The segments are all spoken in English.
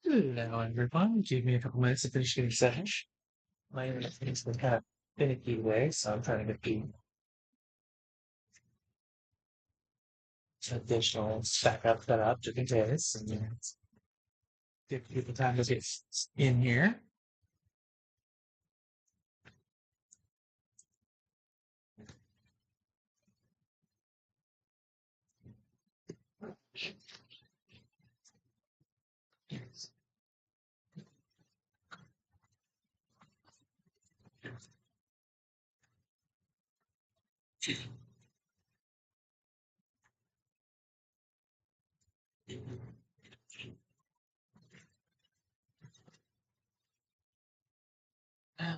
Hello, everyone. Give me a couple minutes to finish getting set. My internet's been kind of finicky today, so I'm trying to get the additional backup set up just in case, and then give people time to get in here.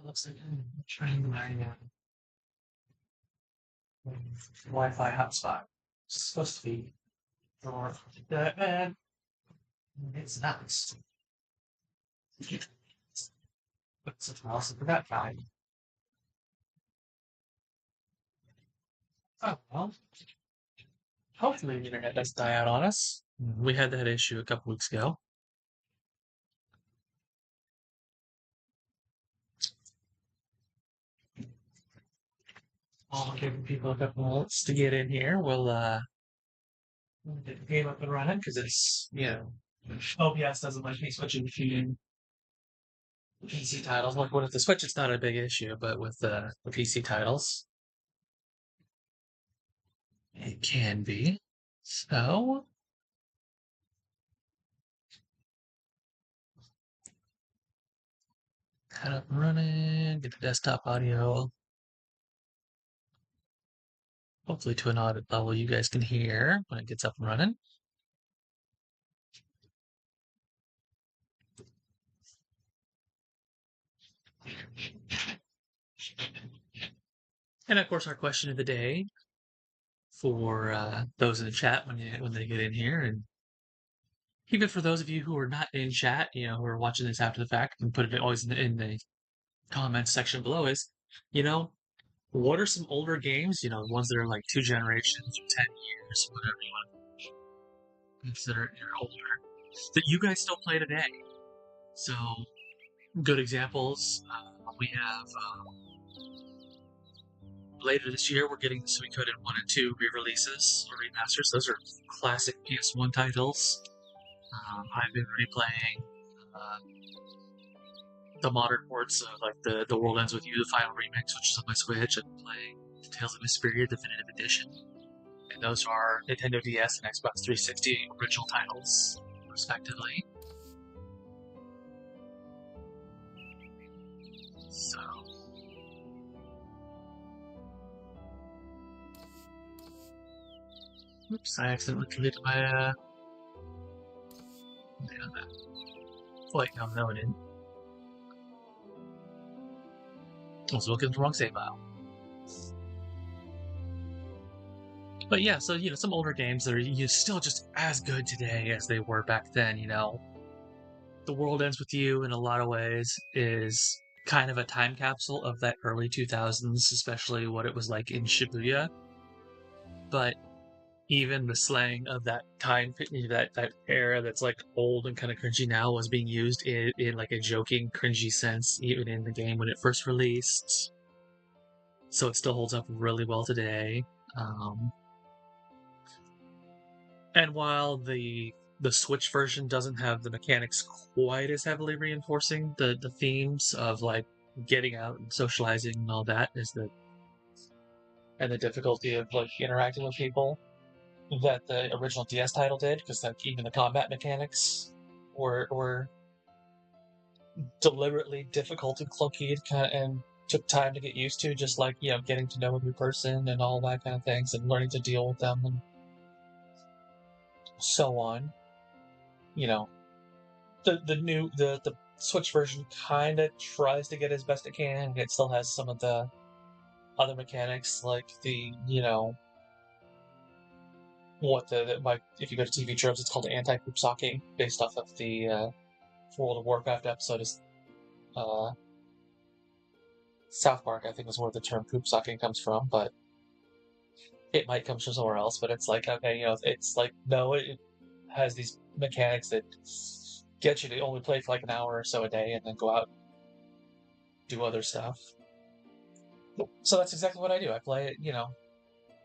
Looks like I'm trying my Wi-Fi hotspot. It's supposed to be for that bad. It's not. But something else I forgot about. Oh well. Hopefully the internet doesn't die out on us. We had that issue a couple weeks ago. I'll give people a couple minutes to get in here. We'll get the game up and running because OBS doesn't like me switching between PC titles. Like with the Switch, it's not a big issue, but with the PC titles, it can be. So, cut up and running, get the desktop audio, hopefully to an audit level you guys can hear when it gets up and running. And of course, our question of the day for those in the chat when they get in here, and even for those of you who are not in chat, who are watching this after the fact, and put it always in the comments section below is, you know, what are some older games, ones that are like 2 generations or 10 years, whatever you want to consider you're older, that you guys still play today? So, good examples. We have later this year, we're getting the Suikoden 1 and 2 re-releases or remasters. Those are classic PS1 titles. I've been replaying the modern ports of like the World Ends With You, the final remix, which is on my Switch. I'm playing Tales of Vesperia Definitive Edition, and those are Nintendo DS and Xbox 360 original titles, respectively. So, oops, I accidentally deleted my wait, no, I didn't. I was looking at the wrong save file. But yeah, so some older games that are still just as good today as they were back then. The World Ends With You in a lot of ways is kind of a time capsule of that early 2000s, especially what it was like in Shibuya. But even the slang of that time, that era that's like old and kind of cringy now, was being used in like a joking, cringy sense, even in the game when it first released. So it still holds up really well today. And while the Switch version doesn't have the mechanics quite as heavily reinforcing the themes of like getting out and socializing and all that, and the difficulty of like interacting with people that the original DS title did, because like even the combat mechanics were deliberately difficult and clunky and took time to get used to, just like getting to know a new person and all that kind of things, and learning to deal with them and so on. The Switch version kind of tries to get as best it can, and it still has some of the other mechanics, like like if you go to TV tropes, it's called anti-poop socking, based off of the World of Warcraft episode. Is South Park, I think, is where the term poop socking comes from, but it might come from somewhere else. But it's like, okay, it's like, no, it has these mechanics that get you to only play for like an hour or so a day and then go out and do other stuff. So that's exactly what I do. I play it,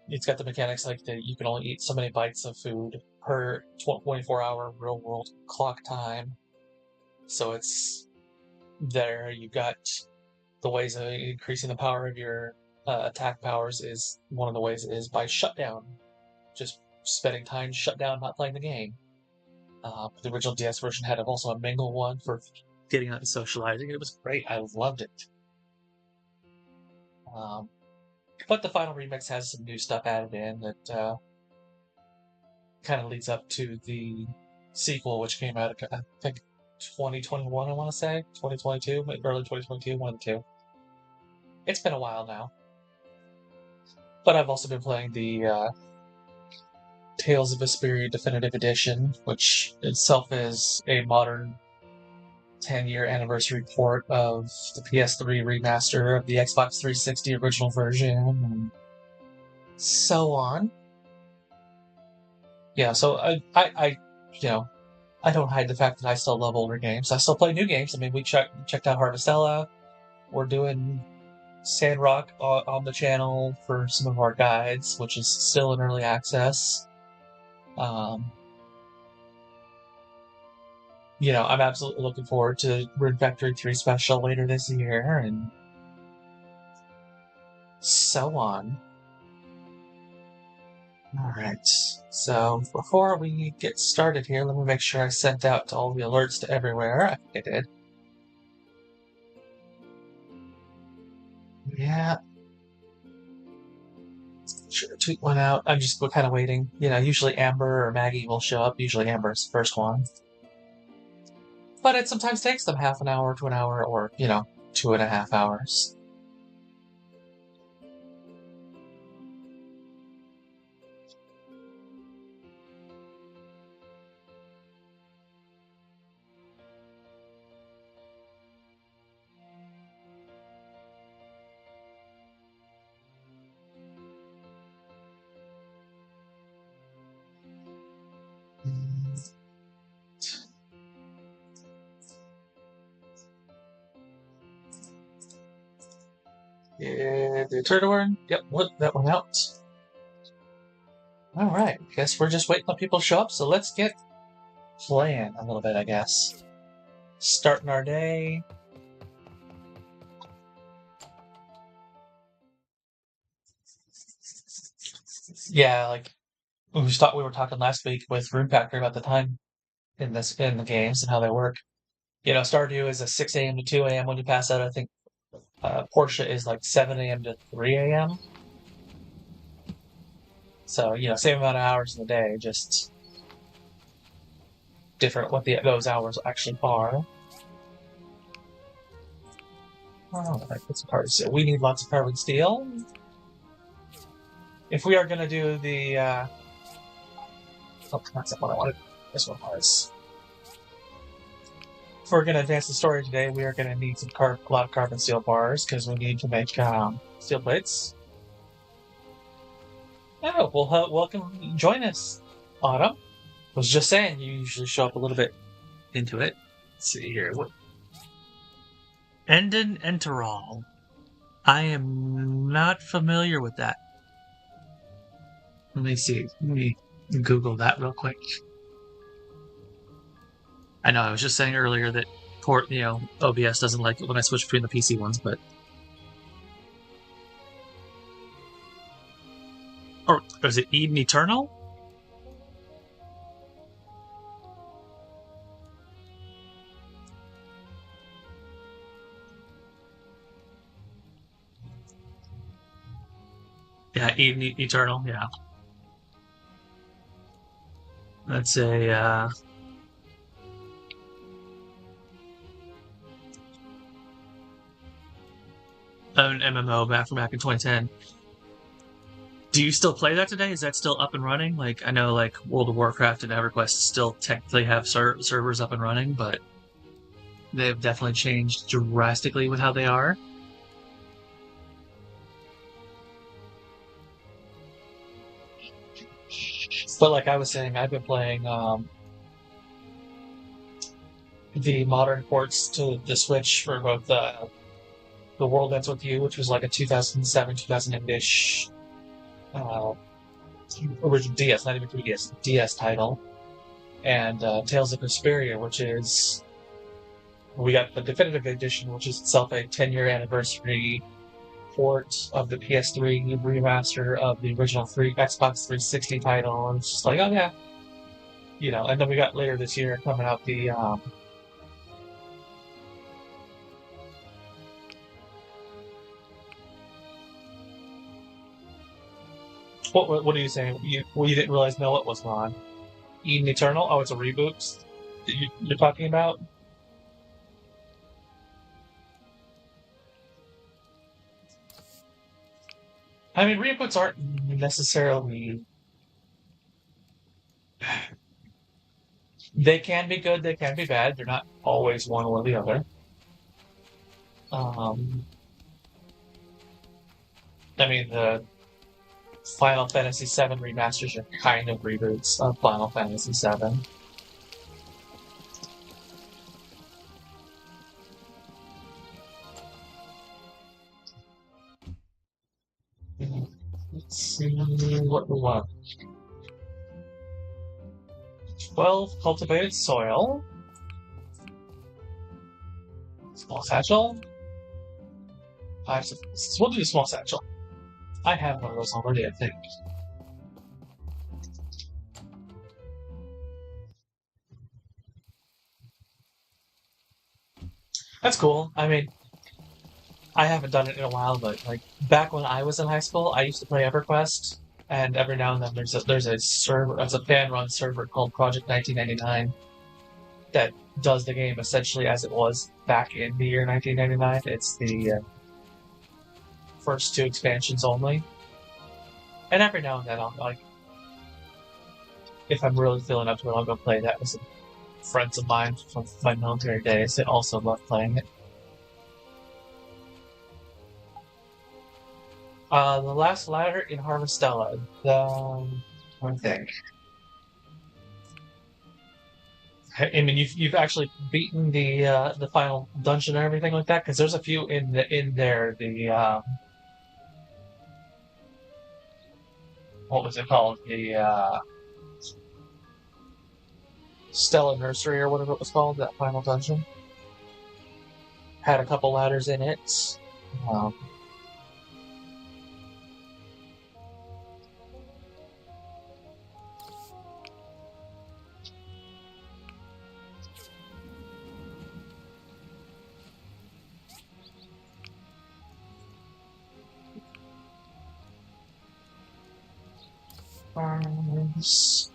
it's got the mechanics like that you can only eat so many bites of food per 24-hour real world clock time. So it's there. You've got the ways of increasing the power of your attack powers is one of the ways is by shutdown. Just spending time shut down, not playing the game. The original DS version had also a mingle one for getting out and socializing. It was great. I loved it. But the final remix has some new stuff added in that kind of leads up to the sequel, which came out, I think, 2021, I want to say. 2022, early 2022, one of the two. It's been a while now. But I've also been playing the Tales of Vesperia Definitive Edition, which itself is a modern 10-year anniversary port of the PS3 remaster of the Xbox 360 original version, and so on. Yeah, so I I don't hide the fact that I still love older games. I still play new games. I mean, we checked out Harvestella. We're doing Sandrock on the channel for some of our guides, which is still in early access. I'm absolutely looking forward to Rune Factory 3 Special later this year, and so on. Alright, so before we get started here, let me make sure I sent out to all the alerts to everywhere. I think I did. Yeah. Sure, tweet one out. I'm just kind of waiting. Usually Amber or Maggie will show up. Usually Amber's the first one. But it sometimes takes them half an hour to an hour or, 2.5 hours. Yeah, the turtle one? Yep, look that one out. Alright, guess we're just waiting on people to show up, so let's get playing a little bit, I guess. Starting our day. Yeah, like we were talking last week with Rune Factory about the time in the games and how they work. Stardew is a 6 a.m. to 2 a.m. when you pass out. I think Portia is like 7 a.m. to 3 a.m. So, same amount of hours in the day, just different what those hours actually are. Oh, I put some cards. So we need lots of carbon steel. If we are going to do the... oh, that's not what I wanted. This one was. If we're going to advance the story today, we are going to need a lot of carbon steel bars, because we need to make steel plates. Oh, well, welcome, join us, Autumn. I was just saying, you usually show up a little bit into it. Let's see here. Enden Enterol. I am not familiar with that. Let me see. Let me Google that real quick. I know I was just saying earlier that OBS doesn't like it when I switch between the PC ones, but... Or is it Eden Eternal? Yeah, Eden Eternal, yeah. That's an MMO back in 2010. Do you still play that today? Is that still up and running? Like, I know, like, World of Warcraft and EverQuest still technically have servers up and running, but they've definitely changed drastically with how they are. But like I was saying, I've been playing the modern ports to the Switch for both the World Ends With You, which was like a 2007, 2008-ish original DS, not even 3DS, DS title, and Tales of Vesperia, which is we got the definitive edition, which is itself a 10-year anniversary port of the PS3 remaster of the original Xbox 360 title. And it's just like, oh yeah, And then we got later this year coming out the what are you saying? You didn't realize no, it was not Eden Eternal. Oh, it's a reboot that you're talking about. I mean, reboots aren't necessarily. They can be good, they can be bad. They're not always one or the other. Um, I mean, the Final Fantasy VII remasters are kind of reboots of Final Fantasy VII. Let's see what we want. 12 cultivated soil. Small satchel. 5 we'll do the small satchel. I have one of those already, I think. That's cool. I mean, I haven't done it in a while, but like back when I was in high school, I used to play EverQuest, and every now and then there's a server, it's a fan-run server called Project 1999 that does the game essentially as it was back in the year 1999. It's the first 2 expansions only, and every now and then I'll like, if I'm really feeling up to it, I'll go play that with some friends of mine from my military days that also love playing it. The last ladder in Harvestella. I think. I mean, you've actually beaten the final dungeon and everything like that, because there's a few in there. The what was it called? The Stella Nursery or whatever it was called. That final dungeon had a couple ladders in it. Farms.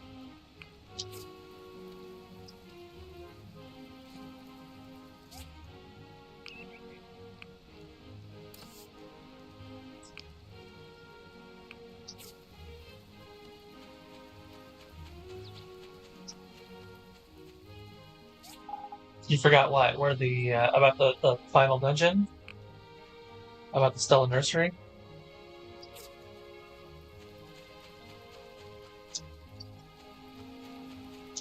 You forgot what? Where the about the final dungeon? About the Stella Nursery?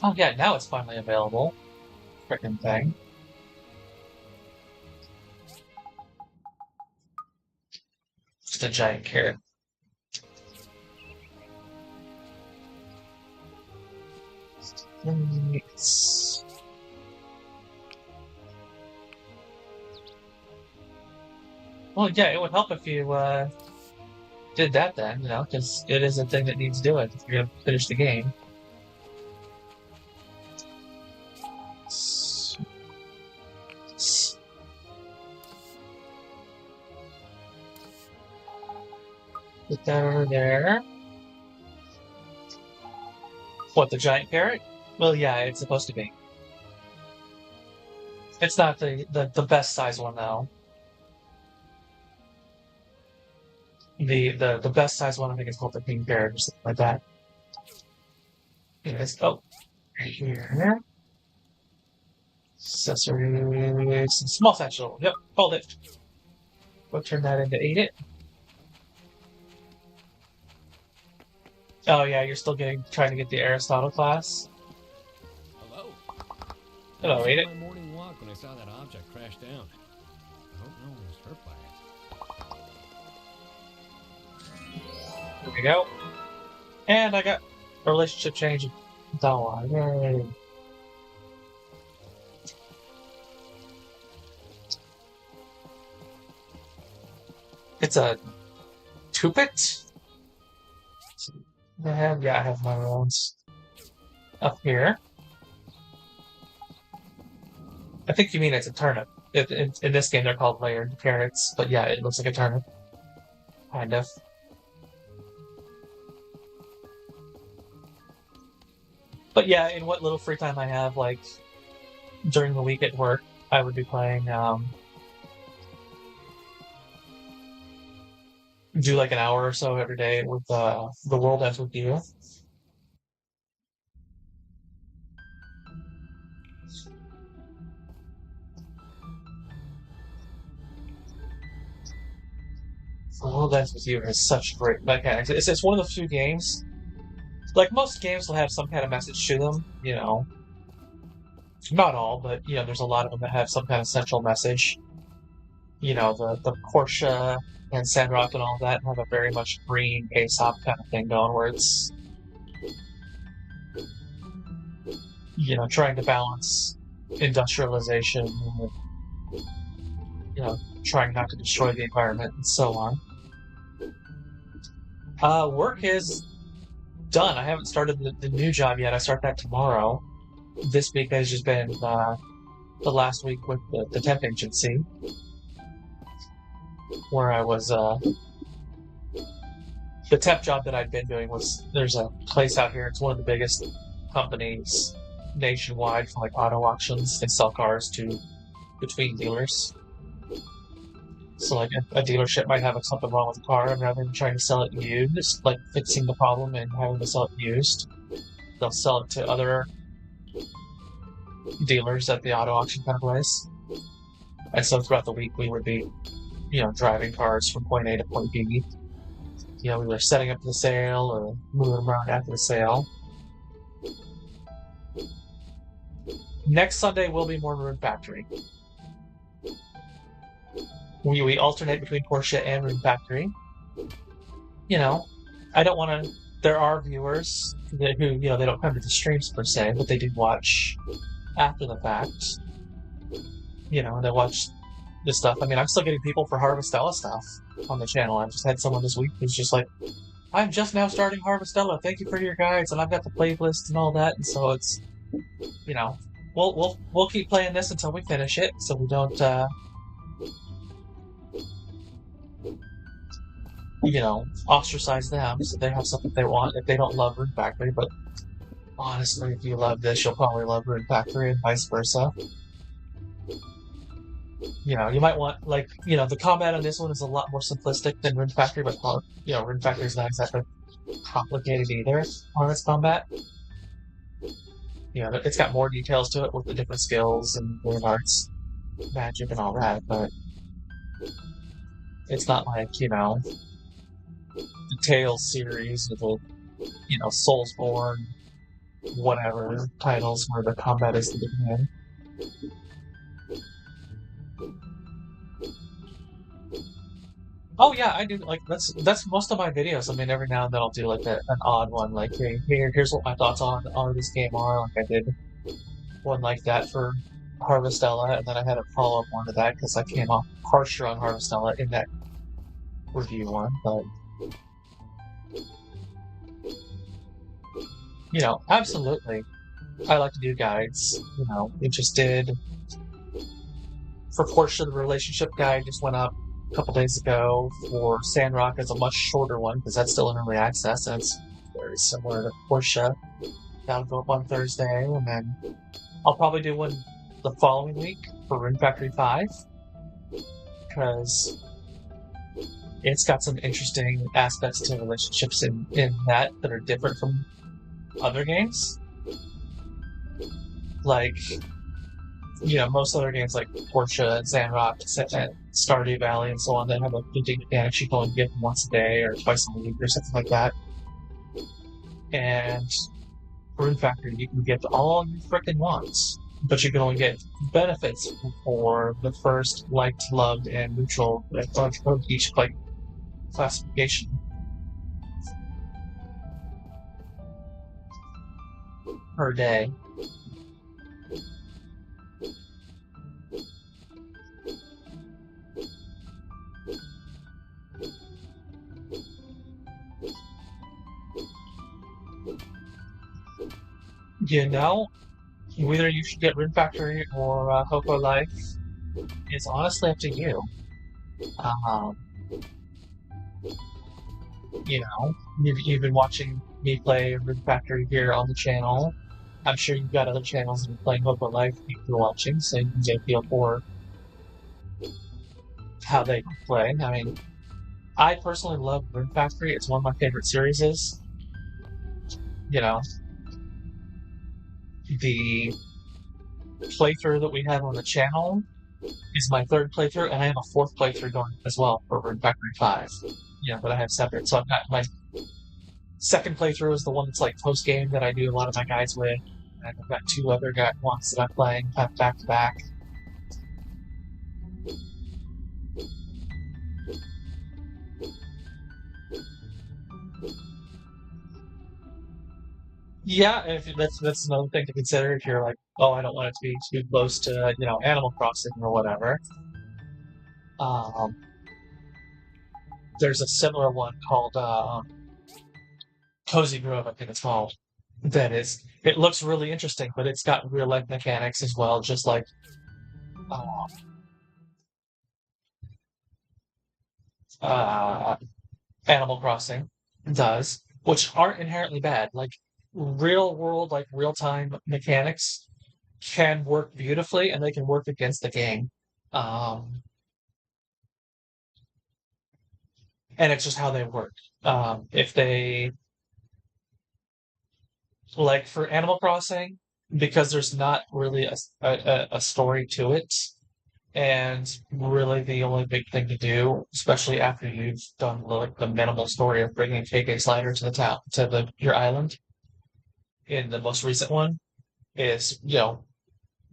Oh yeah, now it's finally available. Frickin' thing. Just a giant carrot. Yes. Well, yeah, it would help if you did that then, because it is a thing that needs doing if you're gonna finish the game. Put that over there. What, the giant carrot? Well, yeah, it's supposed to be. It's not the best size one though. The best size one I think is called the pink carrot or something like that. Yes. Oh, right here. Accessories. Small satchel. Yep, called it. We'll turn that into eat it. Oh yeah, you're still trying to get the Aristotle class. Hello. Hello, I was ate on it. my morning walk when I saw that object crash down. I hope no one was hurt by it. There we go. And I got a relationship change. Dawa. Yay. It's a two-bit? Yeah, I have my ones up here. I think you mean it's a turnip. In this game, they're called layered carrots, but yeah, it looks like a turnip. Kind of. But yeah, in what little free time I have, like, during the week at work, I would be playing, do like an hour or so every day with, The World Ends With You. The World Ends With You has such great mechanics. It's one of the few games, like most games will have some kind of message to them, you know. Not all, but, you know, there's a lot of them that have some kind of central message. You know, the Portia and Sandrock and all that have a very much green Aesop kind of thing going, where it's, you know, trying to balance industrialization, you know, trying not to destroy the environment and so on. Work is done. I haven't started the new job yet. I start that tomorrow. This week has just been the last week with the temp agency, where I was the temp job that I'd been doing was, there's a place out here. It's one of the biggest companies nationwide for like auto auctions. They sell cars to between dealers. So like a dealership might have something wrong with the car, and rather than trying to sell it used, like fixing the problem and having to sell it used, they'll sell it to other dealers at the auto auction kind of place. And so throughout the week we would be, you know, driving cars from point A to point B. You know, we were setting up the sale or moving them around after the sale. Next Sunday will be more Rune Factory. We alternate between Portia and Rune Factory. You know, I don't want to. There are viewers who, you know, they don't come to the streams per se, but they do watch after the fact. You know, they watch this stuff. I mean, I'm still getting people for Harvestella stuff on the channel. I just had someone this week who's just like, I'm just now starting Harvestella. Thank you for your guides, and I've got the playlist and all that. And so it's, you know, we'll keep playing this until we finish it, so we don't, you know, ostracize them. So they have something they want if they don't love Rune Factory. But honestly, if you love this, you'll probably love Rune Factory, and vice versa. You know, you might want, like, you know, the combat on this one is a lot more simplistic than Rune Factory, but, you know, Rune Factory is not exactly complicated either on its combat. You know, it's got more details to it with the different skills and rune arts, magic, and all that, but it's not like, you know, the Tales series or the, you know, Soulsborne, whatever titles where the combat is the beginning. Oh yeah, I do. Like that's most of my videos. I mean, every now and then I'll do like an odd one, like hey, here's what my thoughts on this game are. Like I did one like that for Harvestella, and then I had a follow up one to that because I came off harsher on Harvestella in that review one. But you know, absolutely, I like to do guides. You know, it just did for Portia. The relationship guide just went up a couple days ago. For Sandrock, it's a much shorter one because that's still in early access, and it's very similar to Portia. That'll go up on Thursday, and then I'll probably do one the following week for Rune Factory 5, because it's got some interesting aspects to relationships in that are different from other games. Like, you know, most other games like Portia and Sandrock and Stardew Valley and so on, they have a big mechanic you can only get once a day or twice a week or something like that. And Rune Factory, you can get all you frickin' want. but you can only get benefits for the first liked, loved, and neutral of each like classification. Per day. You know, whether you should get Rune Factory or Coco Life is honestly up to you. Um, you've been watching me play Rune Factory here on the channel. I'm sure you've got other channels that are playing Coco Life you're watching, so you can get a feel for how they play. I mean, I personally love Rune Factory. It's one of my favorite series. You know, the playthrough that we have on the channel is my third playthrough, and I have a fourth playthrough going as well for Rune Factory 5. That I have separate. So I've got my second playthrough is the one that's like post game that I do a lot of my guys with, and I've got two other ones that I'm playing back to back. Yeah, if that's another thing to consider if you're like, oh, I don't want it to be too close to Animal Crossing or whatever. Um, there's a similar one called Cozy Grove, I think it's called. It looks really interesting, but it's got real life mechanics as well, just like uh, uh, Animal Crossing does, which aren't inherently bad. Like real world, like real time mechanics can work beautifully, and they can work against the game. Um, and it's just how they work. If they like for Animal Crossing, because there's not really a story to it, and really the only big thing to do, especially after you've done like the minimal story of bringing KK Slider to the town to your island in the most recent one, is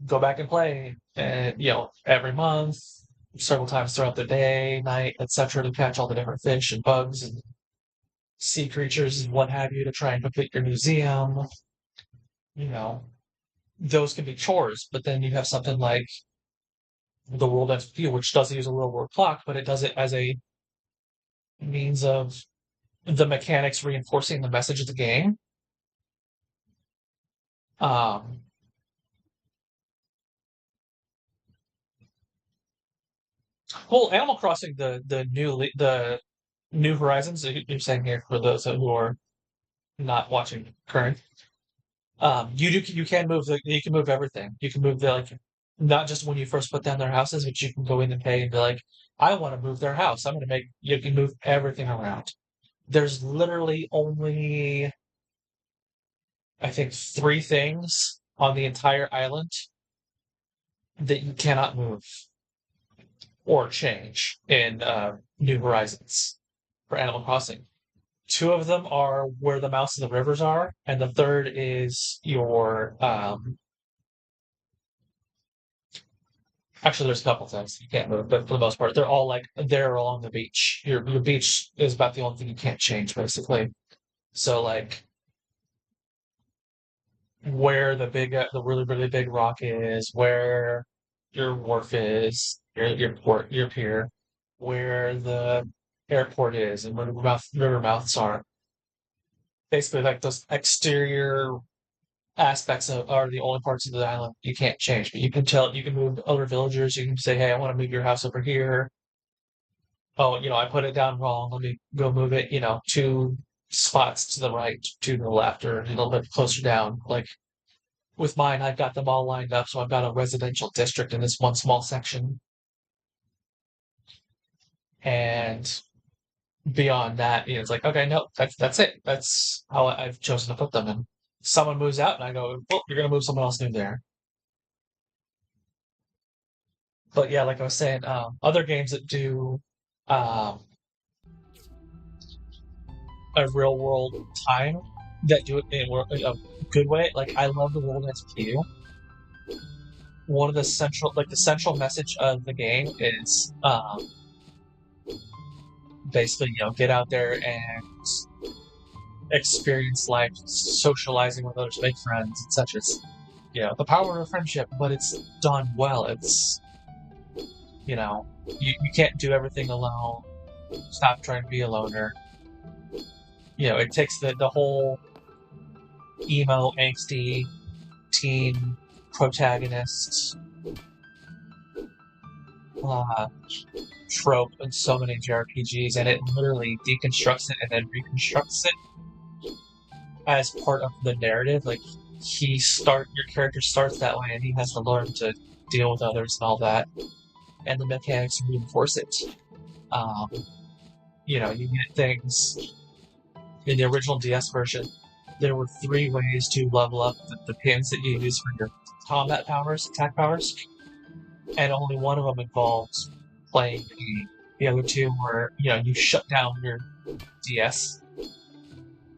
go back and play, and every month, several times throughout the day, night, etc., to catch all the different fish and bugs and sea creatures and what have you to try and complete your museum. You know, those can be chores, but then you have something like the World Ends With You, which doesn't use a real world clock, but it does it as a means of the mechanics reinforcing the message of the game. Um, well, Animal Crossing, the New Horizons, you're saying here for those who are not watching current, you can move you can move everything. You can move the like not just when you first put down their houses, but you can go in and pay and be like, I want to move their house. I'm going to make you can move everything around. There's literally only I think three things on the entire island that you cannot move or change in New Horizons for Animal Crossing. Two of them are where the mouths of the rivers are, and the third is your actually, there's a couple things you can't move, but for the most part, they're all like there along the beach. Your beach is about the only thing you can't change, basically. So like where the really really big rock is, where your wharf is, your port, your pier, where the airport is, and where the river mouths are. Basically, like those exterior aspects are the only parts of the island you can't change. But you can move other villagers. You can say, hey, I want to move your house over here. Oh, I put it down wrong. Let me go move it, two spots to the right, two to the left, or a little bit closer down. Like with mine, I've got them all lined up, so I've got a residential district in this one small section. And beyond that, it's like, okay, no, that's it. That's how I've chosen to put them. And someone moves out, and I go, well, you're gonna move someone else new there. But yeah, like I was saying, other games that do um, a real world time that do it in a good way. Like I love the World Ends With You. one of the central message of the game is basically, get out there and experience life, socializing with others, make friends, and such as, the power of friendship, but it's done well. It's, you can't do everything alone. Stop trying to be a loner. It takes the whole emo, angsty teen protagonist trope in so many JRPGs, and it literally deconstructs it and then reconstructs it as part of the narrative. Like, your character starts that way, and he has to learn to deal with others and all that, and the mechanics reinforce it. You get things in the original DS version. There were 3 ways to level up the pins that you use for your combat powers, attack powers, and only one of them involves playing the game. The other 2 were, you shut down your DS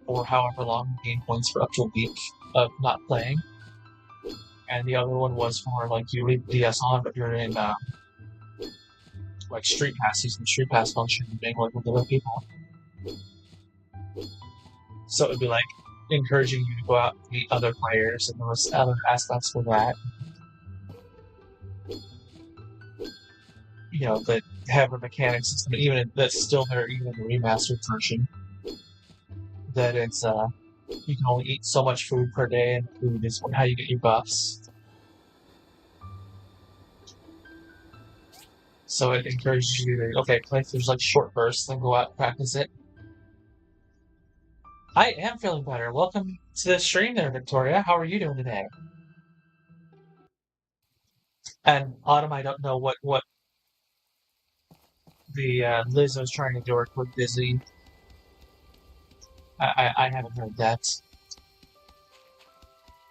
for however long, gain points for up to a week of not playing. And the other one was for, you leave the DS on, but you're in, Street Pass, using the Street Pass function and being with other people. So it'd be encouraging you to go out and meet other players, and there was other aspects for that. That have a mechanic system, even that's still there, even in the remastered version. That it's you can only eat so much food per day, and food is how you get your buffs. So it encourages you to play through short bursts, then go out and practice it. I am feeling better. Welcome to the stream there, Victoria. How are you doing today? And Autumn, I don't know what the Lizzo's trying to do with Disney. I haven't heard that.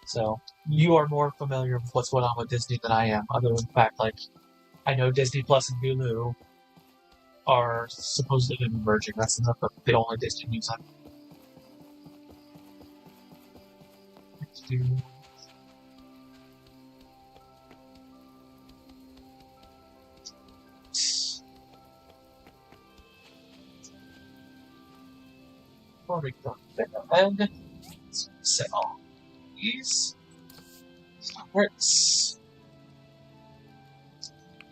So you are more familiar with what's going on with Disney than I am, other than the fact, I know Disney Plus and Hulu are supposedly merging. That's the only Disney news I'm and set all these parts.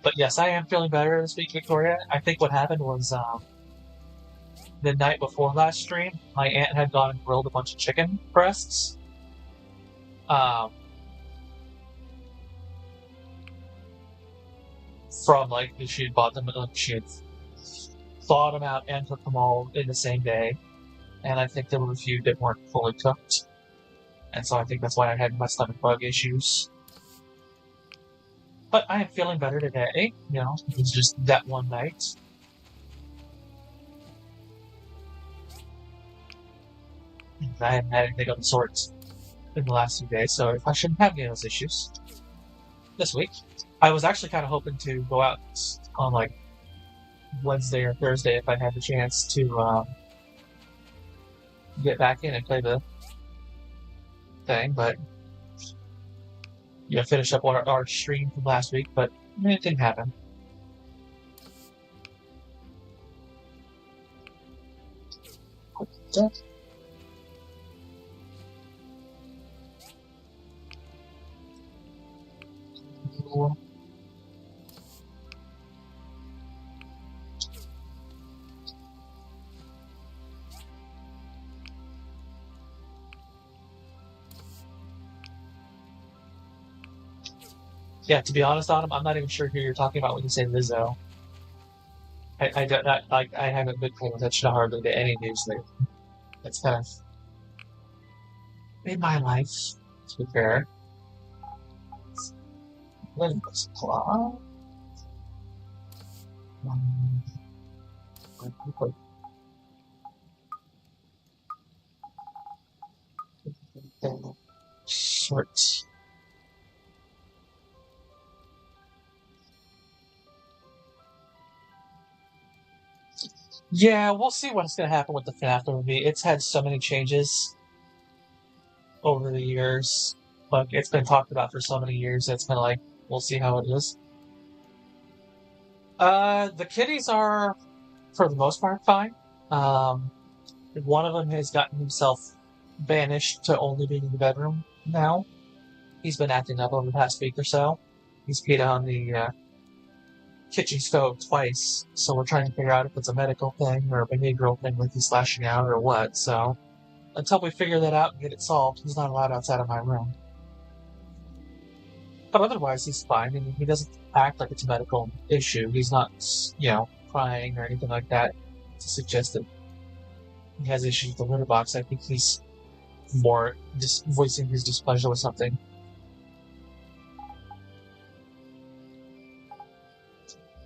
But yes, I am feeling better this week, Victoria. I think what happened was the night before last stream, my aunt had gone and grilled a bunch of chicken breasts. From she had bought them, she had thawed them out and cooked them all in the same day. And I think there were a few that weren't fully cooked. And so I think that's why I had my stomach bug issues. But I am feeling better today. It was just that one night. I haven't had anything of the sort in the last few days, so I shouldn't have any of those issues this week. I was actually kind of hoping to go out on Wednesday or Thursday if I had the chance to get back in and play the thing, but finish up our stream from last week, but it didn't happen. Yeah, to be honest, Autumn, I'm not even sure who you're talking about when you say Lizzo. I haven't been paying attention hardly to any news lately. That's kind of made my life, to be fair. Short. Yeah, we'll see what's going to happen with the FNAF movie. It's had so many changes over the years. It's been talked about for so many years. It's been we'll see how it is. The kitties are, for the most part, fine. One of them has gotten himself banished to only being in the bedroom now. He's been acting up over the past week or so. He's peed on the kitchen stove twice, so we're trying to figure out if it's a medical thing or a behavioral thing, like he's slashing out or what. So until we figure that out and get it solved, he's not allowed outside of my room. But otherwise, he's fine. I mean, he doesn't act like it's a medical issue. He's not, crying or anything like that to suggest that he has issues with the litter box. I think he's more just voicing his displeasure with something.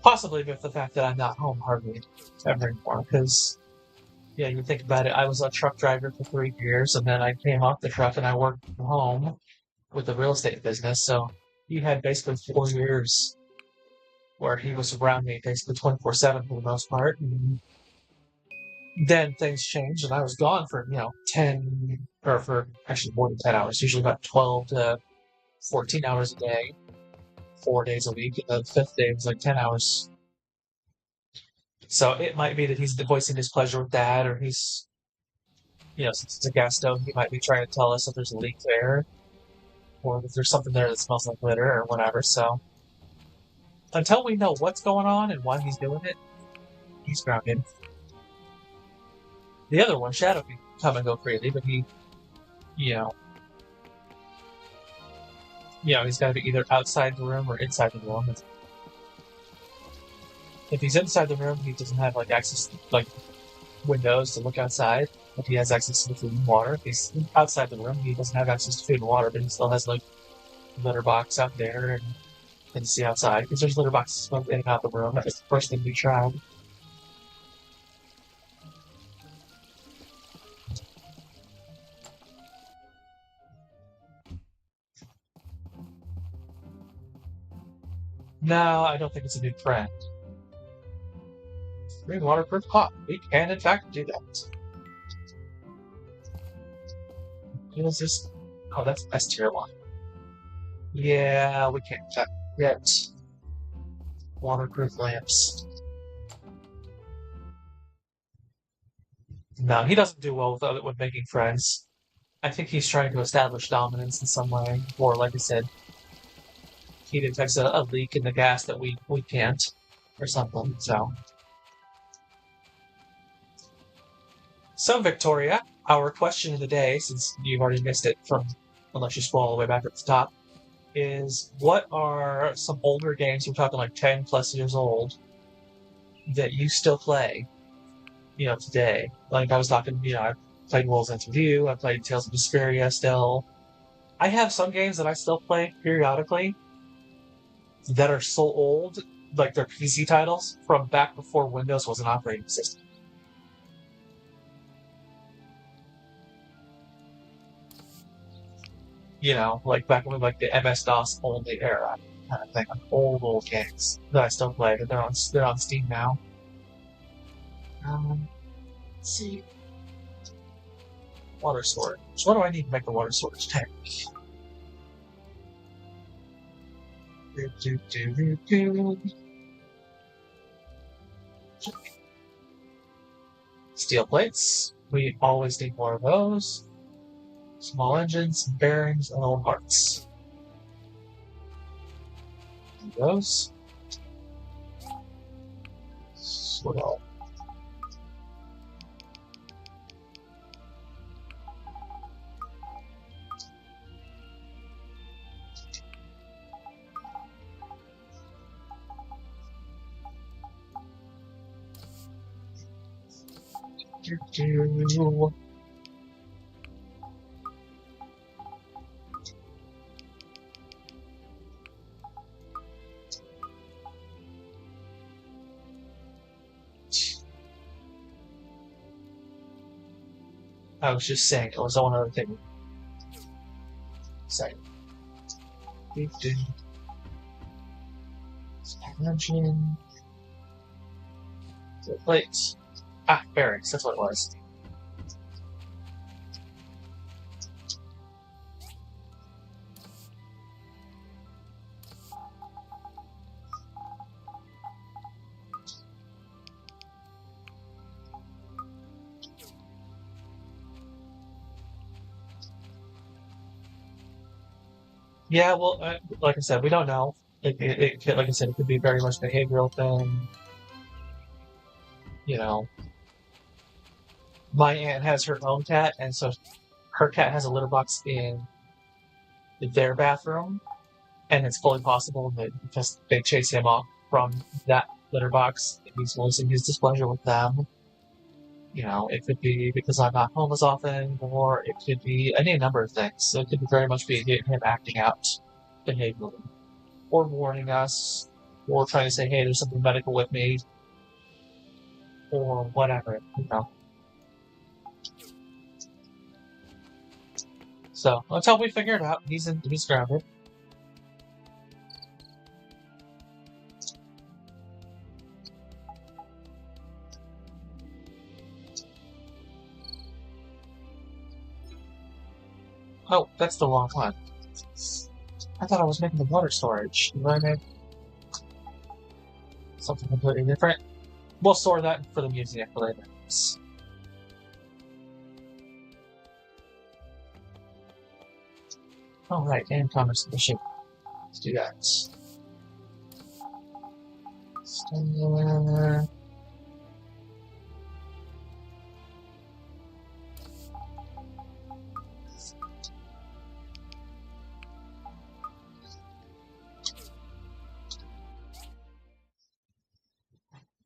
Possibly with the fact that I'm not home hardly ever anymore, because, you think about it, I was a truck driver for 3 years, and then I came off the truck and I worked from home with the real estate business, so he had basically 4 years where he was around me basically 24/7 for the most part, and then things changed, and I was gone for, 10, or for actually more than 10 hours, usually about 12 to 14 hours a day, 4 days a week, and the fifth day was like 10 hours. So it might be that he's voicing displeasure with that, or he's, since it's a gas stove, he might be trying to tell us if there's a leak there, or if there's something there that smells like litter, or whatever. So until we know what's going on and why he's doing it, he's grounded. The other one, Shadow, can come and go freely, but he, he's got to be either outside the room or inside the room. If he's inside the room, he doesn't have access to windows to look outside, but he has access to the food and water. If he's outside the room, he doesn't have access to food and water, but he still has litter box out there and can see outside, because there's litter boxes both in and out the room. That's the first thing we tried. No, I don't think it's a new trend. Green waterproof cloth. We can, in fact, do that. What is this? Oh, that's S tier 1. Yeah, we can't get waterproof lamps. No, he doesn't do well with making friends. I think he's trying to establish dominance in some way, or like I said, he detects a leak in the gas that we can't, or something. So Victoria, our question of the day, since you've already missed it unless you scroll all the way back at the top, is what are some older games, we're talking 10 plus years old, that you still play, today? Like I was talking, I've played World's End Review, I've played Tales of Vesperia still. I have some games that I still play periodically that are so old, like they're PC titles, from back before Windows was an operating system. Back when the MS-DOS only era kind of thing. Old games that I still play, but they're on Steam now. Let's see. Water storage. What do I need to make the water storage tank? Steel plates. We always need more of those. Small engines, bearings, and old parts. And those. What else? I was just saying, it was one other thing. Sorry. Engine. Plates. Bearings, that's what it was. Yeah, well, like I said, we don't know. Like I said, it could be very much a behavioral thing. You know, my aunt has her own cat, and so her cat has a litter box in their bathroom, and it's fully possible that because they chase him off from that litter box, he's voicing his displeasure with them. You know, it could be because I'm not home as often, or it could be any number of things. So it could very much be him acting out behaviorally, or warning us, or trying to say, "Hey, there's something medical with me," or whatever. You know. So until we figure it out, he's grounded. Oh, that's the wrong one. I thought I was making the water storage. You know what I mean? Something completely different. We'll store that for the museum for later. Oh, right, and commerce mission. Let's do that. Standard.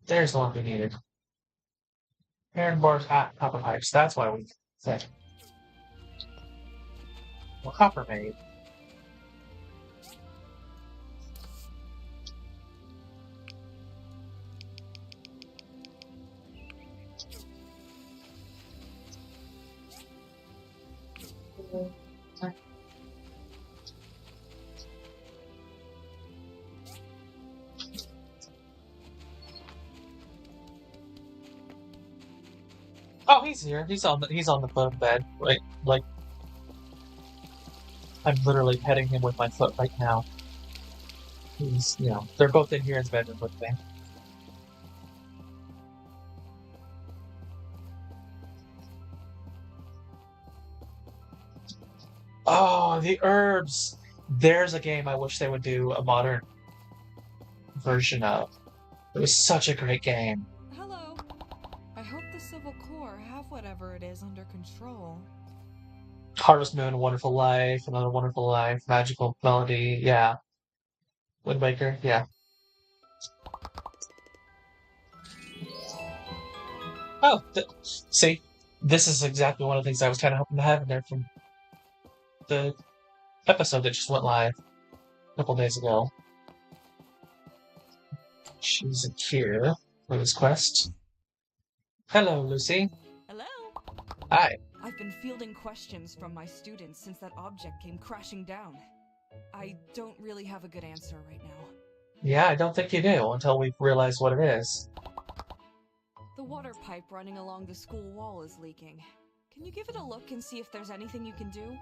There's the one we needed. Iron bars, copper pipes. That's why we said. Well, copper made. Oh, he's here. He's on the foot of the bed. Like I'm literally petting him with my foot right now. He's they're both in here in his bedroom with me. Oh, the herbs. There's a game I wish they would do a modern version of. It was such a great game. Hello. I hope the Civil Corps have whatever it is under control. Harvest Moon, Wonderful Life, Another Wonderful Life, Magical Melody, yeah. Wind Waker, yeah. Oh, see, this is exactly one of the things I was kind of hoping to have in there from the episode that just went live a couple days ago. She's here for this quest. Hello, Lucy. Hello. Hi. I've been fielding questions from my students since that object came crashing down. I don't really have a good answer right now. Yeah, I don't think you do until we realize what it is. The water pipe running along the school wall is leaking. Can you give it a look and see if there's anything you can do?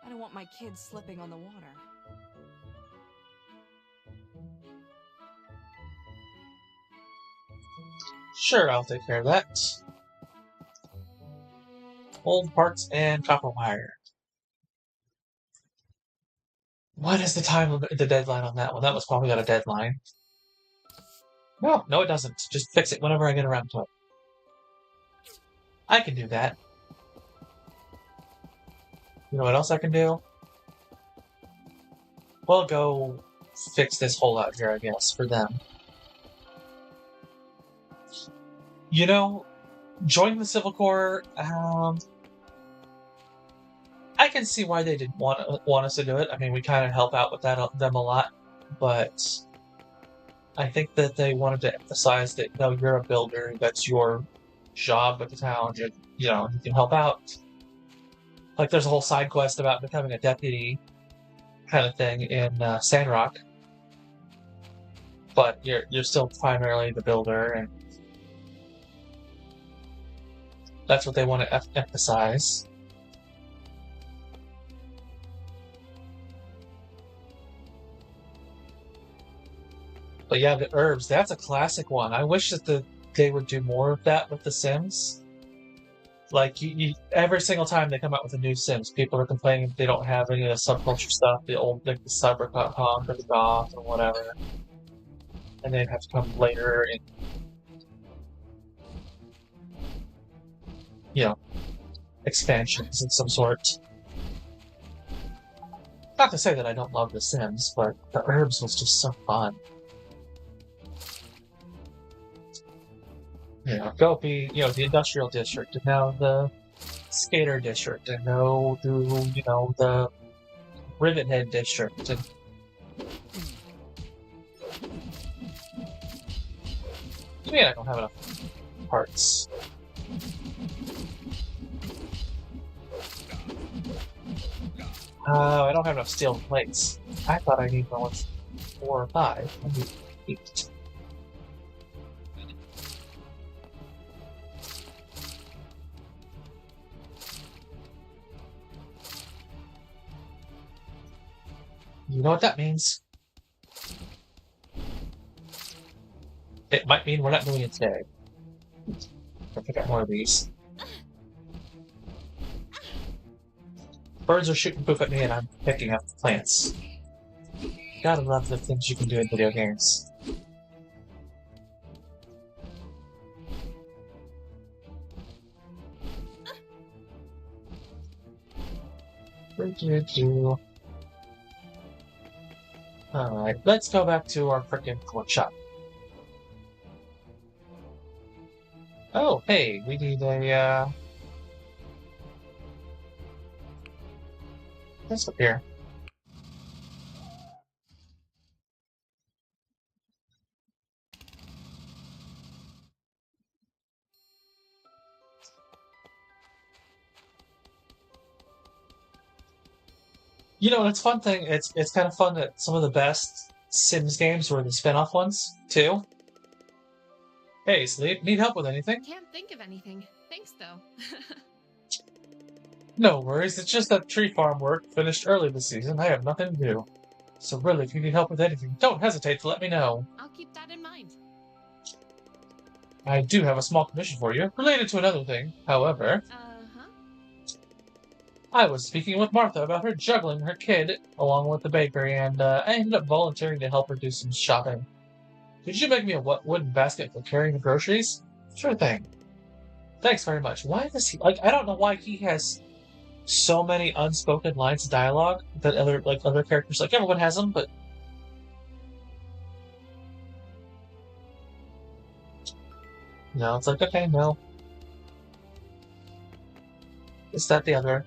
I don't want my kids slipping on the water. Sure, I'll take care of that. Old parts and copper wire. What is the deadline on that one? That was probably got a deadline. No, it doesn't. Just fix it whenever I get around to it. I can do that. You know what else I can do? We'll go fix this hole out here, I guess, for them. You know, joining the Civil Corps, I can see why they didn't want us to do it. I mean, we kind of help out with them a lot, but I think that they wanted to emphasize that, no, you're a builder. That's your job with the town. You can help out. Like, there's a whole side quest about becoming a deputy kind of thing in Sandrock, but you're still primarily the builder, and that's what they want to emphasize. But yeah, the herbs, that's a classic one. I wish that they would do more of that with The Sims. Like every single time they come out with a new Sims, people are complaining they don't have any of the subculture stuff, the old like the cyberpunk or the goth or whatever, and they'd have to come later in, you know, expansions of some sort. Not to say that I don't love The Sims, but the herbs was just so fun. Go be, the industrial district, and now the skater district, and go to, the rivet head district, and I don't have enough parts. I don't have enough steel plates. I thought I needed 4 or 5. I need 8. You know what that means? It might mean we're not doing it today. I'll pick up one of these. Birds are shooting poop at me and I'm picking up plants. Gotta love the things you can do in video games. Alright, let's go back to our frickin' workshop. Oh, hey, we need a, this up here. It's fun thing. It's kind of fun that some of the best Sims games were the spin-off ones too. Hey, Sleep, need help with anything? Can't think of anything. Thanks, though. No worries. It's just that tree farm work finished early this season. I have nothing to do. So really, if you need help with anything, don't hesitate to let me know. I'll keep that in mind. I do have a small commission for you, related to another thing. However, I was speaking with Martha about her juggling her kid along with the bakery, and I ended up volunteering to help her do some shopping. Could you make me a wooden basket for carrying the groceries? Sure thing. Thanks very much. Why does he I don't know why he has so many unspoken lines of dialogue that other characters, everyone has them, but no, it's like, okay, no. Is that the other?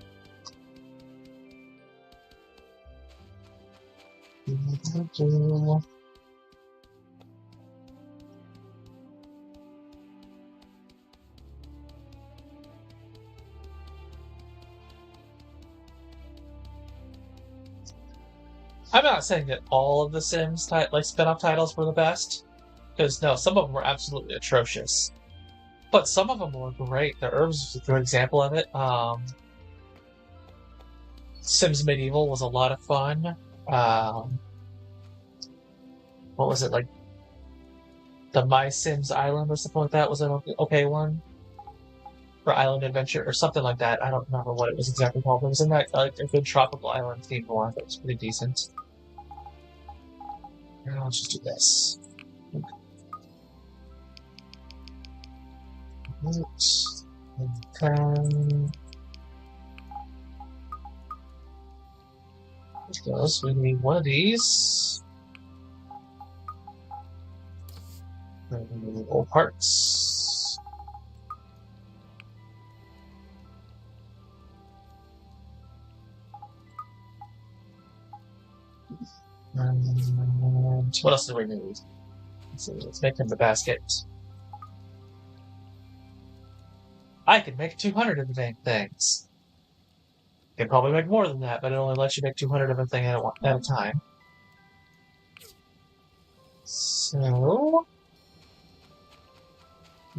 I'm not saying that all of the Sims spin-off titles were the best, because no, some of them were absolutely atrocious, but some of them were great. The Herbs was a good example of it. Sims Medieval was a lot of fun. What was it, like the My Sims Island or something like that was an okay one, or Island Adventure or something like that. I don't remember what it was exactly called. It was in that a good tropical island themed one that was pretty decent. Now let's just do this. Because we need one of these. And we need all parts. And what else do we need? Let's make him the basket. I can make 200 of the dang things. You can probably make more than that, but it only lets you make 200 of a thing at a time. So,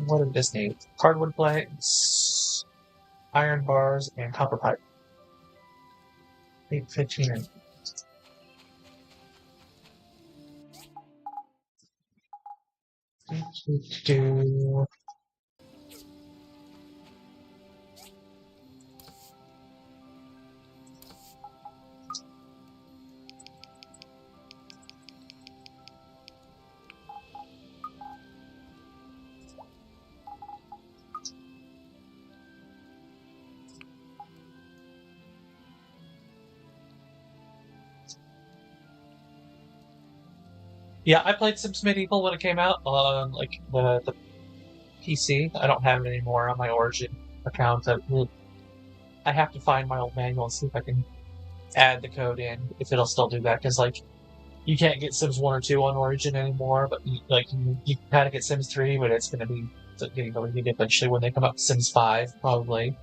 what did this need? Hardwood planks, iron bars, and copper pipe. 8, 15. Yeah, I played Sims Medieval when it came out on like the PC. I don't have it anymore on my Origin account. I have to find my old manual and see if I can add the code in if it'll still do that. Because like you can't get Sims 1 or 2 on Origin anymore, but you can kind of get Sims 3, but it's going to be getting deleted eventually when they come up with Sims 5 probably.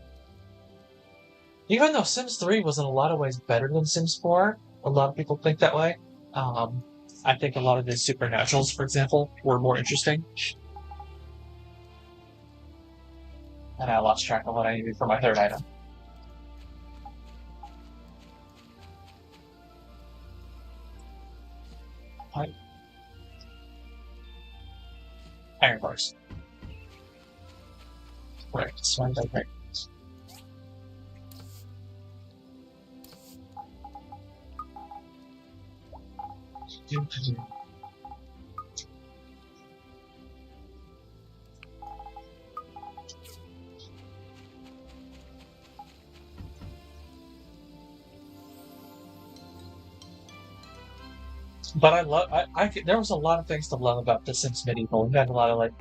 Even though Sims 3 was in a lot of ways better than Sims 4, a lot of people think that way. I think a lot of the supernaturals, for example, were more interesting. And I lost track of what I needed for my third item. What? Iron bars. Right, so I'm right. But I love. there was a lot of things to love about The Sims Medieval. We had a lot of like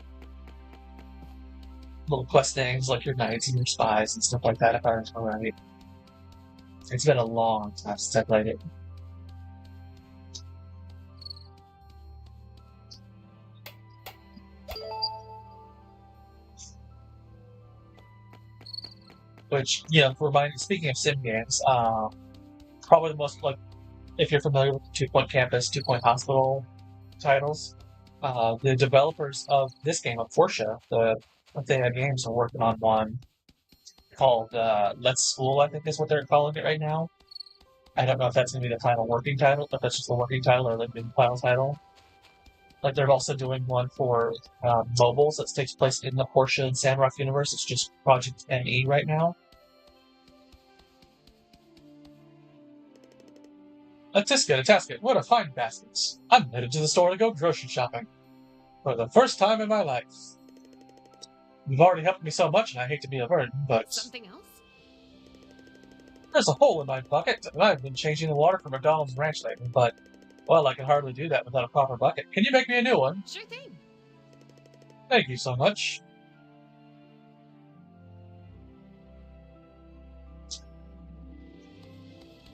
little quest things, like your knights and your spies and stuff like that. If I remember right, it's been a long time since I played it. Which, speaking of sim games, probably the most like if you're familiar with the 2 Point Campus, 2 Point Hospital titles, the developers of this game, of Portia, the Athena Games, are working on one called Let's School, I think is what they're calling it right now. I don't know if that's going to be the final working title, if that's just the working title or the final title. Like, they're also doing one for mobiles that takes place in the Portia and Sandrock universe. It's just Project ME right now. A Tisket, what a fine baskets. I'm headed to the store to go grocery shopping. For the first time in my life. You've already helped me so much, and I hate to be a burden, but... Something else? There's a hole in my bucket, and I've been changing the water for McDonald's ranch lately, but... Well, I can hardly do that without a proper bucket. Can you make me a new one? Sure thing. Thank you so much.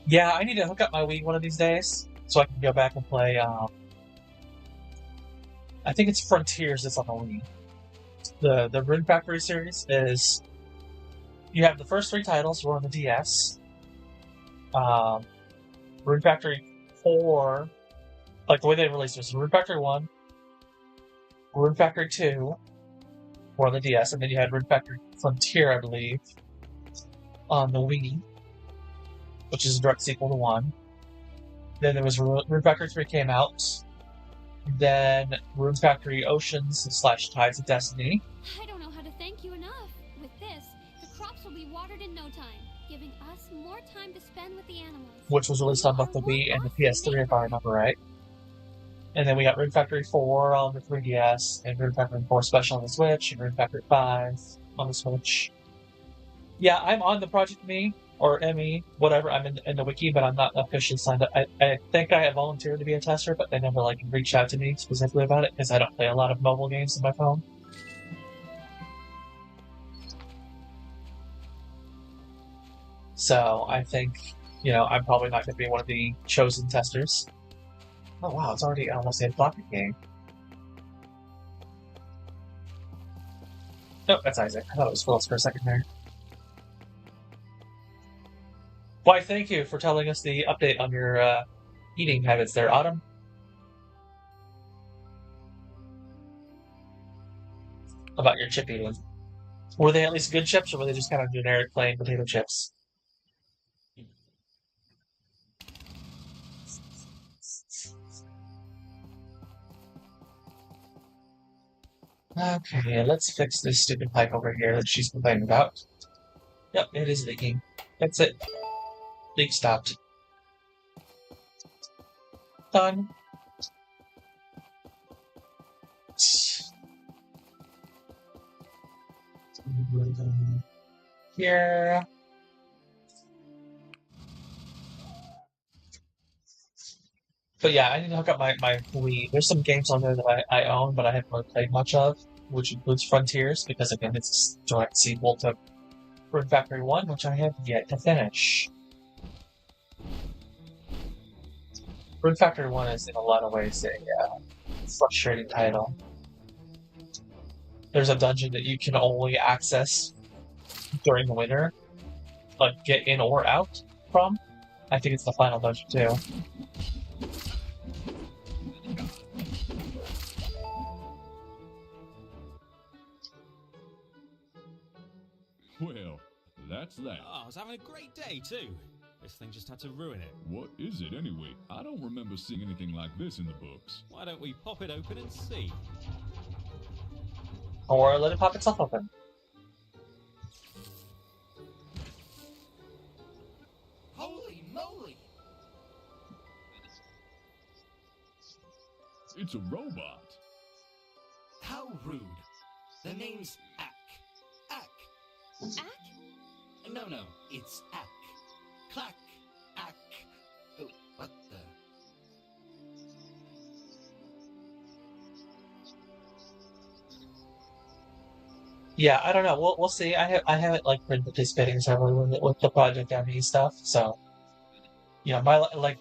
Yeah, I need to hook up my Wii one of these days, so I can go back and play, I think it's Frontiers that's on the Wii. The Rune Factory series is... You have the first 3 titles were on the DS. Rune Factory 4... Like, the way they released it was Rune Factory 1, Rune Factory 2 were on the DS, and then you had Rune Factory Frontier, I believe, on the Wii, which is a direct sequel to 1. Then there was Rune Factory 3 came out. Then Rune Factory Oceans / Tides of Destiny. I don't know how to thank you enough. With this, the crops will be watered in no time, giving us more time to spend with the animals. Which was released on both the Wii and the PS3, if I remember right. And then we got Rune Factory 4 on the 3DS, and Rune Factory 4 Special on the Switch, and Rune Factory 5 on the Switch. Yeah, I'm on the Project Me, or ME, whatever. I'm in the wiki, but I'm not officially signed up. I think I have volunteered to be a tester, but they never reached out to me specifically about it, because I don't play a lot of mobile games on my phone. So I think, I'm probably not going to be one of the chosen testers. Oh wow, it's already almost a pocket game. Nope, that's Isaac. I thought it was Phyllis for a second there. Why, thank you for telling us the update on your eating habits there, Autumn. About your chip eating. Were they at least good chips, or were they just kind of generic plain potato chips? Okay, let's fix this stupid pipe over here that she's complaining about. Yep, it is leaking. That's it. Leak stopped. Done. Here. But yeah, I need to hook up my Wii. There's some games on there that I own, but I haven't really played much of, which includes Frontiers, because again, it's a direct sequel to Rune Factory 1, which I have yet to finish. Rune Factory 1 is, in a lot of ways, a frustrating title. There's a dungeon that you can only access during the winter, like get in or out from. I think it's the final dungeon, too. Well, that's that. Oh, I was having a great day, too. This thing just had to ruin it. What is it anyway? I don't remember seeing anything like this in the books. Why don't we pop it open and see? Or let it pop itself open. Holy moly! It's a robot. How rude. The name's Ack. Ack. Ack? No, it's Ack. Clack. Ack. Oh, what the? Yeah, I don't know. We'll see. I haven't like been participating several with the Project ME stuff, so my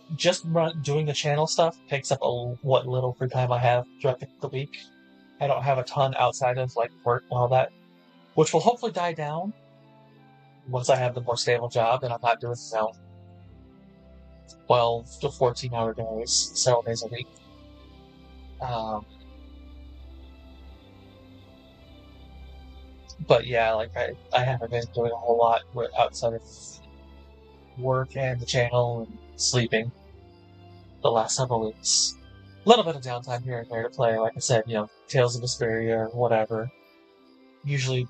doing the channel stuff takes up what little free time I have throughout the week. I don't have a ton outside of like work and all that, which will hopefully die down once I have the more stable job and I'm not doing 12 to 14-hour days, several days a week. But yeah, like I haven't been doing a whole lot outside of work and the channel and sleeping the last several weeks. A little bit of downtime here and there to play, like I said, Tales of Vesperia or whatever. Usually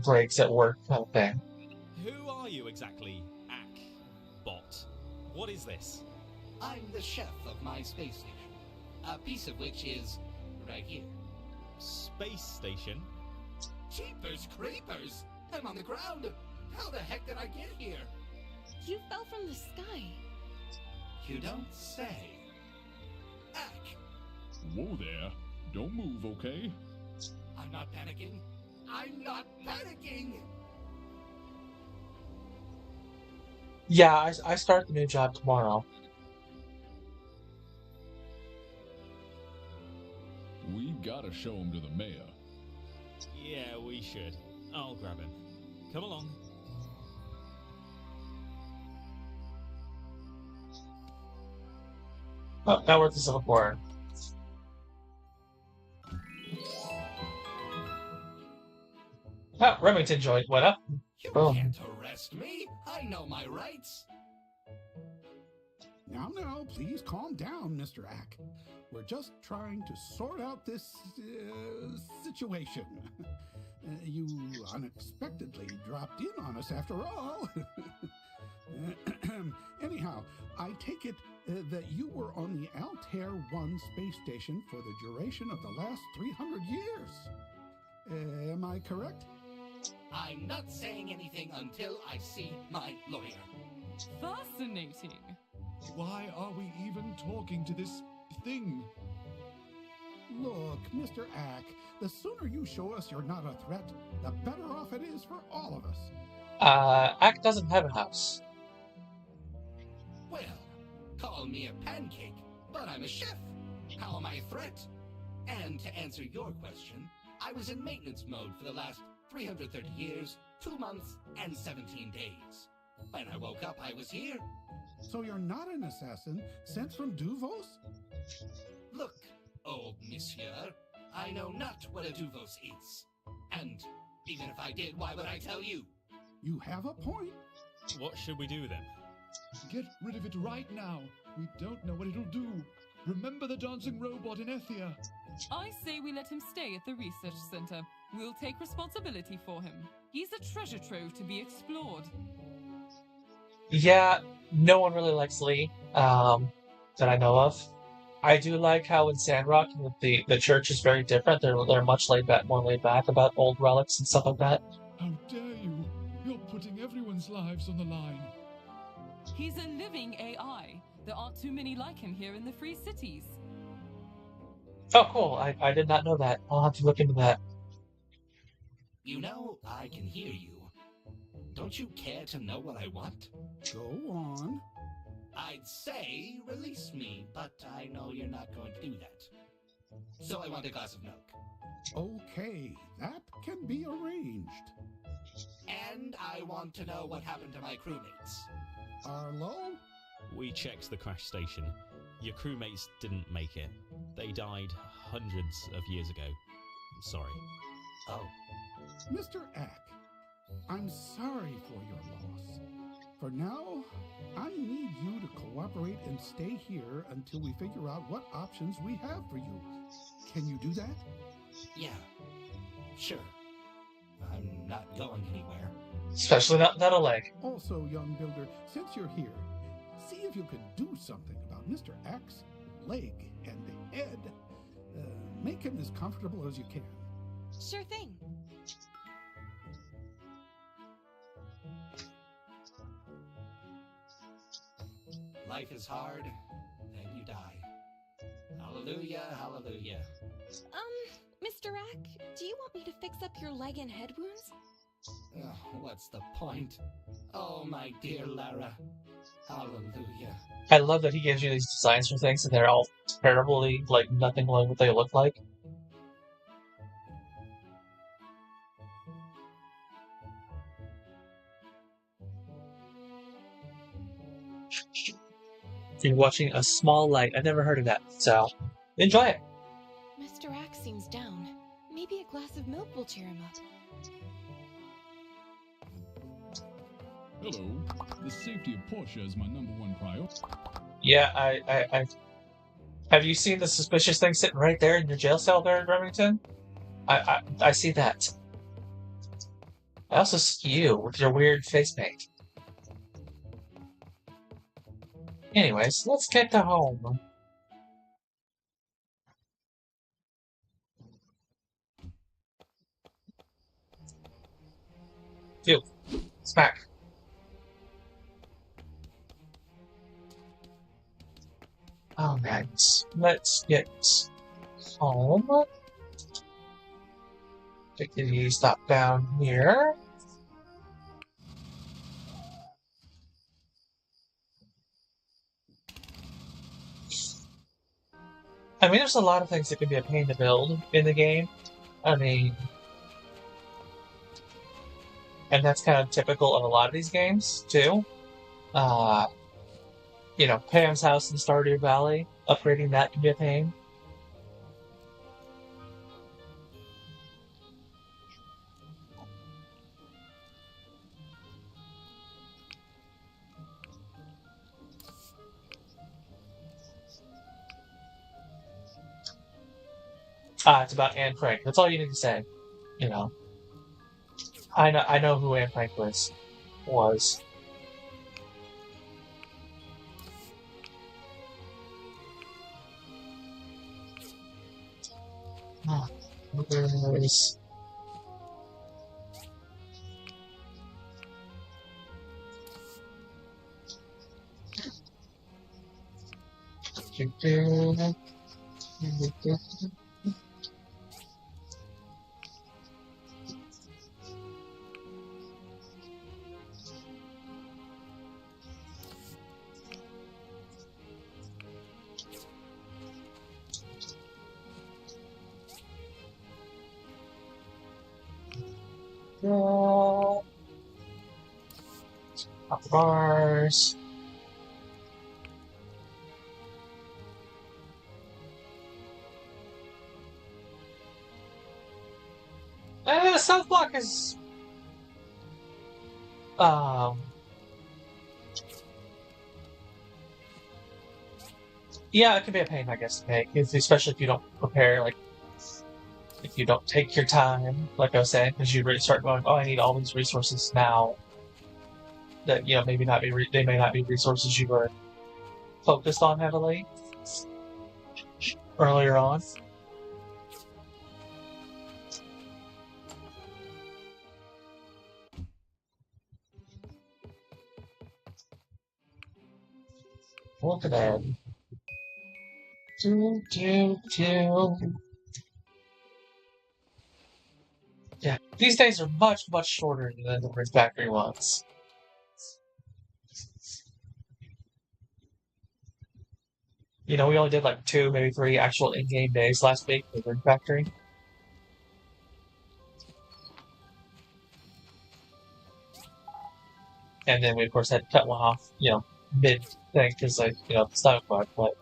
breaks at work kind of thing. Who are you exactly, Ack? Bot? What is this? I'm the chef of my space station, a piece of which is right here. Space station? Jeepers creepers! I'm on the ground! How the heck did I get here? You fell from the sky. You don't say. Ack! Whoa there. Don't move, okay? I'm not panicking. I'm not panicking! Yeah, I start the new job tomorrow. We gotta show him to the mayor. Yeah, we should. I'll grab him. Come along. Oh, that worked as before. Oh, Remington joint went up. You Boom. can't arrest me! I know my rights! Now, please calm down, Mr. Ack. We're just trying to sort out this situation. You unexpectedly dropped in on us after all. Anyhow, I take it that you were on the Altair 1 space station for the duration of the last 300 years. Am I correct? I'm not saying anything until I see my lawyer. Fascinating. Why are we even talking to this thing? Look, Mr. Ack, the sooner you show us you're not a threat, the better off it is for all of us. Ack doesn't have a house. Well, call me a pancake, but I'm a chef. How am I a threat? And to answer your question, I was in maintenance mode for the last 330 years, 2 months, and 17 days. When I woke up, I was here. So you're not an assassin sent from Duvos? Look, old monsieur, I know not what a Duvos is. And even if I did, why would I tell you? You have a point. What should we do then? Get rid of it right now. We don't know what it'll do. Remember the dancing robot in Ethia? I say we let him stay at the research center. We'll take responsibility for him. He's a treasure trove to be explored. Yeah, no one really likes Lee, that I know of. I do like how in Sandrock the church is very different. They're much more laid back about old relics and stuff like that. How dare you! You're putting everyone's lives on the line. He's a living AI. There aren't too many like him here in the Free Cities. Oh, cool. I did not know that. I'll have to look into that. You know, I can hear you. Don't you care to know what I want? Go on. I'd say release me, but I know you're not going to do that. So I want a glass of milk. Okay, that can be arranged. And I want to know what happened to my crewmates. Arlo? We checked the crash station. Your crewmates didn't make it. They died hundreds of years ago. Sorry. Oh. Mr. Ack, I'm sorry for your loss. For now, I need you to cooperate and stay here until we figure out what options we have for you. Can you do that? Yeah. Sure. I'm not going anywhere. Especially not a leg. Also, young builder, since you're here, see if you could do something about Mr. Ack's leg and head. Make him as comfortable as you can. Sure thing. Life is hard, then you die. Hallelujah, hallelujah. Mr. Ack, do you want me to fix up your leg and head wounds? What's the point? Oh, my dear Lara. Hallelujah. I love that he gives you these designs for things and they're all terribly, like, nothing like what they look like. You're watching A Small Light. I've never heard of that, so enjoy it. Mr. Ack seems down. Maybe a glass of milk will cheer him up. Hello. The safety of Portia is my #1 priority. Yeah, I have you seen the suspicious thing sitting right there in your jail cell there in Remington? I see that. I also see you with your weird face paint. Anyways, let's get to home. Phew. Smack. Alright, let's get home. Take the stop down here. I mean, there's a lot of things that can be a pain to build in the game. I mean, and that's kind of typical of a lot of these games, too. You know, Pam's house in Stardew Valley, upgrading that can be a pain. It's about Anne Frank. That's all you need to say. You know, I know who Anne Frank was. There's... Bars. South Block is yeah, it can be a pain, I guess, to make, especially if you don't prepare, like, if you don't take your time, like I was saying, because you really start going, oh, I need all these resources now. That, you know, maybe not be they may not be resources you were focused on heavily earlier on. Look at that. Yeah, these days are much, much shorter than the Red Factory ones. You know, we only did like 2, maybe 3 actual in-game days last week for the Red Factory. And then we, of course, had to cut one off, you know, mid-thing, because, like, you know, it's not bug, but...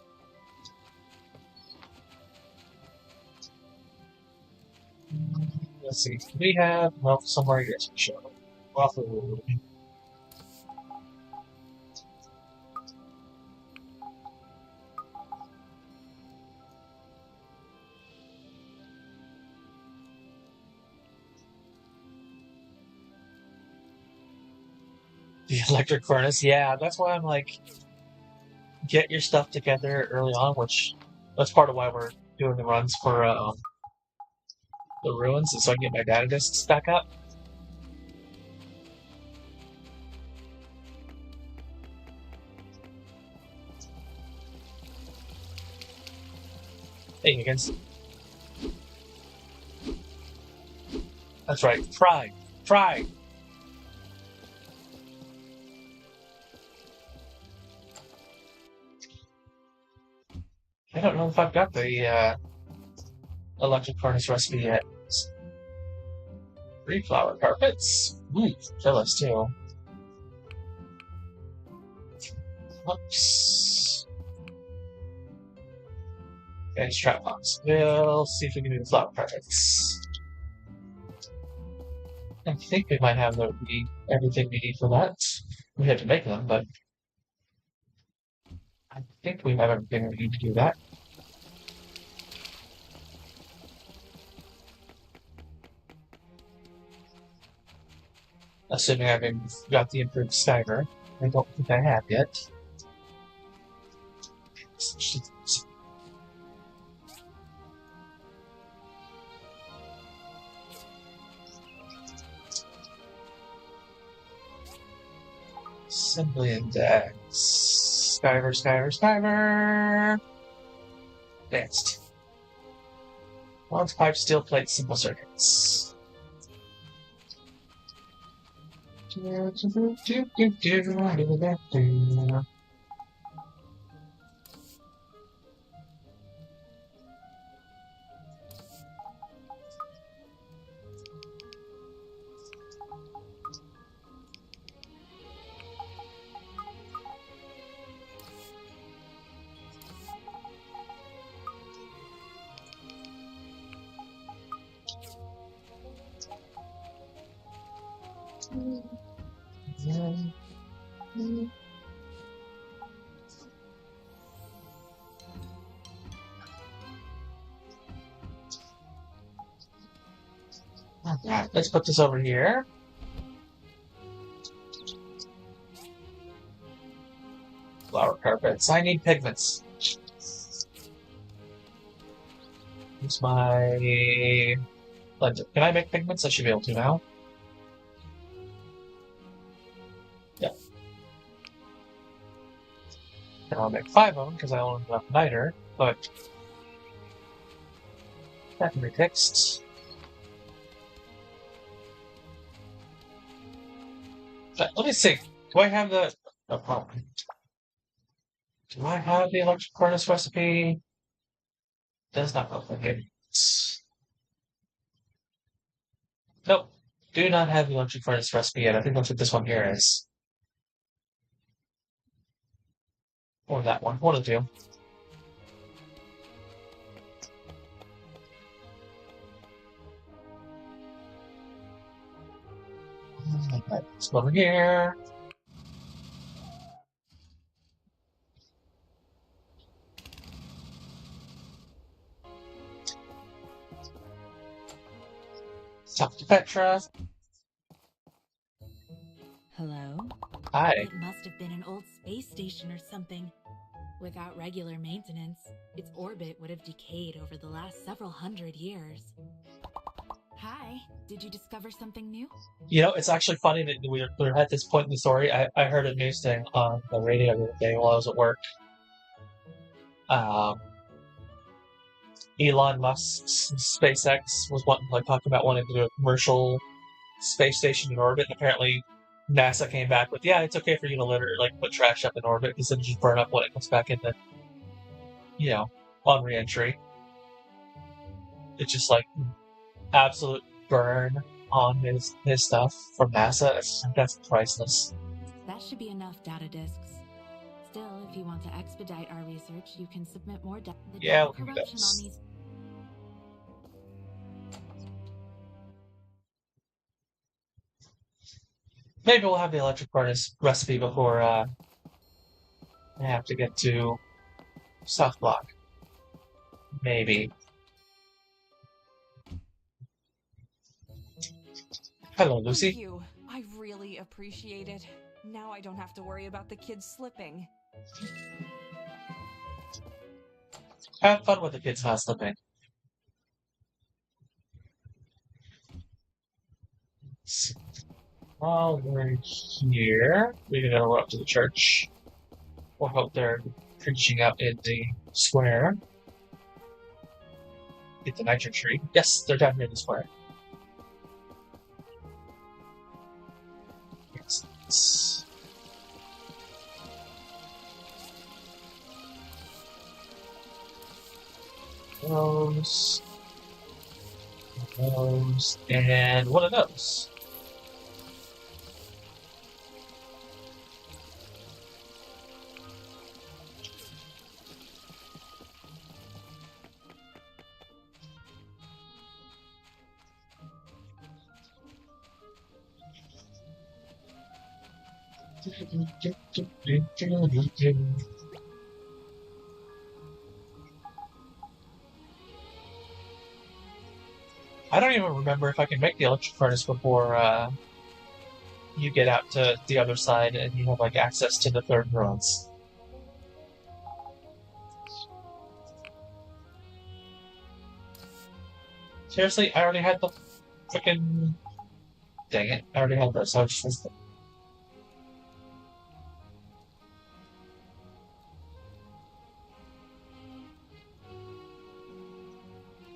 Let's see, we have, well, somewhere, yes, we show. The electric furnace, yeah, that's why I'm like, get your stuff together early on, which that's part of why we're doing the runs for the ruins, so I can get my data disks back up. Hey, Higgins. That's right, try. I don't know if I've got the electric furnace recipe yet. 3 flower carpets. Jealous too. Oops. And strap box. We'll see if we can do the flower carpets. I think we might have everything we need for that. We have to make them, but I think we have everything we need to do that. Assuming I've got the improved Skyver. I don't think I have yet. Assembly index. Skyver. Advanced. Bronze pipe, steel plate, simple circuits. Let's put this over here. Flower carpets. I need pigments. It's my... Can I make pigments? I should be able to now. Yeah. And I'll make 5 of them because I only have enough niter, but that can be fixed. But let me see. Do I have the... Oh, do I have the electric furnace recipe? Does not look like it. Nope. Do not have the electric furnace recipe yet. I think that's what this one here is. Or that one. One of the two. Let's go over here. Talk to Petra. Hello? Hi. It must have been an old space station or something. Without regular maintenance, its orbit would have decayed over the last several hundred years. Hi, did you discover something new? You know, it's actually funny that we're at this point in the story. I heard a news thing on the radio the other day while I was at work. Elon Musk's SpaceX was talking about wanting to do a commercial space station in orbit. And apparently, NASA came back with, yeah, it's okay for you to put trash up in orbit because it'll just burn up when it comes back into, on re-entry. It's just absolute burn on his stuff from NASA. That's priceless. That should be enough data disks. Still, if you want to expedite our research, you can submit more data. Yeah, corruption on these. Maybe we'll have the electric furnace recipe before I have to get to South Block. Maybe. Hello, Lucy. Thank you. I really appreciate it. Now I don't have to worry about the kids slipping. Have fun with the kids not slipping. While we're here, we're going to go up to the church. We'll hope they're preaching out in the square. Get the nitro tree. Yes, they're down here in the square. Yes. Those, and one of those. I don't even remember if I can make the electric furnace before you get out to the other side and you have access to the third ruins. Seriously, I already had the freaking. Dang it! I already had this. I was just.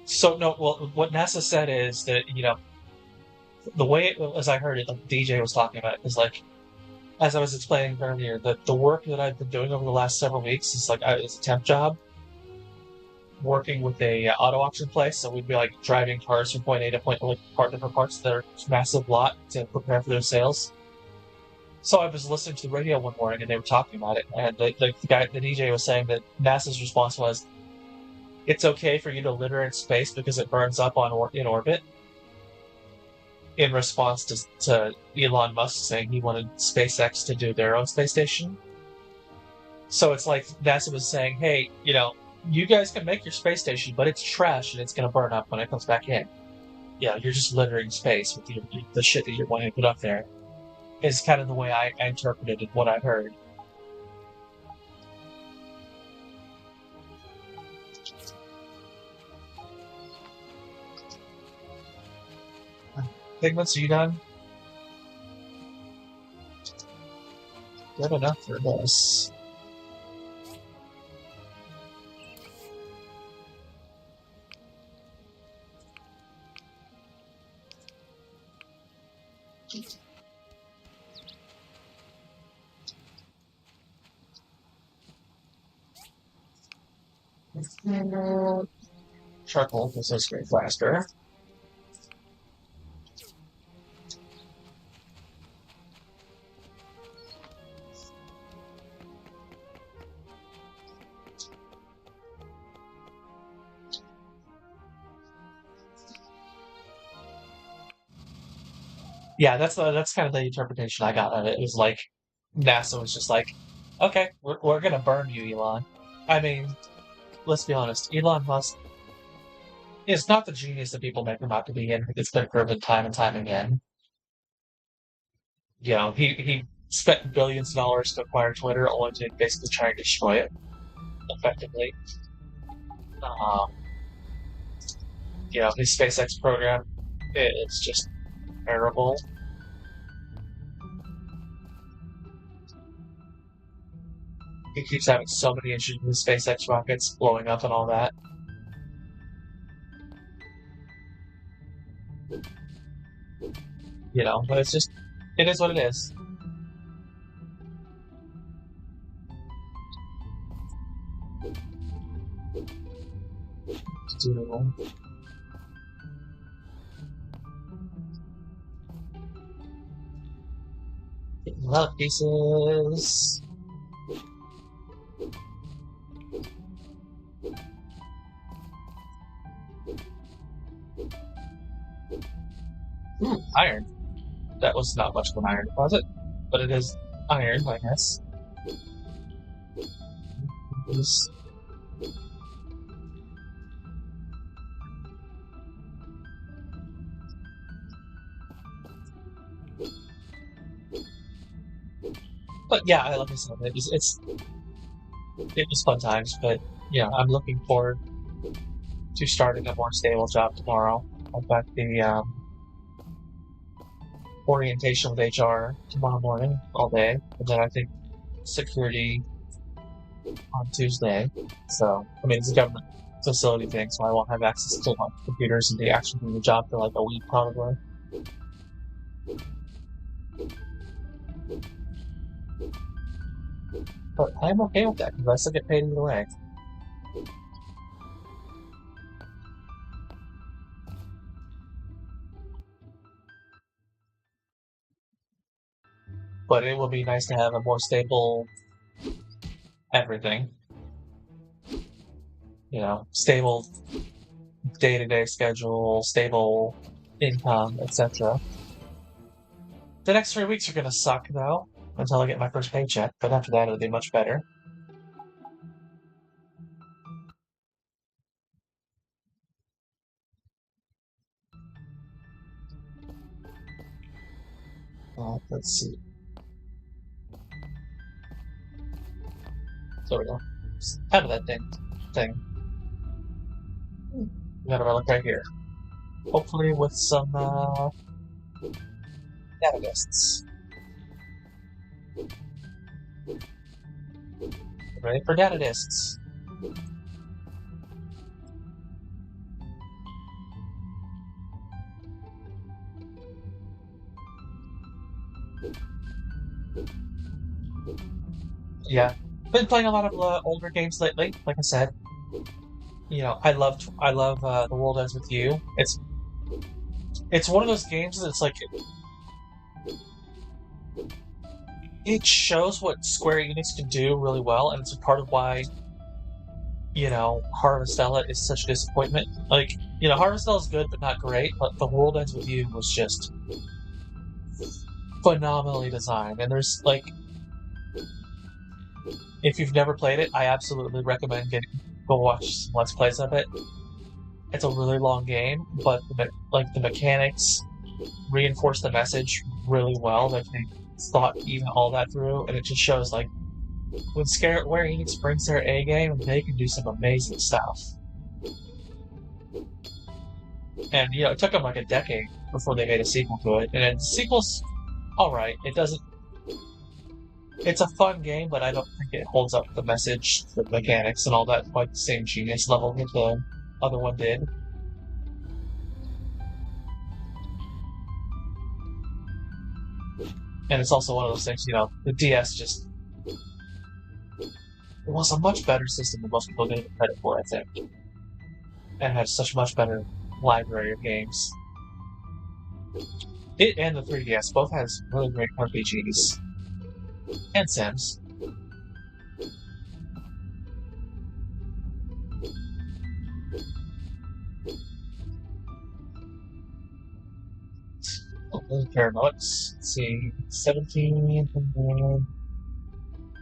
So no, well, what NASA said is that the way as I heard it, DJ was talking about it, is as I was explaining earlier, that the work that I've been doing over the last several weeks is it's a temp job, working with a auto auction place. So we'd be driving cars from point A to point different parts of their massive lot to prepare for their sales. So I was listening to the radio one morning and they were talking about it, and the DJ was saying that NASA's response was, it's okay for you to litter in space because it burns up in orbit. In response to Elon Musk saying he wanted SpaceX to do their own space station. So it's NASA was saying, hey, you guys can make your space station, but it's trash and it's going to burn up when it comes back in. Yeah, you're just littering space with the shit that you're wanting to put up there. Is kind of the way I interpreted it, what I heard. Pigments, are you done? Good enough for this. Charcoal because it's great faster. Yeah, that's kind of the interpretation I got of it. It was NASA was just okay, we're gonna burn you, Elon. I mean, let's be honest, Elon Musk is not the genius that people make him out to be, and it's been proven time and time again. He spent billions of dollars to acquire Twitter, only to basically try and destroy it effectively. His SpaceX program, it's just terrible. He keeps having so many issues with SpaceX rockets blowing up and all that. You know, but it's just, it is what it is. Getting relic pieces. Iron. That was not much of an iron deposit, but it is iron, I guess. But yeah, like I said, it was fun times. But yeah, I'm looking forward to starting a more stable job tomorrow. I've got the orientation with HR tomorrow morning all day, and then I think security on Tuesday. So I mean, it's a government facility thing, so I won't have access to my computers and the actual doing the job for like a week probably. But I'm okay with that because I still get paid either way. But it would be nice to have a more stable everything. You know, stable day-to-day schedule, stable income, etc. The next 3 weeks are gonna suck though, until I get my first paycheck, but after that it'll be much better. Let's see. There we go. Out of that thing. We got a relic right here. Hopefully with some datagists. Ready for data discs. Yeah, been playing a lot of older games lately. Like I said, you know, I love The World Ends with You. It's one of those games that's like it shows what Square Enix can do really well, and it's a part of why, you know, Harvestella is such a disappointment. Like, you know, Harvestella is good but not great, but The World Ends with You was just phenomenally designed. And there's like, if you've never played it, I absolutely recommend go watch some Let's Plays of it. It's a really long game, but the mechanics reinforce the message really well. Like they thought even all that through, and it just shows like when Square Enix brings their A game, they can do some amazing stuff. And you know, it took them like a decade before they made a sequel to it, and the sequel's all right. It doesn't. It's a fun game, but I don't think it holds up the message, the mechanics, and all that quite the same genius level that the other one did. And it's also one of those things, you know, the DS just it was a much better system than most people give it credit for, I think. And had such a much better library of games. It and the 3DS both has really great RPGs. And Sims. Let's see, 17.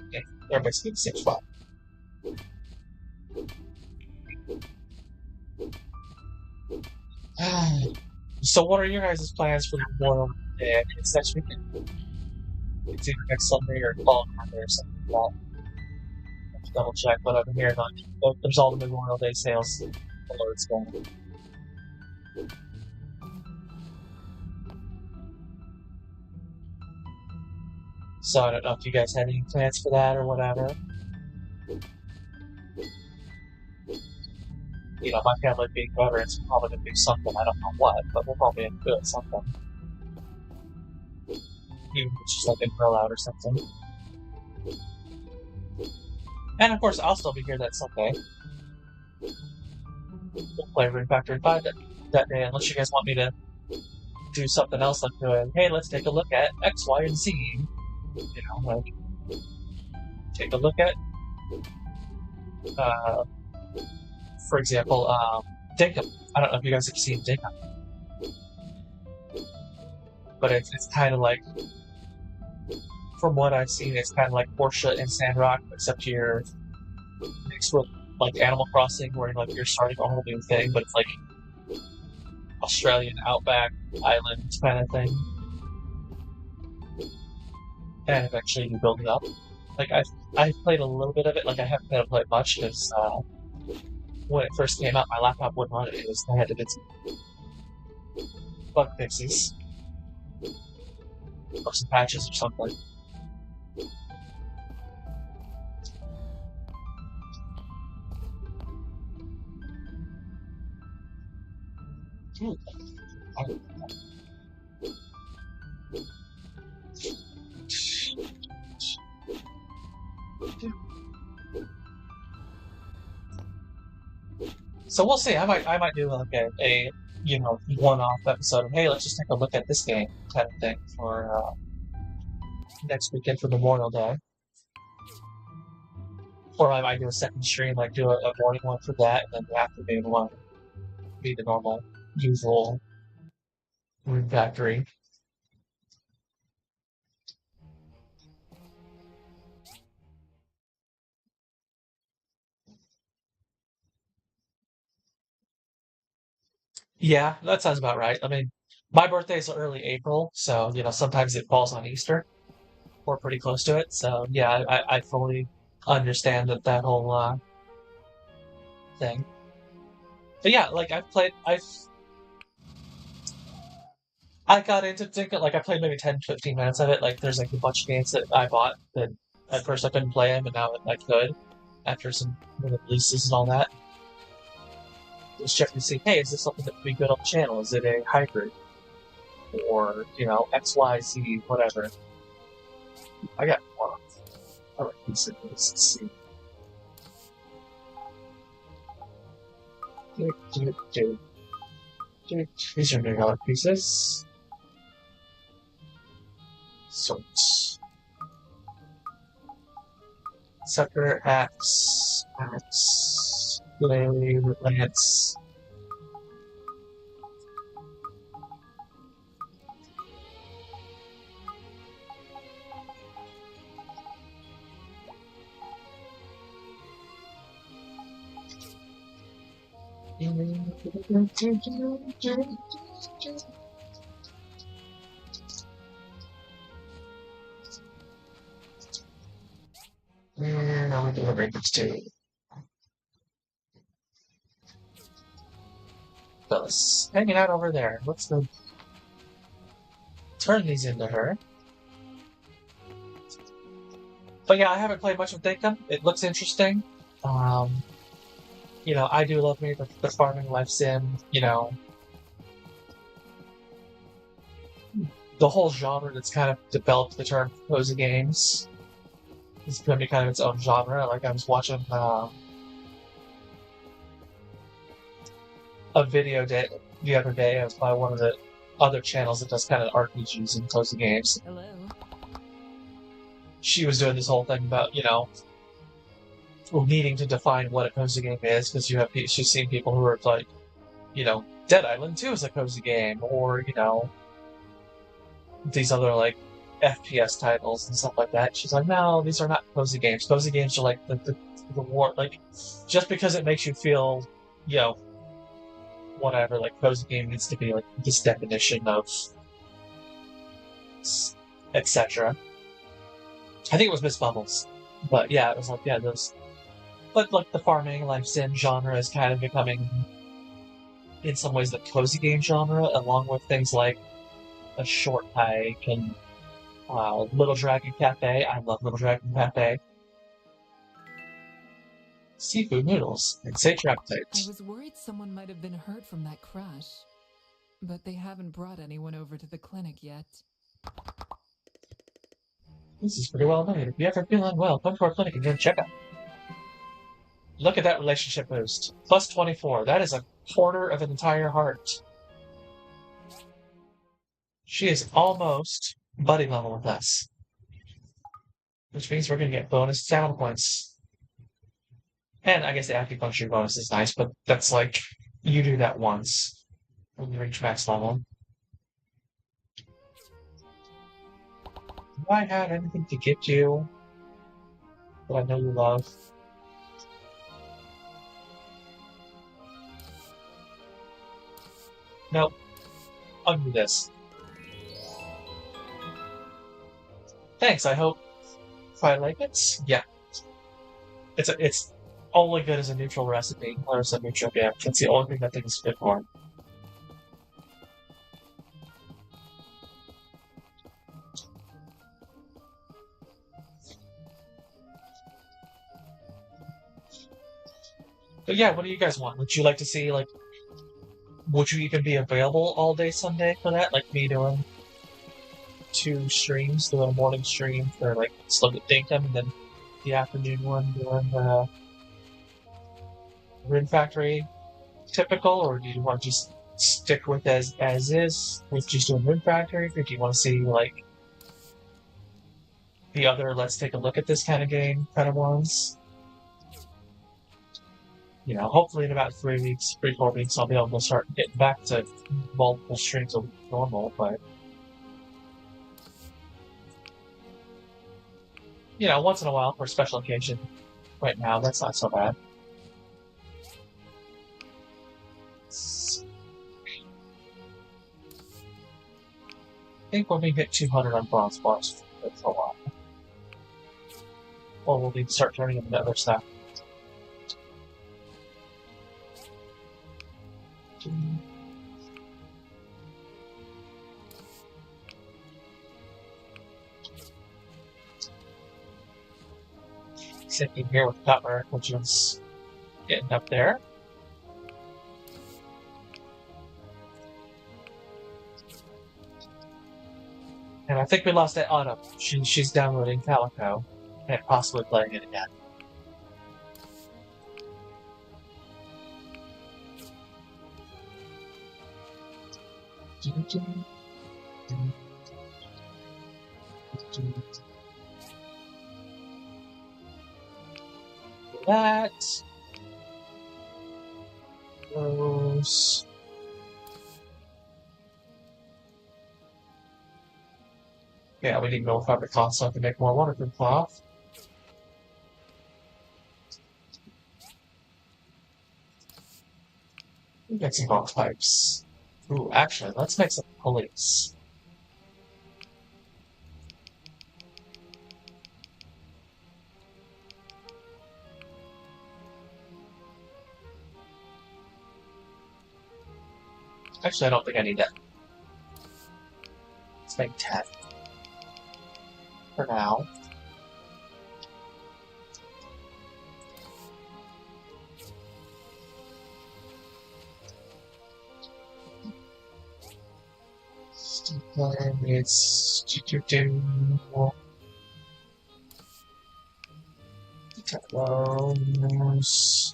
Okay, they're basically the same spot. So, what are your guys' plans for the Memorial Day? I think it's next weekend. It's either next Sunday or following Monday or something like that. I have to double check, but I've been hearing there's all the Memorial Day sales. Although it's going. So I don't know if you guys had any plans for that or whatever. my family being veterans, we're probably going to do something. I don't know what, but we'll probably do something. Even if it's just like a grill out or something. And of course, I'll still be here that Sunday. We'll play Ring Factory 5 that day, unless you guys want me to do something else, like doing, hey, let's take a look at X, Y, and Z. Like, take a look at, for example, Dinkum. I don't know if you guys have seen Dinkum. But it's kind of like, from what I've seen, it's kind of like Portia and Sandrock, except you're mixed with like Animal Crossing, where like you're starting a whole new thing, but it's like Australian outback island kind of thing. And eventually you build it up. Like I've played a little bit of it. Like I haven't been able to play much because when it first came out, my laptop wouldn't run it. I had to get some bug fixes or some patches or something. So we'll see. I might do like a one-off episode of, hey, let's just take a look at this game kind of thing for next weekend for Memorial Day. Or I might do a second stream, like do a morning one for that, and then the afternoon one be the normal, usual Rune Factory. Yeah, that sounds about right. I mean, my birthday's early April, so sometimes it falls on Easter, or pretty close to it. So yeah, I fully understand that whole thing. But yeah, like I got into thinking, like I played maybe 10, 15 minutes of it. Like there's like a bunch of games that I bought that at first I couldn't play them, and now I could after some releases and all that. Just checking to see, hey, is this something that would be good on the channel? Is it a hybrid? Or, X, Y, Z, whatever. I got one. Alright, let's see. These are $1 pieces. Sort. Sucker, axe, lance. And I'll do a breakers too. Phyllis, hanging out over there. Let's go turn these into her. But yeah, I haven't played much with Dinkum. It looks interesting. I do love me the farming life sim, the whole genre that's kind of developed the term cozy games. It's going to be kind of its own genre. Like I was watching a video the other day. It was by one of the other channels that does kind of RPGs and cozy games. Hello. She was doing this whole thing about, needing to define what a cozy game is, because she's seen people who are like, Dead Island 2 is a cozy game, or, these other, like, FPS titles and stuff like that. She's like, no, these are not cozy games. Cozy games are like the war, like, just because it makes you feel, whatever, like, cozy game needs to be, like, this definition of etc. I think it was Miss Bubbles. But yeah, it was like, yeah, those. But like the farming life sim genre is kind of becoming, in some ways, the cozy game genre, along with things like A Short Hike and Little Dragon Cafe. I love Little Dragon Cafe. seafood noodles and sate your appetite. I was worried someone might have been hurt from that crash, but they haven't brought anyone over to the clinic yet. This is pretty well made. If you ever feel unwell, come to our clinic and get a checkup. Look at that relationship boost. Plus 24. That is a quarter of an entire heart. She is almost buddy level with us. Which means we're going to get bonus sound points. And I guess the acupuncture bonus is nice, but that's like, you do that once when you reach max level. Do I have anything to gift you that I know you love? Nope. Undo this. Thanks, I hope I like it. Yeah. It's only good as a neutral recipe, or as a neutral gift. That's the only thing that thing is good for. But yeah, what do you guys want? Would you like to see, like, would you even be available all day Sunday for that? Like me doing 2 streams, doing a morning stream for, like, Slug at Dinkum, and then the afternoon one doing the Rune Factory typical, or do you want to just stick with as is, with just doing Rune Factory, or do you want to see, like, the other let's take a look at this kind of game kind of ones? You know, hopefully in about 3 weeks, 3-4 weeks, I'll be able to start getting back to multiple streams of normal, but you know, once in a while for a special occasion. Right now, that's not so bad. I think when we hit 200 on bronze bars, that's a lot. Or we'll need to start turning into other stuff. Sitting here with Copper, which is getting up there. And I think we lost that Autumn. She's downloading Calico and possibly playing it again. That goes. Yeah, we need more fabric cloth so I can make more waterproof cloth. We get some box pipes. Ooh, actually, let's make some pulleys. Actually, I don't think I need that. Let's make 10. For now. It's close.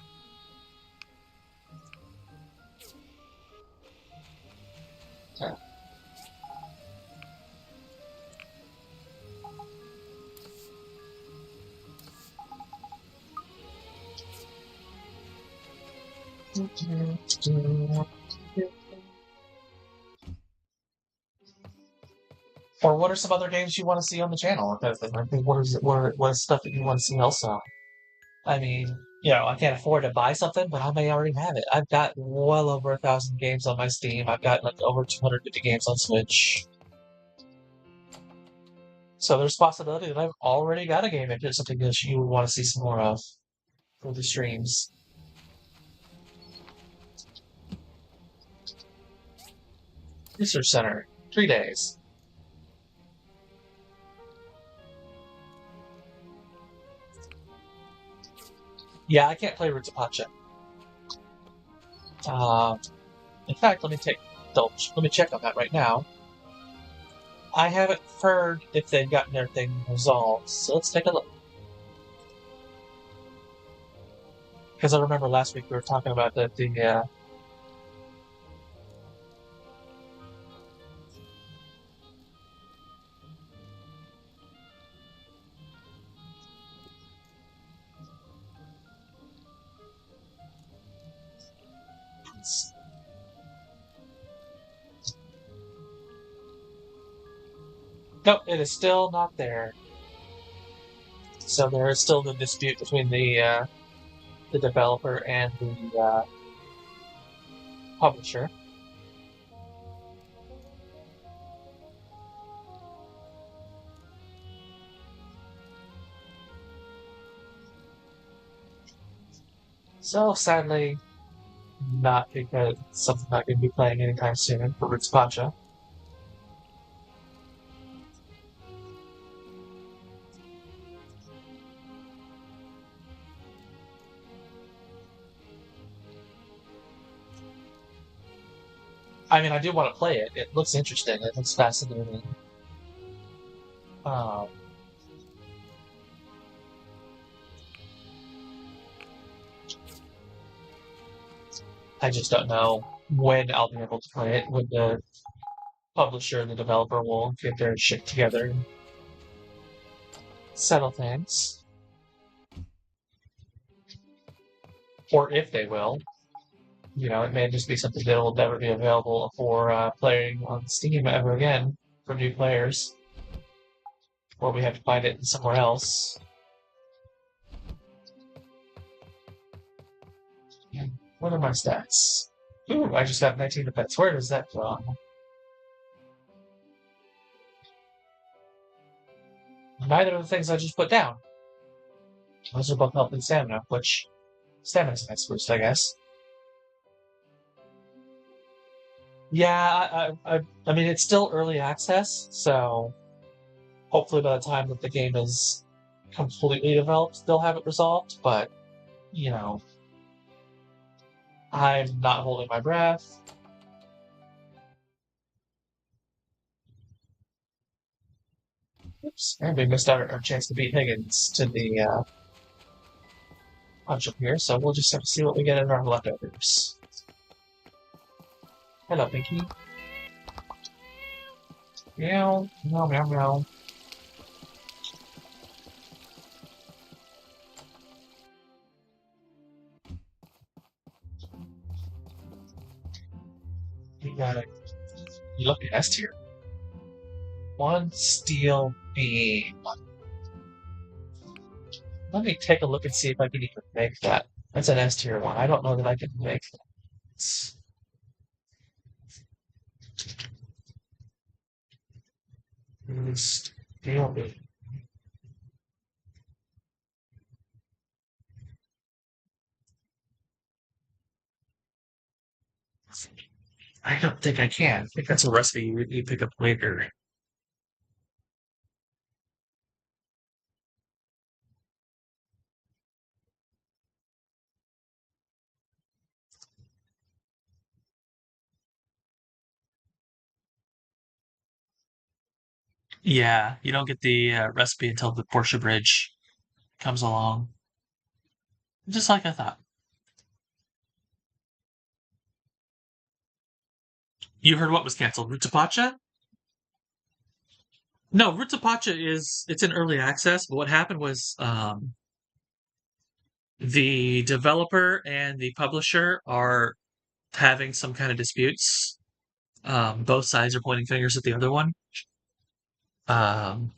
Okay. Or what are some other games you want to see on the channel? What is stuff that you want to see also? I mean, you know, I can't afford to buy something, but I may already have it. I've got well over 1,000 games on my Steam. I've got like over 250 games on Switch. So there's a possibility that I've already got a game if there's something that you want to see some more of for the streams. Research Center, 3 days. Yeah, I can't play Roots of Pacha. In fact, let me check on that right now. I haven't heard if they've gotten everything resolved, so let's take a look. Because I remember last week we were talking about the Nope, it is still not there. So there is still the dispute between the developer and the publisher. So sadly, not because it's something I'm not going to be playing anytime soon for Roots Pacha. I mean, I do want to play it. It looks interesting. It looks fascinating. I just don't know when I'll be able to play it, when the publisher and the developer will get their shit together and settle things. Or if they will. You know, it may just be something that will never be available for playing on Steam ever again for new players. Or we have to find it somewhere else. What are my stats? Ooh, I just got 19 defense. Where is that from? Neither of the things I just put down. Those are both health and stamina, which stamina's a nice boost, I guess. Yeah, I mean, it's still early access, so hopefully by the time that the game is completely developed, they'll have it resolved, but, you know, I'm not holding my breath. Oops, and we missed out our chance to beat Higgins to the punch up here, so we'll just have to see what we get in our leftovers. Hello, Pinky. Meow, meow, meow, meow. You got it. You look at S tier. One steel beam. Let me take a look and see if I can even make that. That's an S tier one. I don't know that I can make that. Steel beam. I don't think I can. I think that's a recipe you pick up later. Yeah, you don't get the recipe until the Portia Bridge comes along. Just like I thought. You heard what was canceled? Rutapacha? No, Rutapacha it's in early access, but what happened was the developer and the publisher are having some kind of disputes. Both sides are pointing fingers at the other one. Um,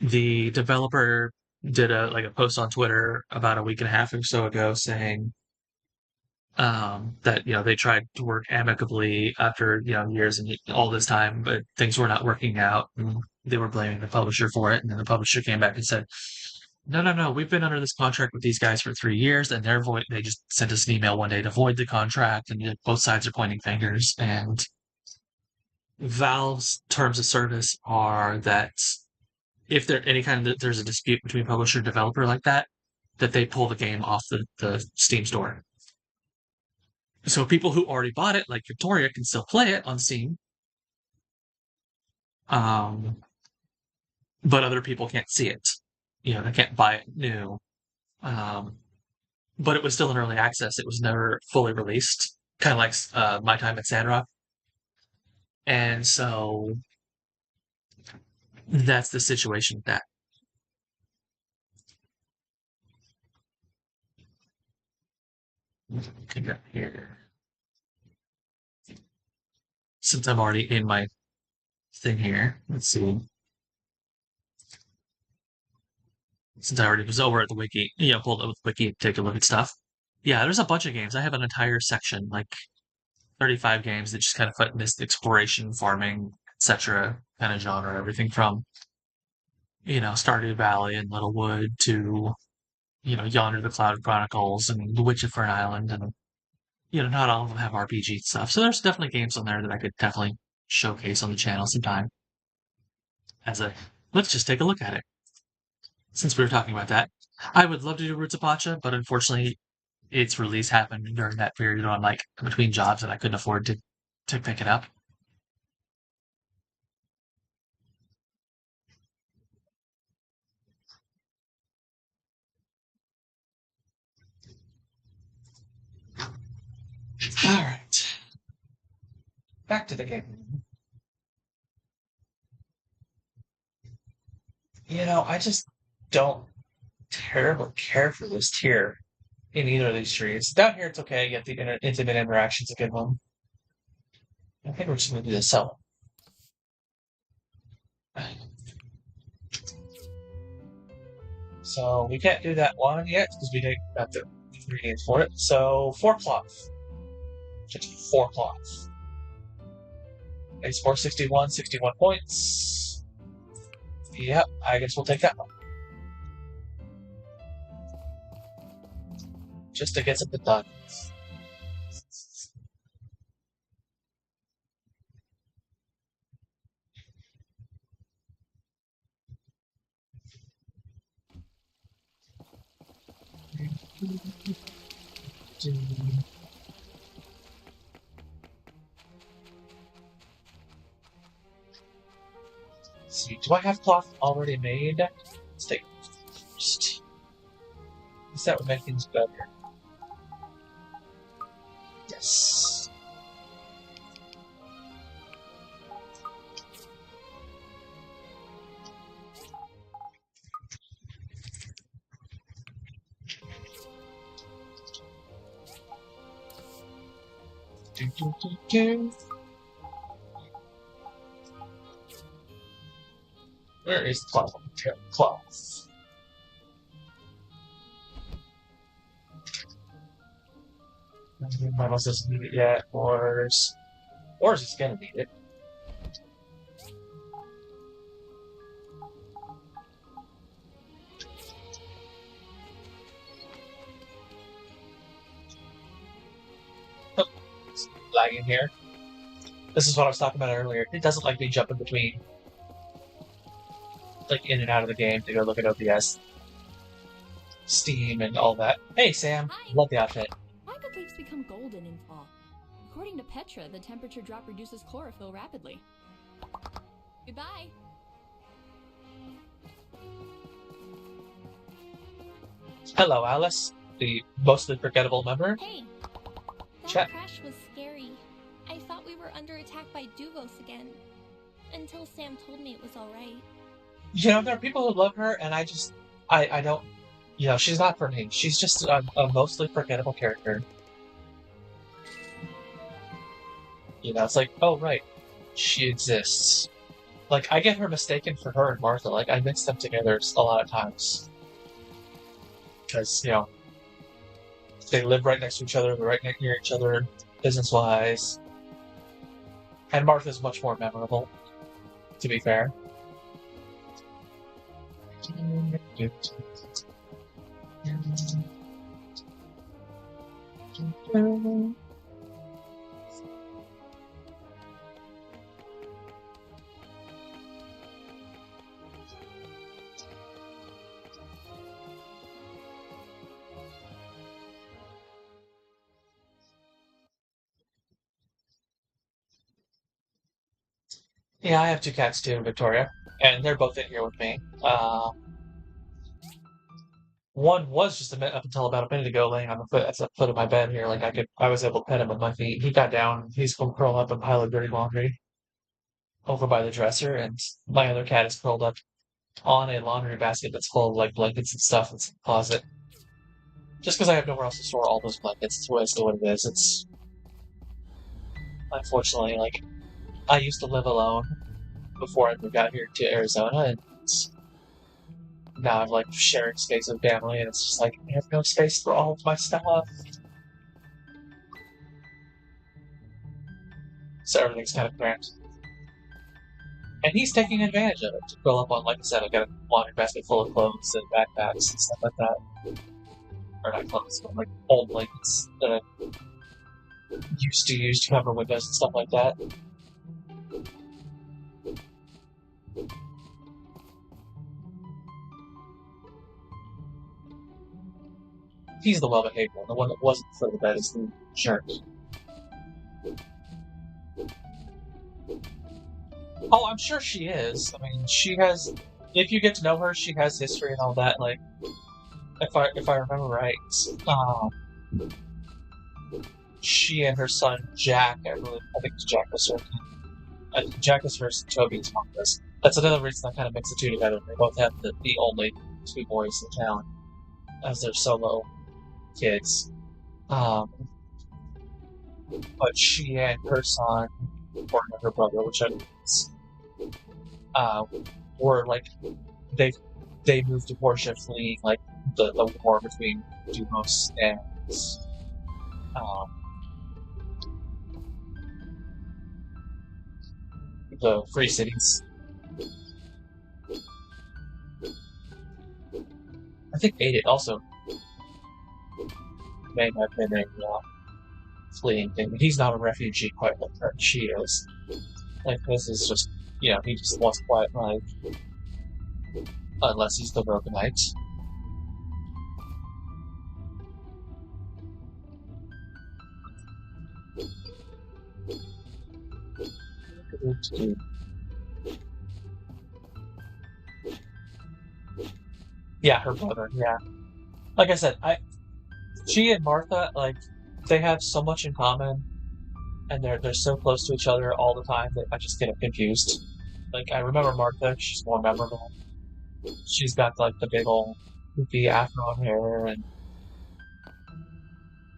the developer did a post on Twitter about a week and a half or so ago saying that they tried to work amicably after years and all this time, but things were not working out, and they were blaming the publisher for it. And then the publisher came back and said, "No, no, no, we've been under this contract with these guys for 3 years, and they just sent us an email one day to void the contract, and both sides are pointing fingers." And Valve's terms of service are that if there's a dispute between publisher and developer like that, that they pull the game off the Steam store. So people who already bought it, like Victoria, can still play it on Steam. But other people can't see it. They can't buy it new. But it was still in early access. It was never fully released, kind of like My Time at Sandrock. And so that's the situation with that. Okay, here. Since I'm already in my thing here, let's see. Since I already was over at the wiki, pulled up the wiki to take a look at stuff. Yeah, there's a bunch of games. I have an entire section, like 35 games that just kind of fit in this exploration, farming, etc. kind of genre. Everything from, Stardew Valley and Littlewood to, Yonder the Cloud Chronicles and The Witch of Fern Island. And, not all of them have RPG stuff. So there's definitely games on there that I could definitely showcase on the channel sometime. Let's just take a look at it. Since we were talking about that, I would love to do Roots of Pacha, but unfortunately, its release happened during that period when I'm like between jobs and I couldn't afford to pick it up. All right, back to the game. I just don't terribly care for this tier in either of these trees. Down here, it's okay. You get the intimate interaction's a good one. I think we're just going to do the sell. So we can't do that one yet because we didn't got the ingredients for it. So 4 cloth. Just 4 cloth. Base 461, 61 points. Yep, I guess we'll take that one. Just to get something done. Let's see, do I have cloth already made? Let's take it first. Is that would make things better? Yes. Where is the cloth? Cloth. My mouse doesn't need it yet. Ors is gonna need it. Oh, it's lagging here. This is what I was talking about earlier. It doesn't like me jumping between, like, in and out of the game to go look at OBS, Steam, and all that. Hey, Sam. Hi. Love the outfit. Why do leaves become golden in fall? According to Petra, the temperature drop reduces chlorophyll rapidly. Goodbye. Hello, Alice, the mostly forgettable member. Hey, that Chat. crash was scary. I thought we were under attack by Duvos again. Until Sam told me it was alright. There are people who love her, and I don't, she's not for me. She's just a mostly forgettable character. It's like, oh, right, she exists. Like, I get her mistaken for her and Martha. Like, I mix them together a lot of times. Because, they live right next to each other, they're right near each other, business-wise. And Martha's much more memorable, to be fair. Yeah, I have two cats too, Victoria, and they're both in here with me. One was just up until about a minute ago, laying on the foot of my bed here. Like I was able to pet him with my feet. He got down. He's going to curl up and pile of dirty laundry over by the dresser, and my other cat is curled up on a laundry basket that's full of like blankets and stuff that's in the closet. Just because I have nowhere else to store all those blankets, it's what it is. It's unfortunately like I used to live alone before I moved out here to Arizona, and now I'm like sharing space with family, and it's just like I have no space for all of my stuff. So everything's kind of cramped. And he's taking advantage of it to fill up on, like I said, I've got a laundry basket full of clothes and backpacks and stuff like that. Or not clothes, but like old blankets that I used to use to cover windows and stuff like that. He's the well-behaved one. The one that wasn't for the bed is the jerk. Oh, I'm sure she is. I mean, she has. If you get to know her, she has history and all that. Like, if I remember right, she and her son Jack, I think Jack was her. Jack is her. Toby's mom is. That's another reason I kind of mix the two together. They both have the only two boys in town as their solo kids. But she and her son, or her brother, whichever it is, were like they moved to Portia fleeing like the war between Duvos and the Free Cities. I think Aidit also may have been a fleeing thing, but he's not a refugee quite like her. She is. Like, this is just, he just lost quiet life. Unless he's the Broken Knight. Yeah, her brother, yeah. Like I said, she and Martha, like, they have so much in common, and they're so close to each other all the time that I just get confused. Like, I remember Martha, she's more memorable. She's got, like, the big old goofy afro hair, and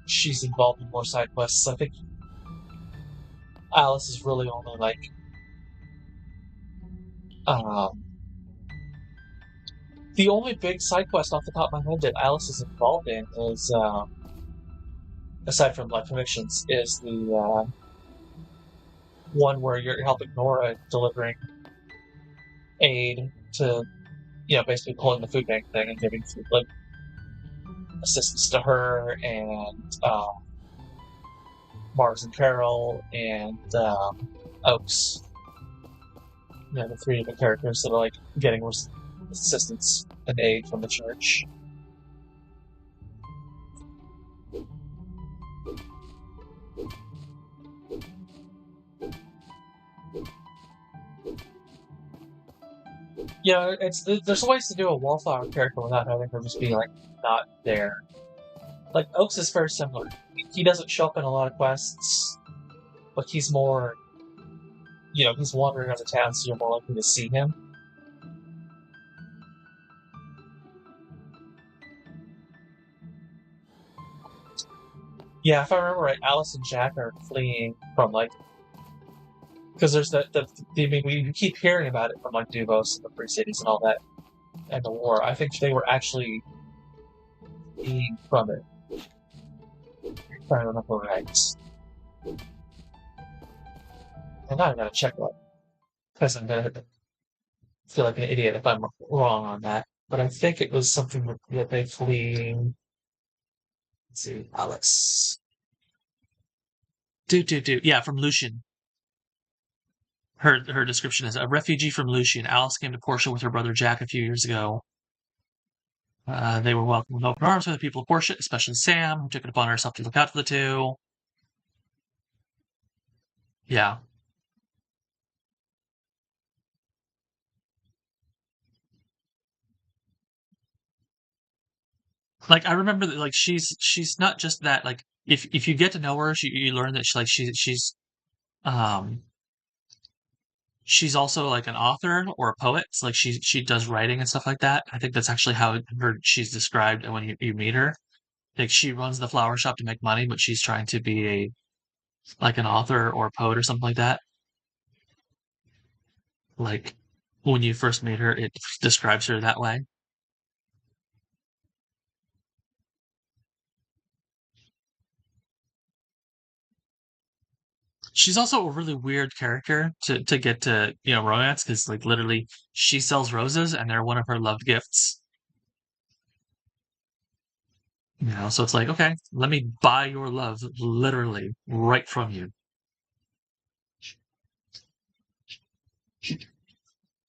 she's involved in more side quests. I think Alice is really only, like, the only big side quest off the top of my head that Alice is involved in is, aside from Life Convictions, is the one where you're helping Nora delivering aid to, basically pulling the food bank thing and giving food, like, assistance to her and Mars and Carol and Oaks. The three different characters that are like getting assistance and aid from the church. There's ways to do a wallflower character without having her just be like not there. Like Oaks is very similar. He doesn't show up in a lot of quests, but he's more, he's wandering around the town, so you're more likely to see him. Yeah, if I remember right, Alice and Jack are fleeing from like, because there's we keep hearing about it from like Duvos and the Free Cities and all that, and the war. I think they were actually fleeing from it. If I remember right. And now I gotta check that, because I'm gonna feel like an idiot if I'm wrong on that. But I think it was something that they fleeing. Let's see, Alice. Yeah, from Lucian. Her description is a refugee from Lucian. Alice came to Portia with her brother Jack a few years ago. They were welcomed with open arms by the people of Portia, especially Sam, who took it upon herself to look out for the two. Yeah. Like I remember that like she's not just that like if you get to know her, you learn that um she's also like an author or a poet. So, like she does writing and stuff like that. I think that's actually how she's described when you meet her. Like she runs the flower shop to make money, but she's trying to be a like an author or a poet or something like that. Like when you first meet her, it describes her that way. She's also a really weird character to get to romance because like literally she sells roses and they're one of her loved gifts. So it's like okay, let me buy your love literally right from you.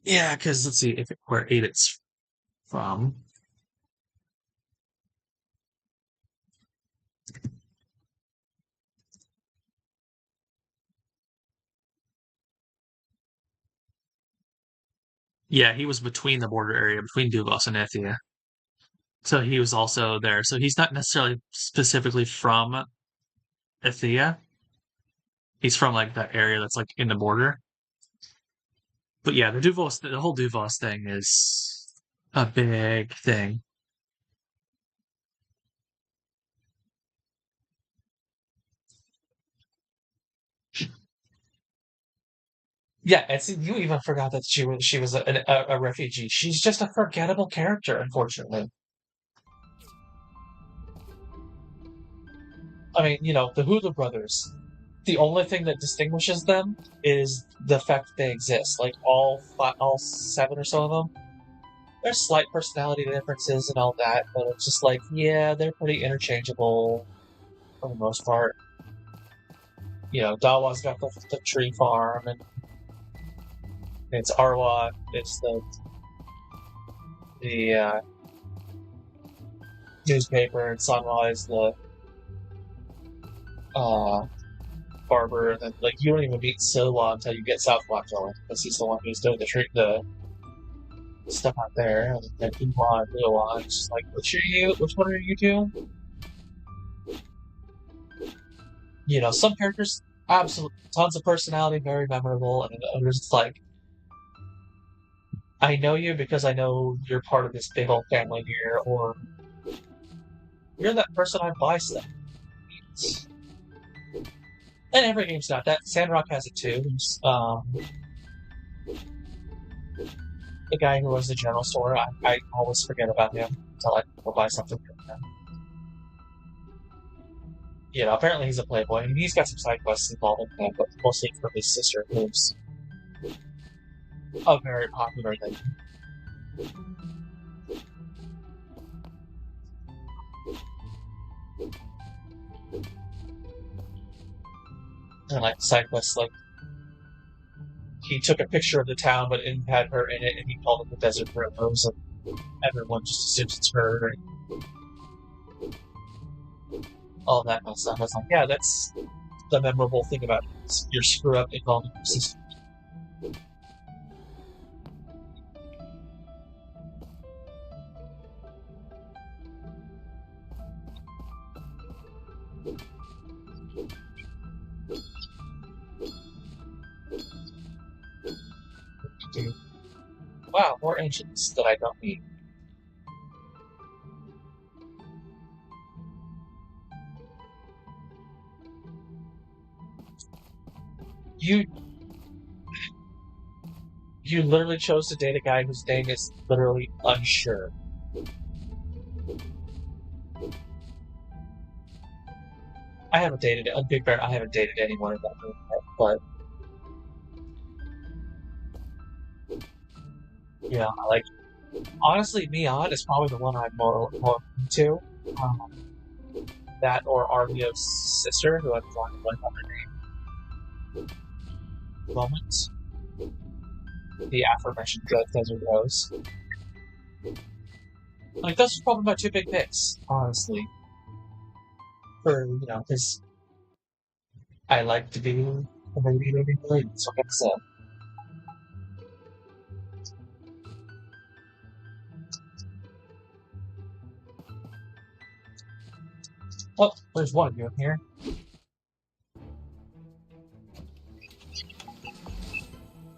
Yeah, because let's see if where it's from. Yeah, he was between the border area between Duvos and Ithia. So he was also there. So he's not necessarily specifically from Ithia. He's from like that area that's like in the border. But yeah, the whole Duvos thing is a big thing. Yeah, and see, you even forgot that she was a refugee. She's just a forgettable character, unfortunately. I mean, the Hulu brothers. The only thing that distinguishes them is the fact that they exist. Like all seven or so of them, there's slight personality differences and all that, but it's just like, yeah, they're pretty interchangeable for the most part. Dawa's got the tree farm, and it's Arwa. It's the newspaper, and Sanwa is the uh, barber. And then like you don't even meet Silwa until you get South Block going, because he's the one who's doing the stuff out there. And then Iwa and Liwa, it's just like, which one are you two? Some characters absolutely tons of personality, very memorable, and others it's like, I know you because I know you're part of this big old family here, or you're that person I buy stuff. And every game's got that. Sandrock has it too. He's the guy who runs the general store. I always forget about him until I go buy something from him. Apparently he's a playboy, and he's got some side quests involved in that, but mostly for his sister, who's a very popular thing. And like side quests, like he took a picture of the town, but it had her in it, and he called it the Desert Rose, and everyone just assumes it's her. And all that kind of stuff. I was like, yeah, that's the memorable thing about your screw up involving your sister. Wow, more ancients that I don't need. You literally chose to date a guy whose name is literally unsure. I haven't dated a Big Bear. I haven't dated anyone in that room yet, but like honestly, Mion is probably the one I'm more into. That or Armio's sister, who I'm drawing a blank on her name. Moment. The aforementioned Desert Rose. Like those are probably my two big picks, honestly. For because I like to be a lady, so I guess Oh, there's one of you in here.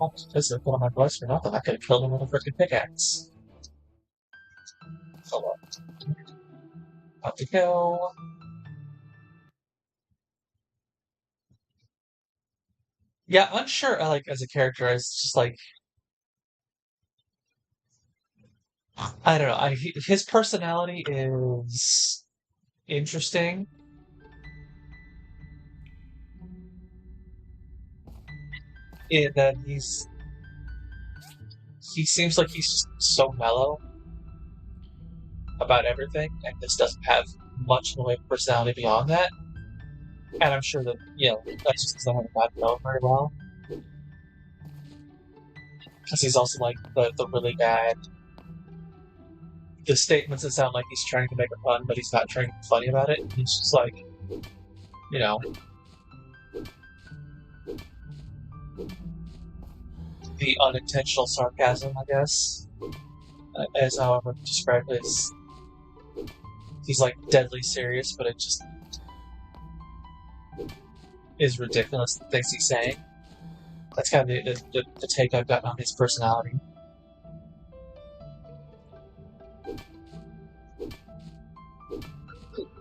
Oh, this is one of my blood for nothing. I could have killed him with a freaking pickaxe. Hold on. Out we go. Yeah, unsure. Like as a character, it's just like I don't know. His personality is interesting in that he seems like he's just so mellow about everything, and just doesn't have much in the way of personality beyond that. And I'm sure that that's just because I haven't gotten to know him very well. Because he's also like the really bad. The statements that sound like he's trying to make a pun, but he's not trying to be funny about it. He's just like, the unintentional sarcasm, I guess, as how I would describe it. He's like deadly serious, but it just is ridiculous, the things he's saying. That's kind of the take I've gotten on his personality.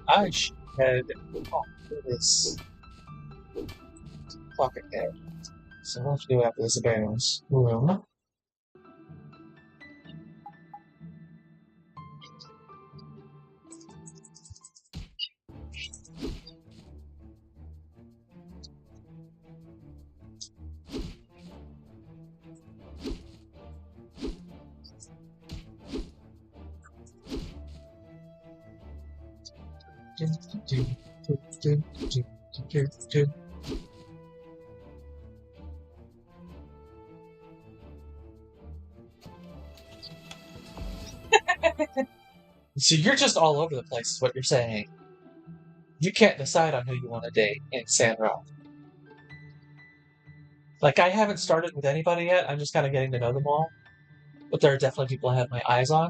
I should head off to this pocket there. So what to do after this abandoned room? So you're just all over the place, is what you're saying. You can't decide on who you want to date in Sandrock. Like, I haven't started with anybody yet, I'm just kind of getting to know them all. But there are definitely people I have my eyes on.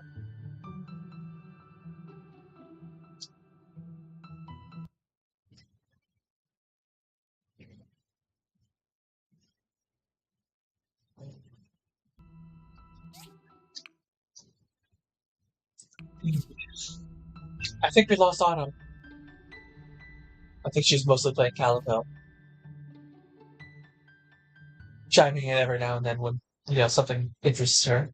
I think we lost Autumn. I think she's mostly playing Calico. Chiming in every now and then when, something interests her.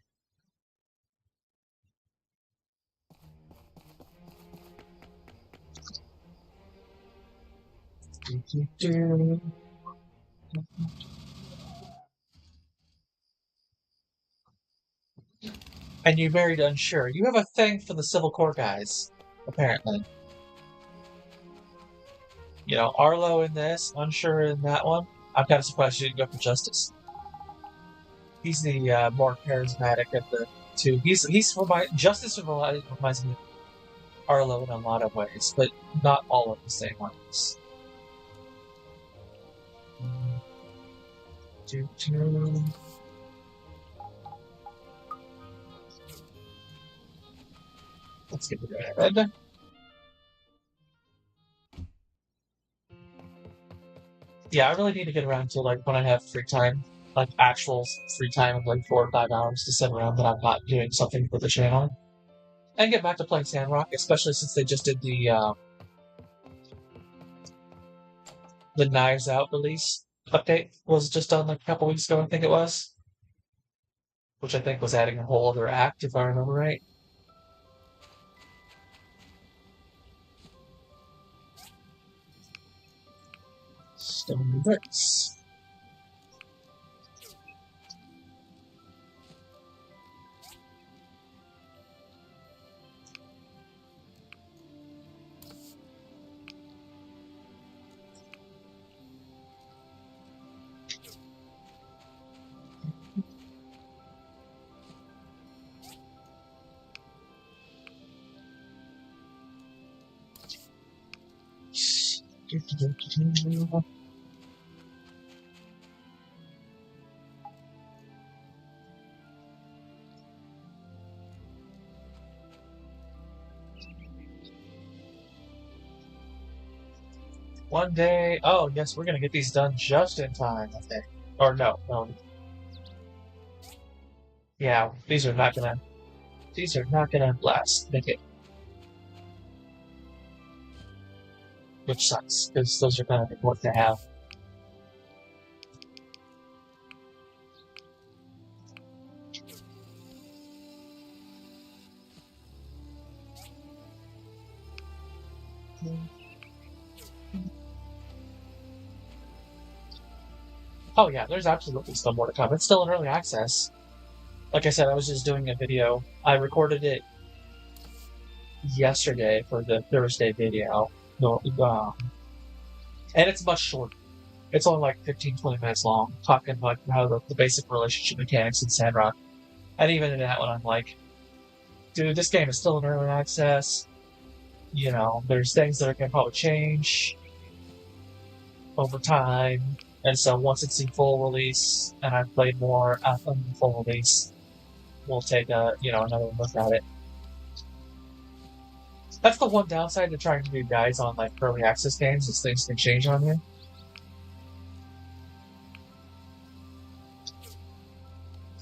And you married Unsure. You have a thing for the Civil Corps guys, apparently. Arlo in this, Unsure in that one. I'm kind of surprised you didn't go for Justice. He's the more charismatic of the two. Justice reminds me of Arlo in a lot of ways, but not all of the same ways. Let's get red. Yeah, I really need to get around to when I have free time, actual free time of 4 or 5 hours to sit around that I'm not doing something for the channel, and get back to playing Sandrock, especially since they just did the Knives Out release update was just done a couple weeks ago, I think it was, which I think was adding a whole other act, if I remember right. Stone bricks. One day. Oh, yes, we're gonna get these done just in time, I think. Or no. Yeah, these are not gonna last. Make it. Which sucks, because those are gonna be what to have. Oh yeah, there's absolutely still more to come. It's still in early access. Like I said, I was just doing a video. I recorded it yesterday for the Thursday video. And it's much shorter. It's only like 15-20 minutes long, talking like how the basic relationship mechanics in Sandrock. And even in that one, I'm like, dude, this game is still in early access. You know, there's things that are going to probably change over time. And so once it's in full release, and I've played more in full release, we'll take another look at it. That's the one downside to trying to do guides on like early access games, is things can change on you.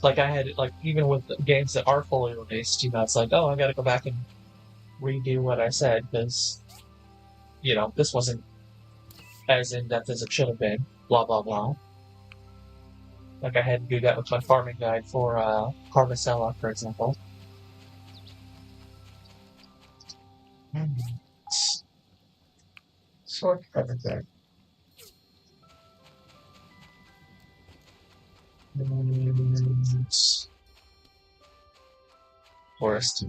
Like I had, like, even with games that are fully released, it's like, oh, I gotta go back and redo what I said, because, this wasn't as in-depth as it should have been, blah, blah, blah. Like I had to do that with my farming guide for Harvestella, for example. Sort of everything. Forest.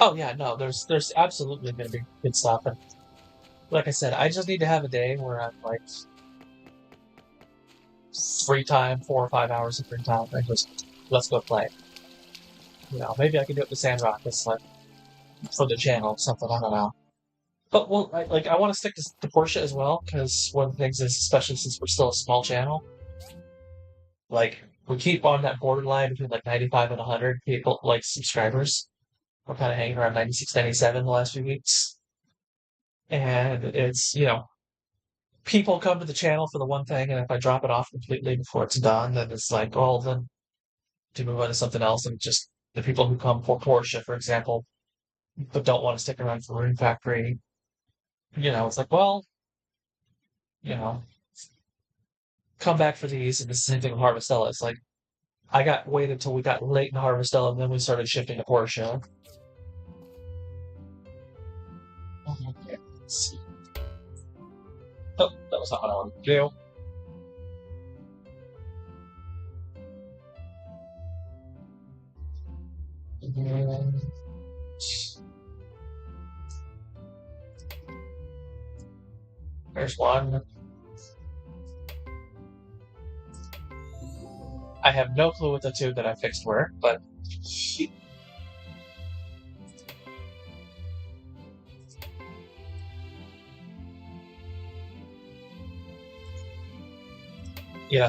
Oh yeah, no, there's absolutely gonna be good stuff, and like I said, I just need to have a day where I'm like free time, 4 or 5 hours of free time, and just let's go play. Maybe I can do it with Sandrock, it's like for the channel, something, I don't know. But well, I want to stick to Portia as well, because one of the things is, especially since we're still a small channel, like we keep on that borderline between like 95 and 100 people, like subscribers. We're kind of hanging around 96, 97 the last few weeks. And it's, people come to the channel for the one thing, and if I drop it off completely before it's done, then it's like, oh, then to move on to something else. And just the people who come for Portia, for example, but don't want to stick around for Rune Factory, it's like, well, come back for these. And the same thing with Harvestella. It's like, I waited until we got late in Harvestella, and then we started shifting to Portia. Okay, let's see. Oh, that was not what I wanted to do. There's one. I have no clue what the two that I fixed were, but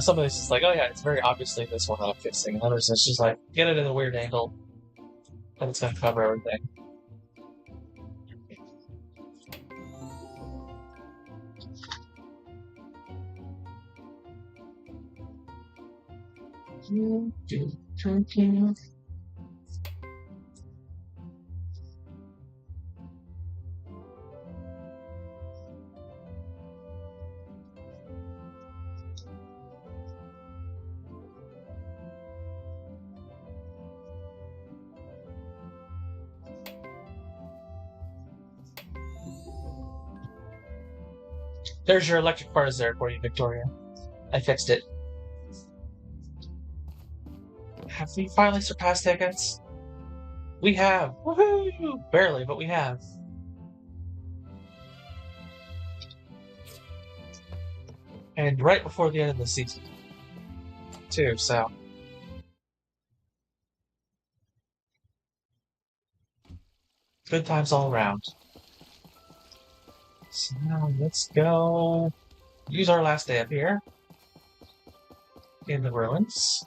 some of this is like, oh yeah, it's very obviously this one that I'm fixing, and others it's just like, get it in a weird angle, and it's going to cover everything. There's your electric bars there for you, Victoria. I fixed it. Have we finally surpassed tickets? We have! Woohoo! Barely, but we have. And right before the end of the season, too, so. Good times all around. So now let's go use our last day up here in the ruins.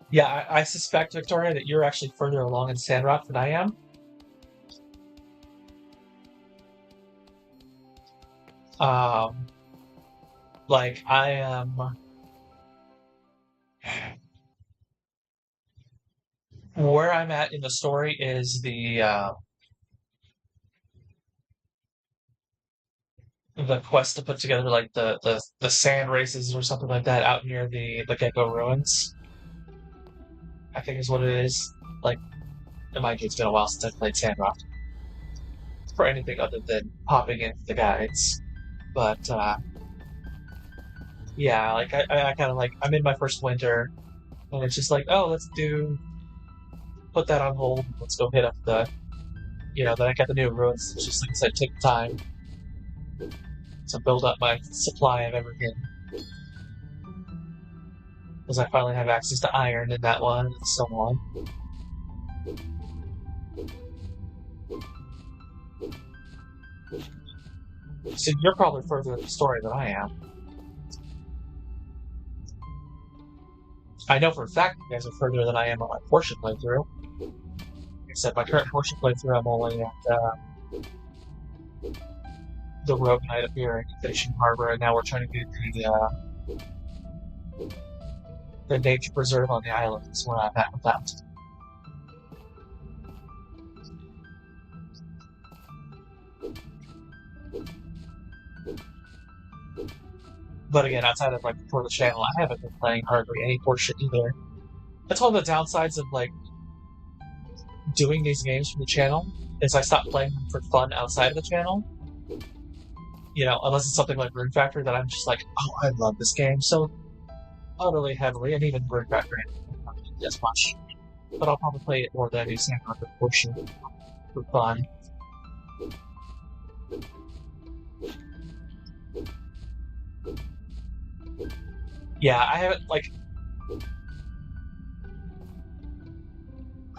Yeah, I suspect, Victoria, that you're actually further along in Sandrock than I am. Like, I am... Where I'm at in the story is the quest to put together, like, the sand races or something like that out near the Gecko Ruins. I think is what it is. Like, mind you, it's been a while since I've played Sandrock. For anything other than popping into the guides. But, yeah, like, I kind of like, I'm in my first winter, and it's just like, oh, put that on hold, let's go hit up then I got the new ruins. It's just, like I said, take time to build up my supply of everything. Because I finally have access to iron in that one, and so on. So you're probably further in the story than I am. I know for a fact you guys are further than I am on my Portia playthrough. Except my current Portia playthrough, I'm only at the Rogue Knight up here in Fishing Harbor, and now we're trying to get the nature preserve on the island. Is where I'm at with that. But again, outside of for the channel, I haven't been playing hardly any Portia either. That's one of the downsides of doing these games for the channel, is I stopped playing them for fun outside of the channel. Unless it's something like Rune Factory that I'm just like, oh, I love this game so utterly heavily, and even Rune Factory not as much. But I'll probably play it more than I do Sandrock or Portia for fun. Yeah, I haven't,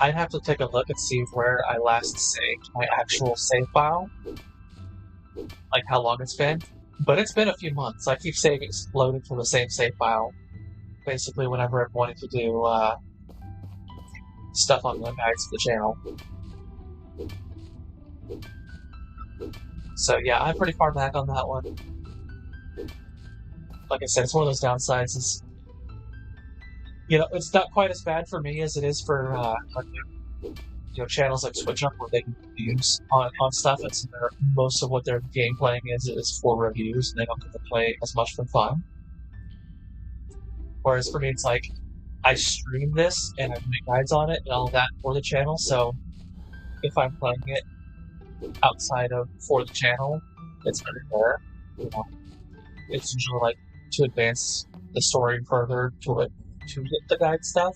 I'd have to take a look and see where I last saved my actual save file. Like, how long it's been. But it's been a few months. I keep saving loading from the same save file. Basically, whenever I'm wanting to do, stuff on the guides for the channel. So, yeah, I'm pretty far back on that one. Like I said, it's one of those downsides is, it's not quite as bad for me as it is for, channels like Switch Up where they can reviews on stuff, and so most of what their game playing is for reviews, and they don't get to play as much for fun. Whereas for me, it's like, I stream this, and I make guides on it, and all that for the channel, so if I'm playing it outside of for the channel, it's very rare. It's usually to advance the story further to get the guide stuff.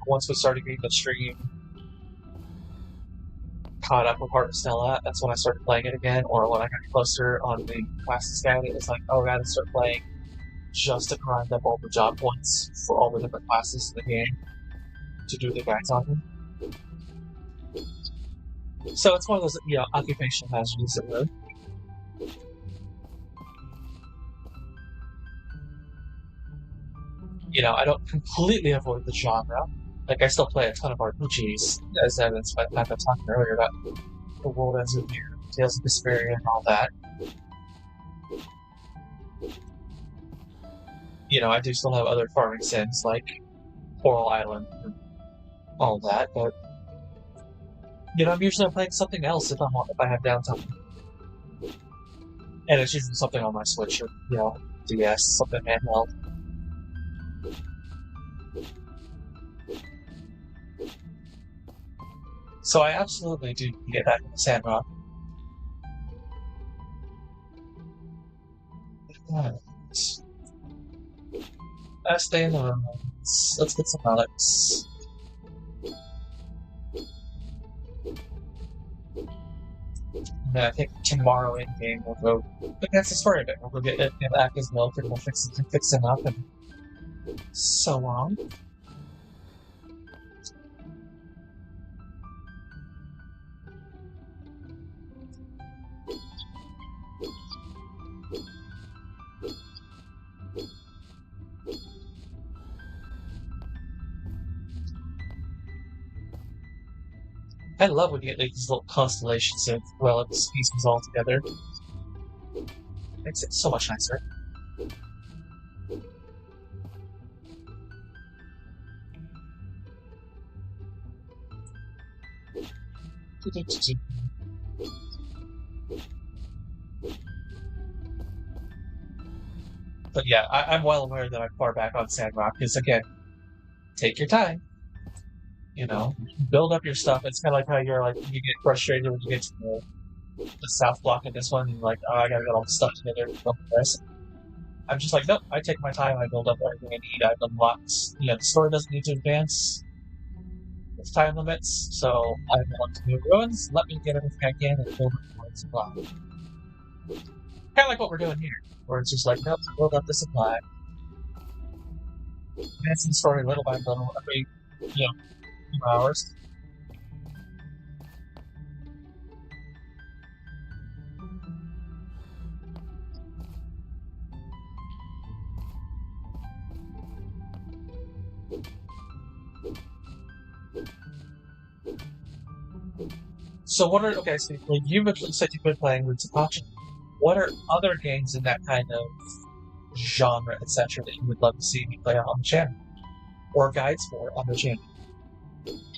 Once we started getting the stream caught up with Heart of Stella, that's when I started playing it again, or when I got closer on the classes guide, it was like, oh, I gotta start playing just to grind up all the job points for all the different classes in the game to do the guides on them. So it's one of those, occupational hazards that were. I don't completely avoid the genre. I still play a ton of RPGs, as evidenced by the fact I was talking earlier about The World Ends with You, Tales of Vesperia, and all that. I do still have other farming sims, like Coral Island, and all that, but I'm usually playing something else if I have downtime. And it's usually something on my Switch or, DS, something handheld. So I absolutely do get back into Sandrock. Last day in the ruins. Let's get some relics. And then I think tomorrow in game we'll go against the story a bit. We'll go get Aka's milk and we'll fix him up and so on. I love when you get like, these little constellations of relic species all together. Makes it so much nicer. But yeah, I'm well aware that I'm far back on Sandrock, because again, take your time. You know, build up your stuff. It's kind of like how you're like, you get frustrated when you get to the south block of this one, and you're like, oh, I gotta get all the stuff together to build this. I'm just like, nope, I take my time, I build up everything I need, I've unlocked, the story doesn't need to advance. There's time limits, so I want to new ruins, let me get everything I can and build up my supply. Kind of like what we're doing here, where it's just like, nope, build up the supply. Advancing the story little by little, every, few hours. So what are, okay, so you've said you've been playing Roots of Portia. What are other games in that kind of genre, etc., that you would love to see me play on the channel? Or guides for on the channel?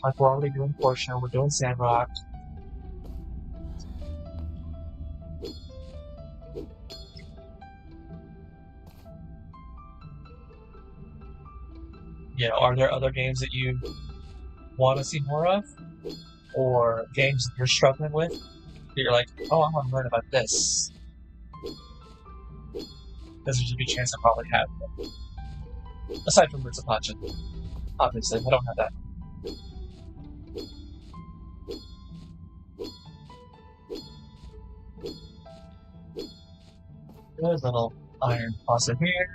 Like we're already doing Portia, we're doing Sandrock. Are there other games that you want to see more of? Or games that you're struggling with? That you're like, oh, I want to learn about this. Because there's a good chance I probably have them. Aside from Roots of Portia. Obviously, I don't have that. Good little iron faucet here.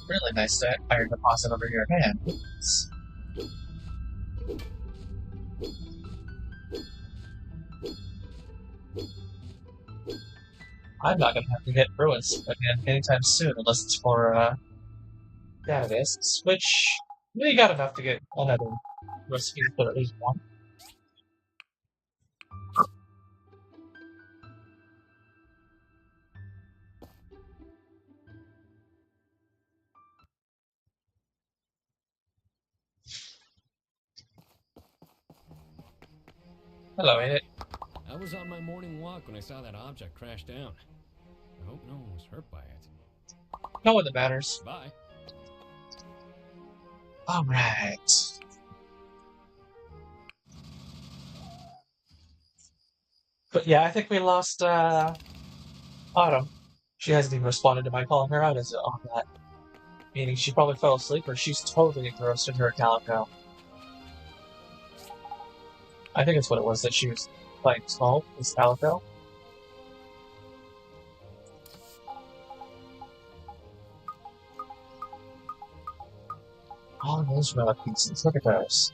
Really nice iron deposit over here. Man. I'm not going to have to hit ruins again anytime soon, unless it's for database, which we got enough to get another recipe for at least one. Hello, ain't it? I was on my morning walk when I saw that object crash down. I hope no one was hurt by it. No one that matters. Bye. Alright. But yeah, I think we lost Autumn. She hasn't even responded to my calling her out on that. Meaning she probably fell asleep or she's totally engrossed in her account now. I think it's what it was that she was playing small, this Calico. All those relic pieces, look at those.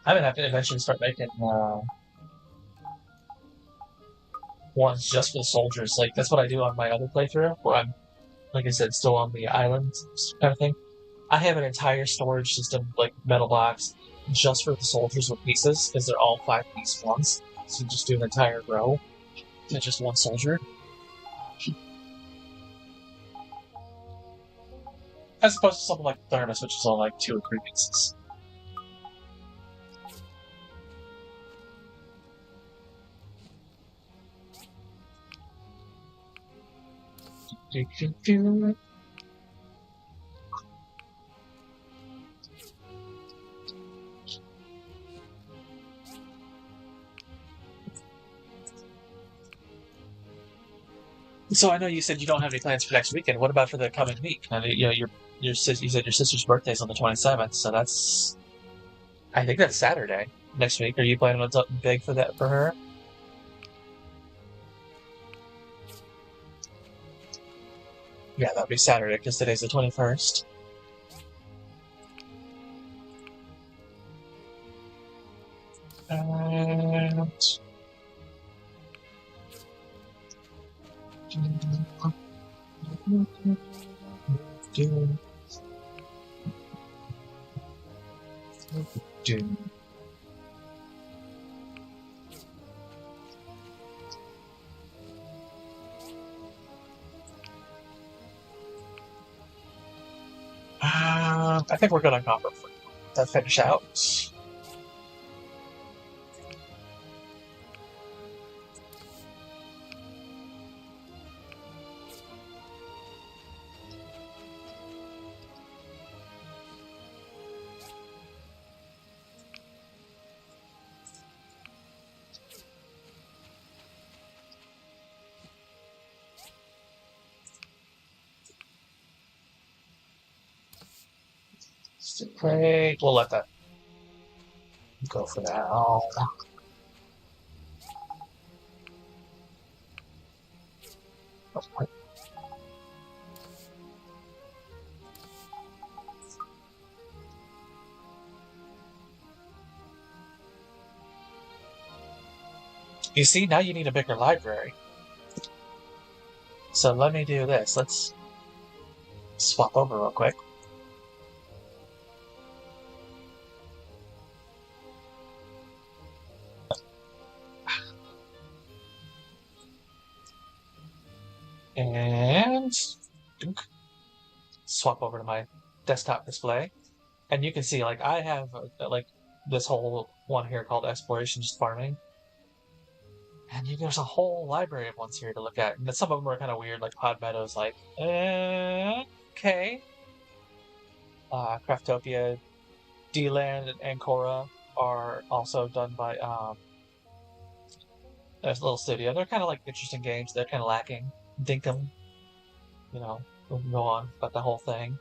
I'm gonna have to eventually start making ones just for the soldiers. Like, that's what I do on my other playthrough, where I'm, like I said, still on the island kind of thing. I have an entire storage system, like metal box, just for the soldiers with pieces, because they're all 5-piece ones. So you just do an entire row to just one soldier. As opposed to something like Thermos, which is all like 2 or 3 pieces. So I know you said you don't have any plans for next weekend. What about for the coming week? I mean, you know, you said your sister's birthday's on the 27th, so I think that's Saturday next week. Are you planning on something big for that for her? Yeah, that'd be Saturday because today's the 21st. And I think we're gonna go to finish out. Great. We'll let that go for now. You see, now you need a bigger library. So let me do this. Let's swap over real quick. And swap over to my desktop display. And you can see, like, I have, like, this whole one here called Exploration Just Farming. And there's a whole library of ones here to look at. And some of them are kind of weird, like Pod Meadows, like, okay. Craftopia, D-Land, and Ancora are also done by a little studio. They're kind of like interesting games. They're kind of lacking. Dinkum, you know, we can go on about the whole thing.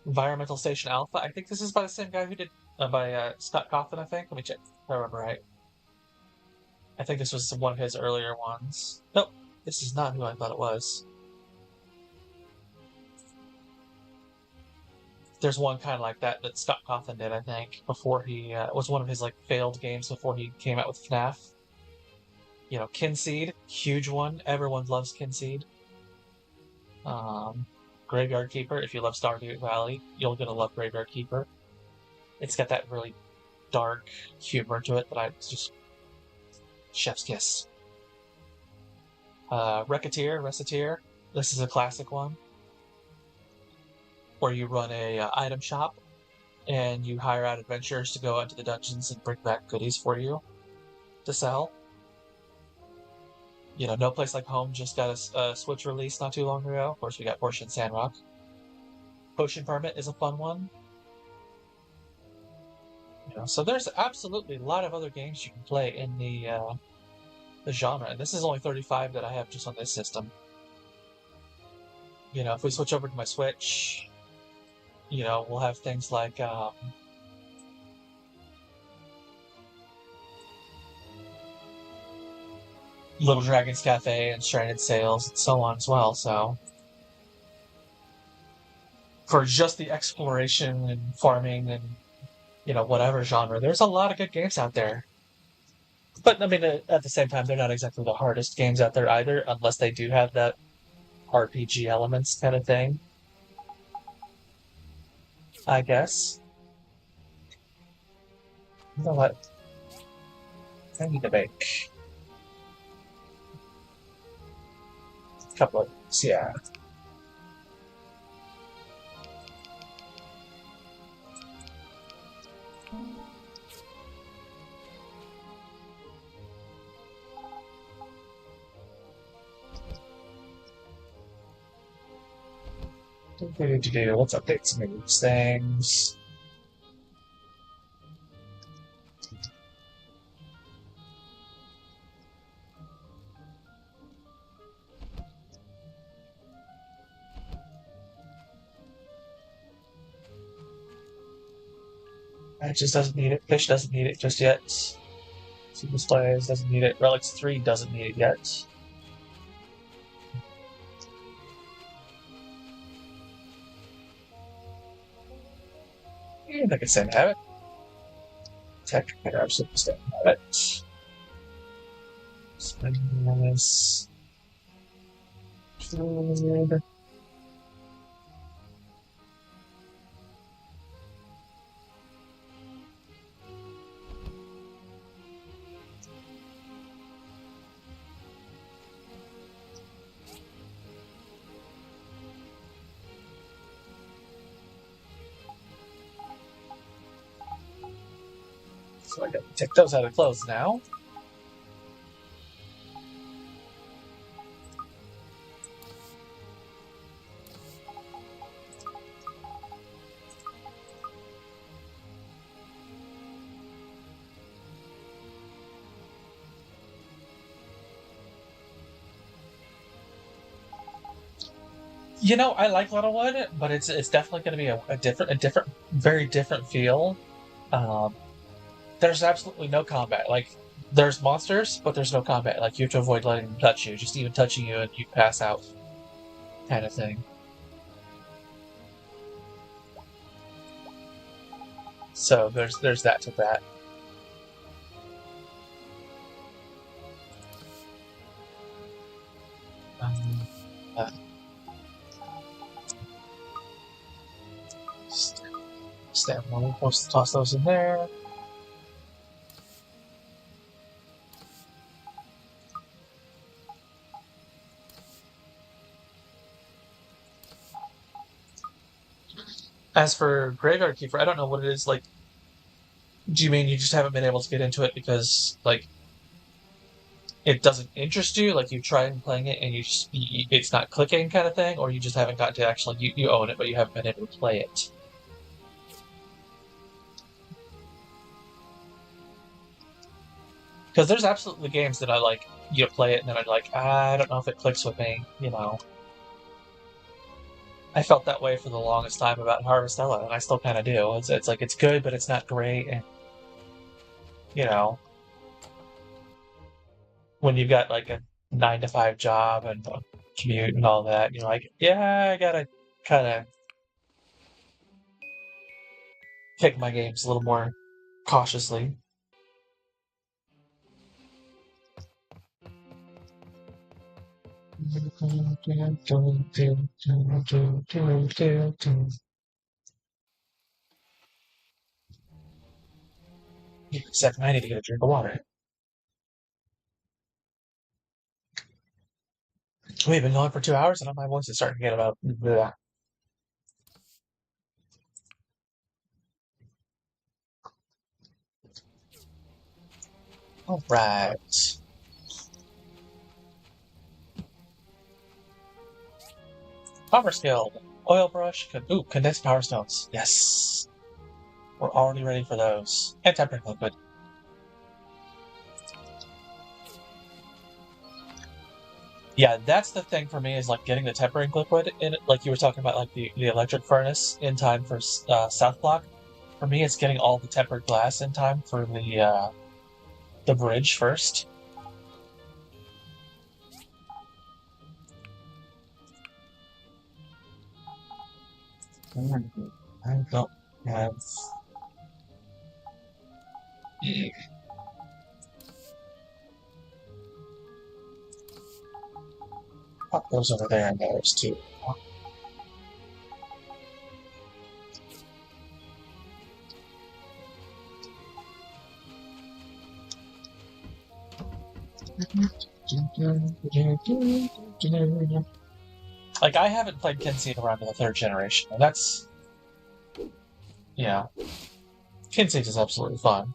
Environmental Station Alpha. I think this is by the same guy who did by Scott Cawthon. I think. Let me check. If I remember right. I think this was one of his earlier ones. Nope, this is not who I thought it was. There's one kind of like that Scott Cawthon did, I think, before he was one of his like failed games before he came out with FNAF. You know, Kinseed, huge one. Everyone loves Kinseed. Graveyard Keeper. If you love Stardew Valley, you're gonna love Graveyard Keeper. It's got that really dark humor to it that I just chef's kiss. Recettear. This is a classic one where you run a item shop and you hire out adventurers to go into the dungeons and bring back goodies for you to sell. You know, No Place Like Home just got a Switch release not too long ago. Of course, we got Portia and Sandrock. Potion Permit is a fun one. You know, so there's absolutely a lot of other games you can play in the genre, and this is only 35 that I have just on this system. You know, if we switch over to my Switch, you know, we'll have things like Little Dragon's Cafe and Stranded Sails and so on as well. So for just the exploration and farming and, you know, whatever genre, there's a lot of good games out there. But I mean, at the same time, they're not exactly the hardest games out there either, unless they do have that RPG elements kind of thing, I guess. You know what? I need to make a couple of these, yeah. Let's update some of these things. That just doesn't need it. Fish doesn't need it just yet. Super Displays doesn't need it. Relics 3 doesn't need it yet. I can say have it. Tech, I absolutely stand have it. Spend this. Food. So I got to take those out of clothes now. You know, I like Littlewood, but it's definitely going to be a very different feel. There's absolutely no combat. Like, there's monsters, but there's no combat. Like, you have to avoid letting them touch you. Just even touching you and you pass out, kind of thing. So there's that to that. Stand one. We're supposed to toss those in there. As for Graveyard Keeper, I don't know what it is like. Do you mean you just haven't been able to get into it because, like, it doesn't interest you? Like, you've tried playing it and it's not clicking kind of thing? Or you just haven't got to actually, you own it, but you haven't been able to play it? Because there's absolutely games that I like, you play it and then I'm like, I don't know if it clicks with me, you know. I felt that way for the longest time about Harvestella, and I still kind of do. It's like, it's good, but it's not great, and, you know, when you've got, like, a 9-to-5 job and a commute and all that, you're like, yeah, I gotta kind of pick my games a little more cautiously. Second, I need to get a drink of water. We've been going for 2 hours, and my voice is starting to get about. Bleh. All right. Power skill, oil brush, condensed power stones. Yes, we're already ready for those. And tempering liquid. Yeah, that's the thing for me is like getting the tempering liquid in it, like you were talking about, like the electric furnace in time for South Block. For me, it's getting all the tempered glass in time for the bridge first. I don't have. Pop those over there and those too. Like, I haven't played Kinseed around to the 3rd generation, and that's... Yeah. Kinseed is absolutely fun.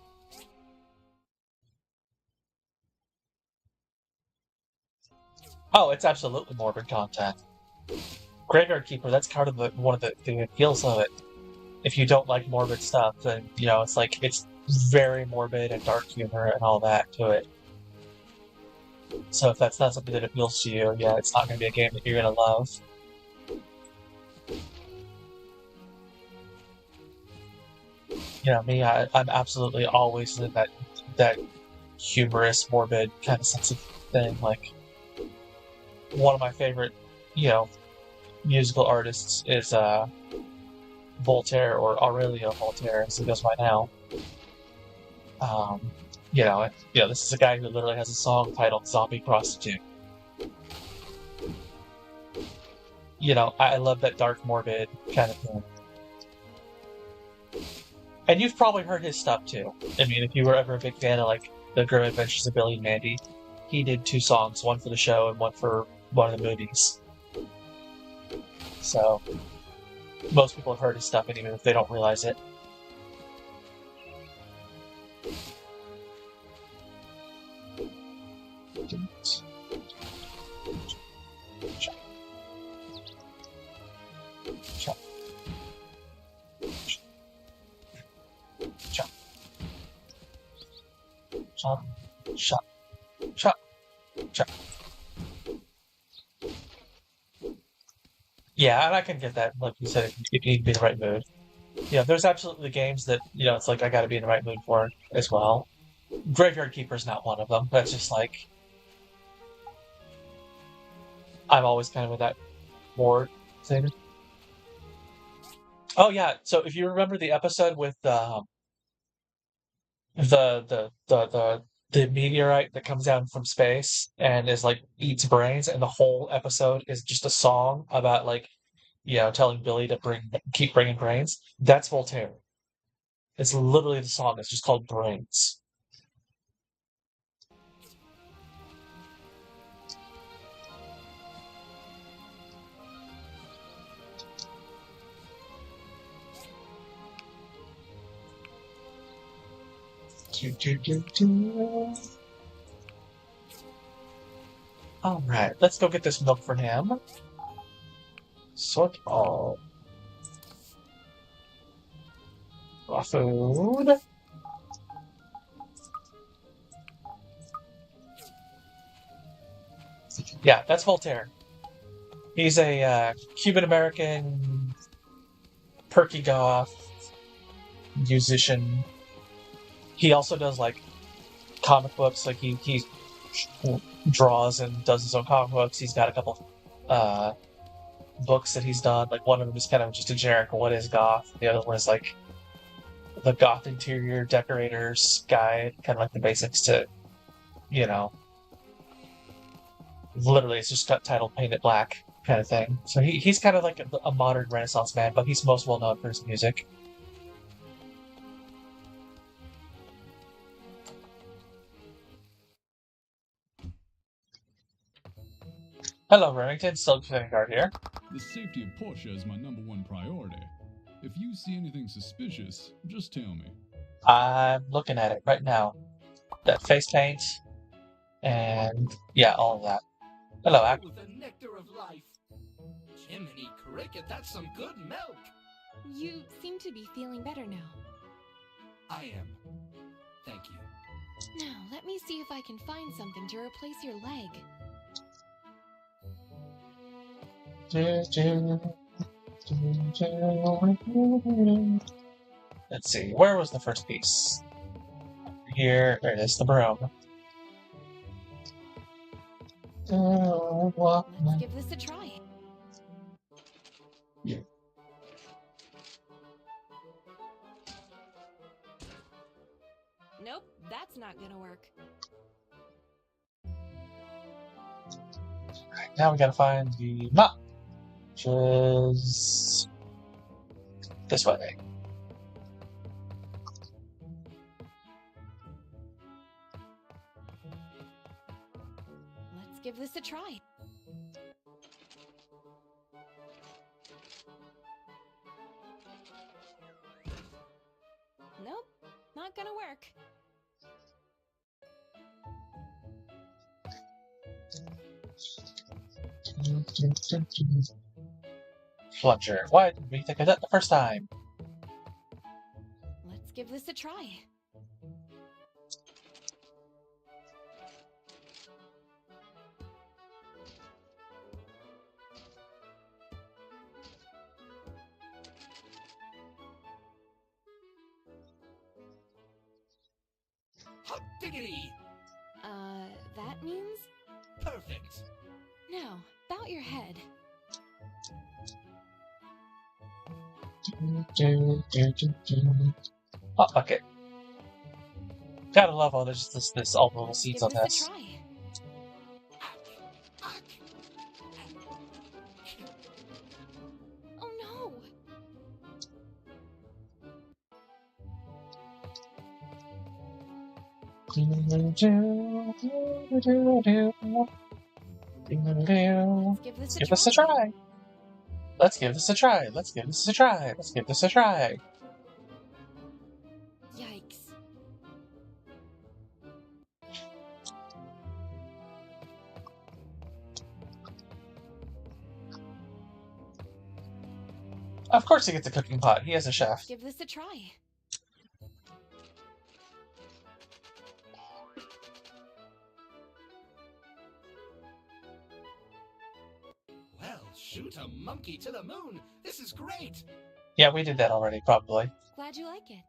Oh, it's absolutely morbid content. Graveyard Keeper, that's part of one of the appeals of it. If you don't like morbid stuff, then, you know, it's like, it's very morbid and dark humor and all that to it. So if that's not something that appeals to you, yeah, it's not going to be a game that you're going to love. me, I'm absolutely always in that humorous, morbid kind of sense of thing. Like, one of my favorite, musical artists is Voltaire, or Aurelio Voltaire, as he goes by now. This is a guy who literally has a song titled "Zombie Prostitute." I love that dark, morbid kind of thing. And you've probably heard his stuff too. I mean, if you were ever a big fan of like the Grim Adventures of Billy and Mandy, he did 2 songs, one for the show and one for one of the movies. So most people have heard his stuff, and even if they don't realize it. Shut. Yeah, and I can get that, like you said, if you need to be in the right mood. There's absolutely games that, it's like I gotta be in the right mood for as well. Graveyard Keeper's not one of them. That's just like, I'm always kind of in that bored thing. Oh yeah, so if you remember the episode with the meteorite that comes down from space and is like eats brains, and the whole episode is just a song about like, telling Billy to keep bringing brains. That's Voltaire. It's literally the song. It's just called Brains. All right, let's go get this milk for him. Sort all. Raw food. Yeah, that's Voltaire. He's a Cuban-American perky goth musician. He also does like comic books. Like he draws and does his own comic books. He's got a couple books that he's done. Like, one of them is kind of just a generic "What is goth?" The other one is like the goth interior decorator's guide, kind of like the basics to, literally it's just got titled "Paint It Black" kind of thing. So he's kind of like a modern Renaissance man, but he's most well known for his music. Hello, Remington. Silk Vanguard here. The safety of Portia is my #1 priority. If you see anything suspicious, just tell me. I'm looking at it right now. That face paint, and yeah, all of that. Hello, Ack. Oh, the nectar of life. Jiminy cricket, that's some good milk. You seem to be feeling better now. I am. Thank you. Now, let me see if I can find something to replace your leg. Let's see, where was the first piece? Here, there it is, the broom. Let's give this a try. Yeah. Nope, that's not gonna work. Right, now we gotta find the mop, which is this way. Let's give this a try. Nope, not gonna work. Fletcher, why didn't we think of that the first time? Let's give this a try. Hot diggity! That means? Perfect. Now, bow your head. Oh, fuck it. Gotta love all this all the little seeds on Give this this. a try. Oh no! Let's give this a try. Let's give this a try. Let's give this a try. Let's give this a try. Yikes. Of course he gets a cooking pot. He is a chef. Give this a try. Well, shoot a monkey to the moon. This is great. Yeah, we did that already, probably. Glad you like it.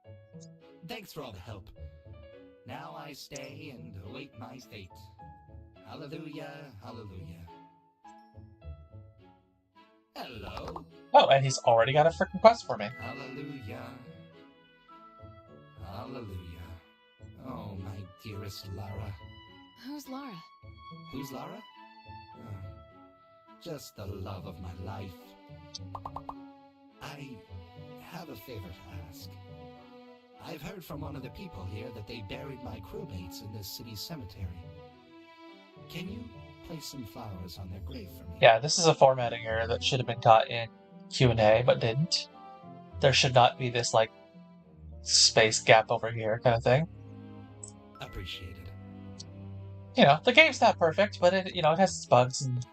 Thanks for all the help. Now I stay and await my fate. Hallelujah, hallelujah. Hello. Oh, and he's already got a freaking quest for me. Hallelujah. Hallelujah. Oh, my dearest Lara. Who's Lara? Who's Lara? Just the love of my life. I have a favor to ask. I've heard from one of the people here that they buried my crewmates in this city's cemetery. Can you place some flowers on their grave for me? Yeah, this is a formatting error that should have been caught in Q&A, but didn't. There should not be this, like, space gap over here kind of thing. Appreciated. You know, the game's not perfect, but it, you know, it has its bugs and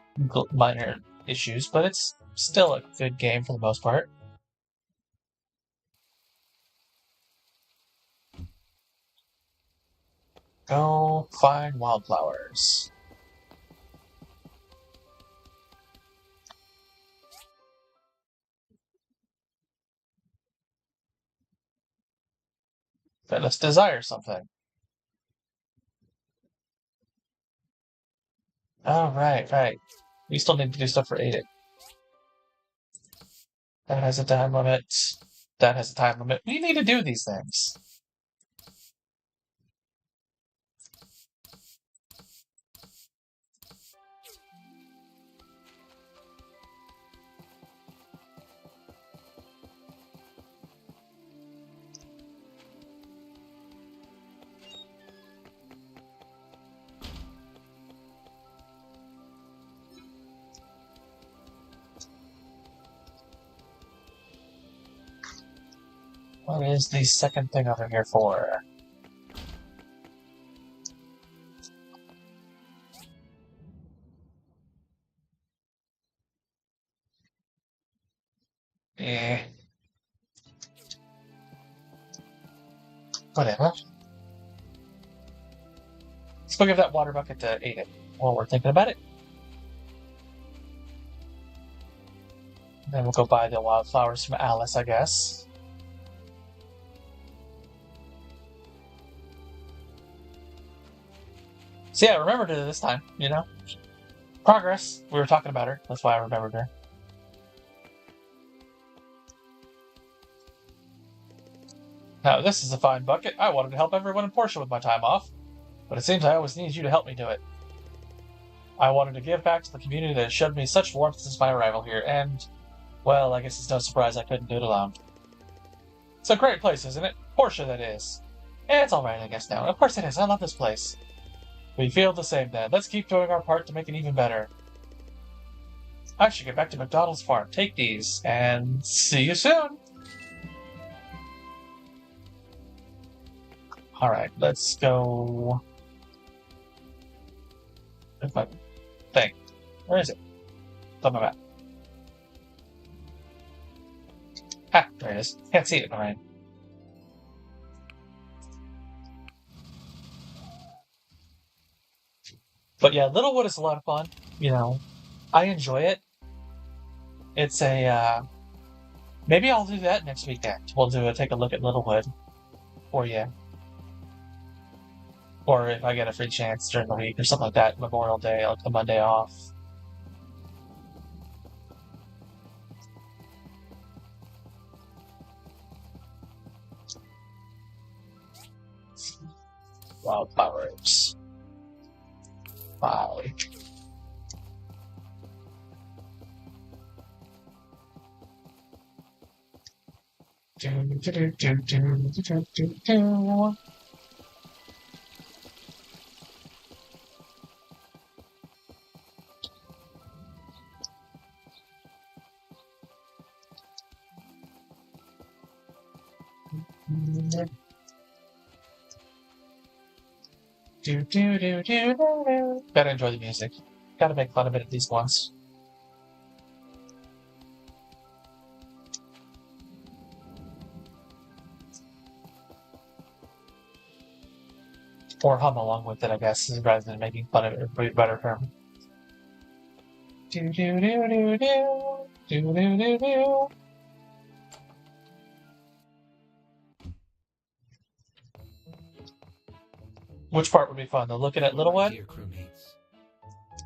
minor issues, but it's still a good game for the most part. Go find wildflowers. But let's desire something. Oh, right. We still need to do stuff for Aiden. That has a time limit. That has a time limit. We need to do these things. What is the second thing over here for? Whatever. Let's go give that water bucket to Aiden while we're thinking about it. Then we'll go buy the wildflowers from Alice, I guess. So yeah, I remembered her this time, you know? Progress. We were talking about her. That's why I remembered her. Now, this is a fine bucket. I wanted to help everyone in Portia with my time off, but it seems I always need you to help me do it. I wanted to give back to the community that has showed me such warmth since my arrival here, and, well, I guess it's no surprise I couldn't do it alone. It's a great place, isn't it? Portia, that is. It's alright, I guess now. Of course it is. I love this place. We feel the same then. Let's keep doing our part to make it even better. I should get back to McDonald's farm. Take these, and see you soon! Alright, let's go... Where's my thing? Where is it? It's on my map. Ah, there it is. Can't see it in the rain. But yeah, Littlewood is a lot of fun. You know, I enjoy it. It's a, maybe I'll do that next weekend. We'll take a look at Littlewood for you. Or if I get a free chance during the week or something like that, Memorial Day, like the Monday off. Wildflowers. Wow. Gotta enjoy the music. Gotta make fun of it at least once. Or hum along with it, I guess, rather than making fun of it, would be a better term. Which part would be fun? The looking at Little My One? dear crewmates,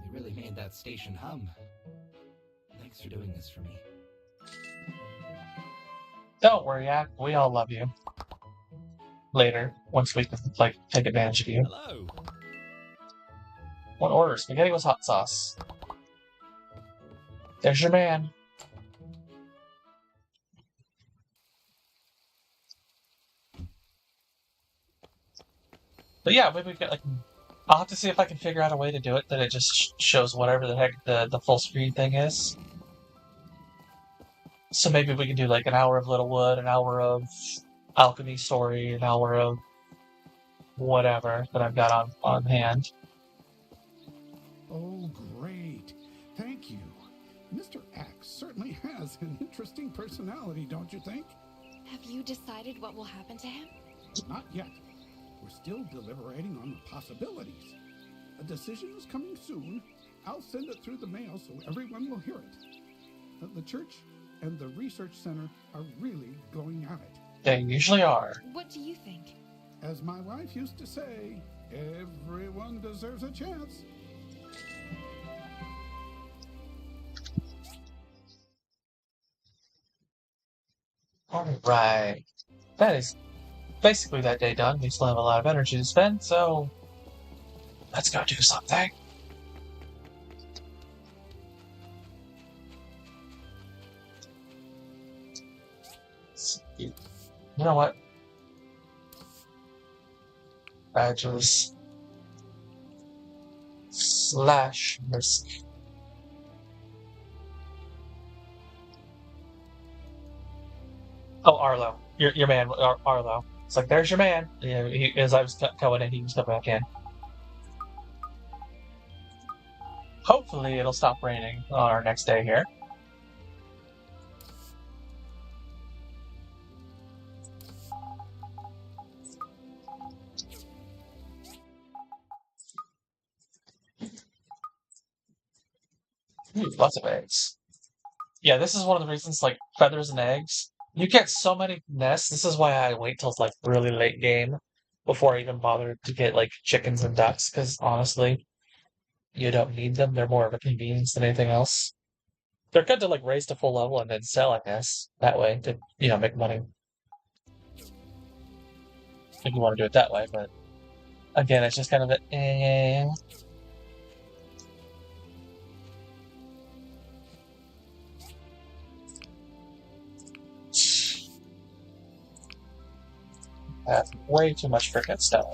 you really made that station hum. Thanks for doing this for me. Don't worry, Ak. We all love you. Later, once we can, like, take advantage of you. Hello. One order, spaghetti with hot sauce. There's your man. But yeah, maybe we get like. I'll have to see if I can figure out a way to do it that it just shows whatever the heck the full screen thing is. So maybe we can do like an hour of Littlewood, an hour of Alchemy Story, an hour of whatever that I've got on hand. Oh, great. Thank you. Mr. X certainly has an interesting personality, don't you think? Have you decided what will happen to him? Not yet. We're still deliberating on the possibilities. A decision is coming soon. I'll send it through the mail so everyone will hear it. The church and the research center are really going at it. They usually are. What do you think? As my wife used to say, everyone deserves a chance. Alright. That is basically that day done. We still have a lot of energy to spend, so let's go do something. You know what? Badges. Slash mercy. Oh, Arlo. Your man, Arlo. It's like, there's your man. Yeah, as I was going in, he was coming back in. Hopefully it'll stop raining on our next day here. Ooh, lots of eggs. Yeah, this is one of the reasons, like, feathers and eggs. You get so many nests. This is why I wait till it's, like, really late game before I even bother to get, like, chickens and ducks, because, honestly, you don't need them. They're more of a convenience than anything else. They're good to, like, raise to full level and then sell, I guess, that way, to, make money. If you want to do it that way, but, again, it's just kind of a, I have way too much frickin' stuff.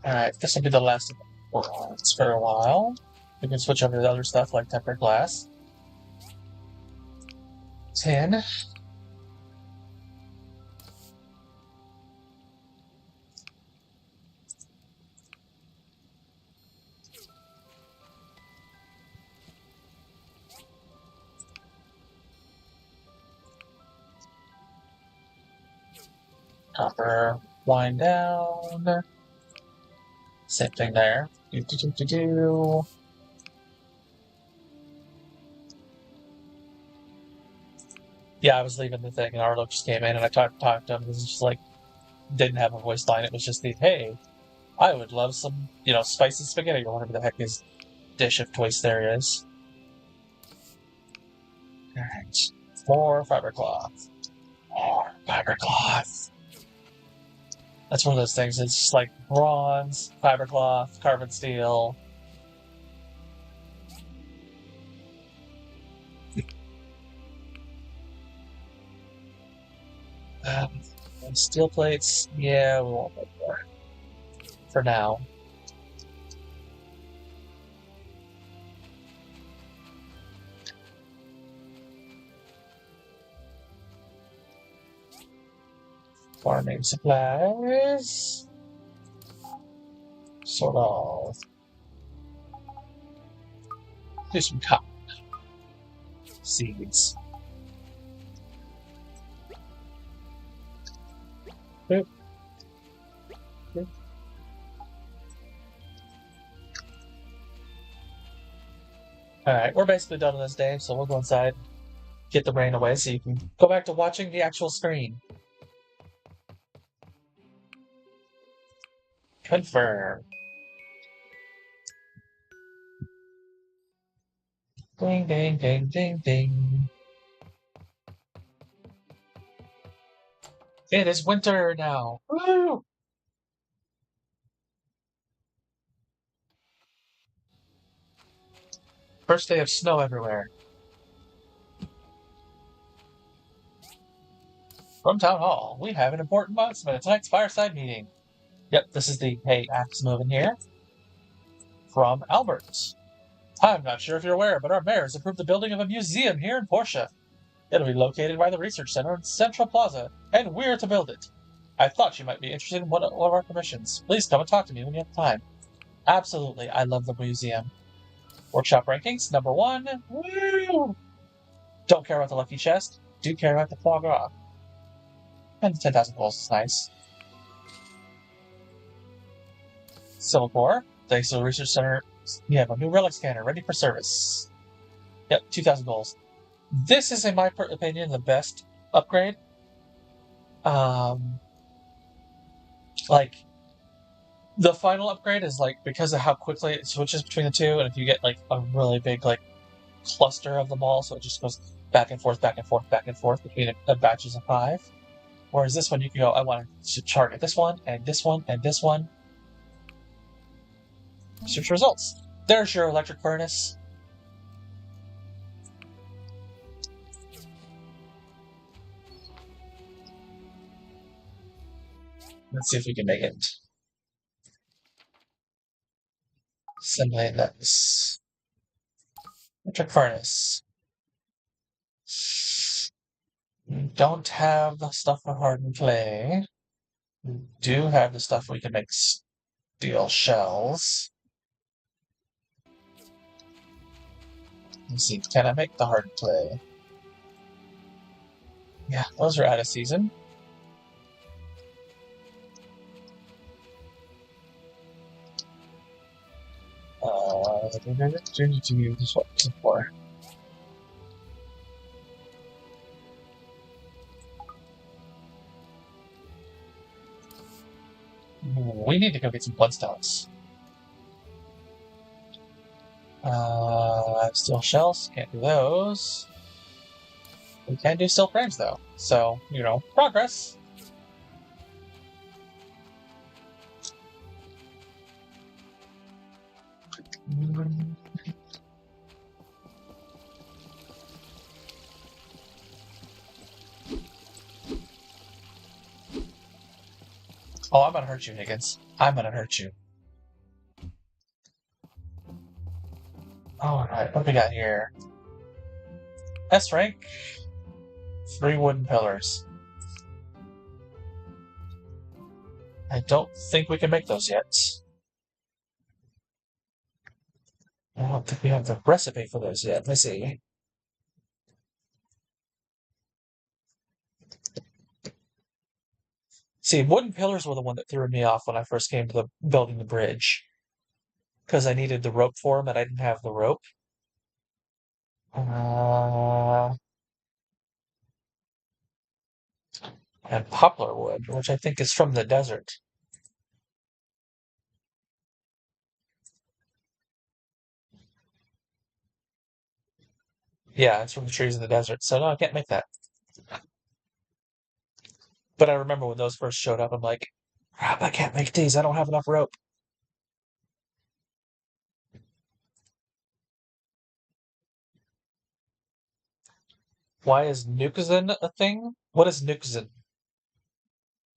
Alright, this will be the last of it for a while. We can switch over to the other stuff like tempered glass. 10. Copper wind down. Same thing there. Do. Yeah, I was leaving the thing, and Arlo just came in, and I talked to him. It was just like, didn't have a voice line. It was just the, hey, I would love some, spicy spaghetti or whatever the heck his dish of choice there is. Alright. More fibercloth. More fibercloth. That's one of those things. It's just like bronze, fibercloth, carbon steel. And steel plates, yeah, we won't make more. For now. Farming supplies. Sort of. Do some cotton. Seeds. Boop. Boop. Alright, we're basically done with this day, so we'll go inside, get the rain away so you can go back to watching the actual screen. Confirm. Ding, ding, ding, ding, ding. It is winter now. Woo! First day of snow everywhere. From Town Hall, we have an important announcement at tonight's fireside meeting. Yep, this is the Hey Axe moving here. From Albert. I'm not sure if you're aware, but our mayor has approved the building of a museum here in Portia. It'll be located by the Research Center in Central Plaza, and we're to build it. I thought you might be interested in one of our commissions. Please come and talk to me when you have time. Absolutely, I love the museum. Workshop rankings, number 1. Woo! Don't care about the lucky chest. Do care about the foie gras. And the 10,000 goals is nice. Civil Core, thanks to the Research Center, we have a new relic scanner ready for service. Yep, 2,000 goals. This is, in my opinion, the best upgrade. Like, the final upgrade is, like, because of how quickly it switches between the two, and if you get, like, a really big, like, cluster of them all, so it just goes back and forth, back and forth, back and forth between batches of 5. Whereas this one, you can go, I want to target this one, and this one, and this one. Search results. There's your electric furnace. Let's see if we can make it. Assembly index. Electric furnace. We don't have the stuff for hardened clay. We do have the stuff we can make steel shells. Let's see, can I make the hardened clay? Yeah, those are out of season. This what is it for? We need to go get some bloodstones. Steel shells, can't do those. We can do steel frames though, so, progress. Oh, I'm gonna hurt you, Higgins. I'm gonna hurt you. Alright, what do we got here? S rank. 3 wooden pillars. I don't think we can make those yet. I don't think we have the recipe for those yet. Let me see. See, wooden pillars were the one that threw me off when I first came to the building the bridge. Because I needed the rope for them and I didn't have the rope. And poplar wood, which I think is from the desert. Yeah, it's from the trees in the desert. So no, I can't make that. But I remember when those first showed up, I'm like, crap, I can't make these. I don't have enough rope. Why is Nukazin a thing? What is Nukazin?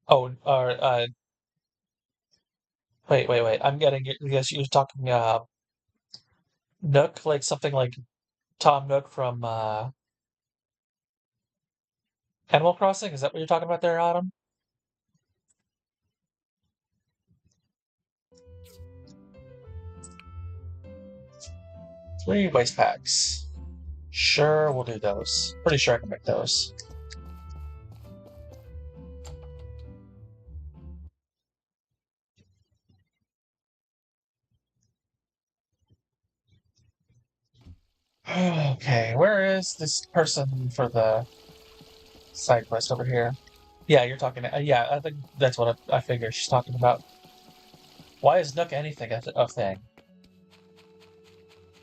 Oh, wait. I'm getting it. Yes, you're talking Nook, like something like Tom Nook from Animal Crossing. Is that what you're talking about there, Autumn? Three waste packs. Sure, we'll do those. Pretty sure I can make those. Okay, where is this person for the side quest over here? Yeah, you're talking. Yeah, I think that's what I figure she's talking about. Why is Nook anything a thing?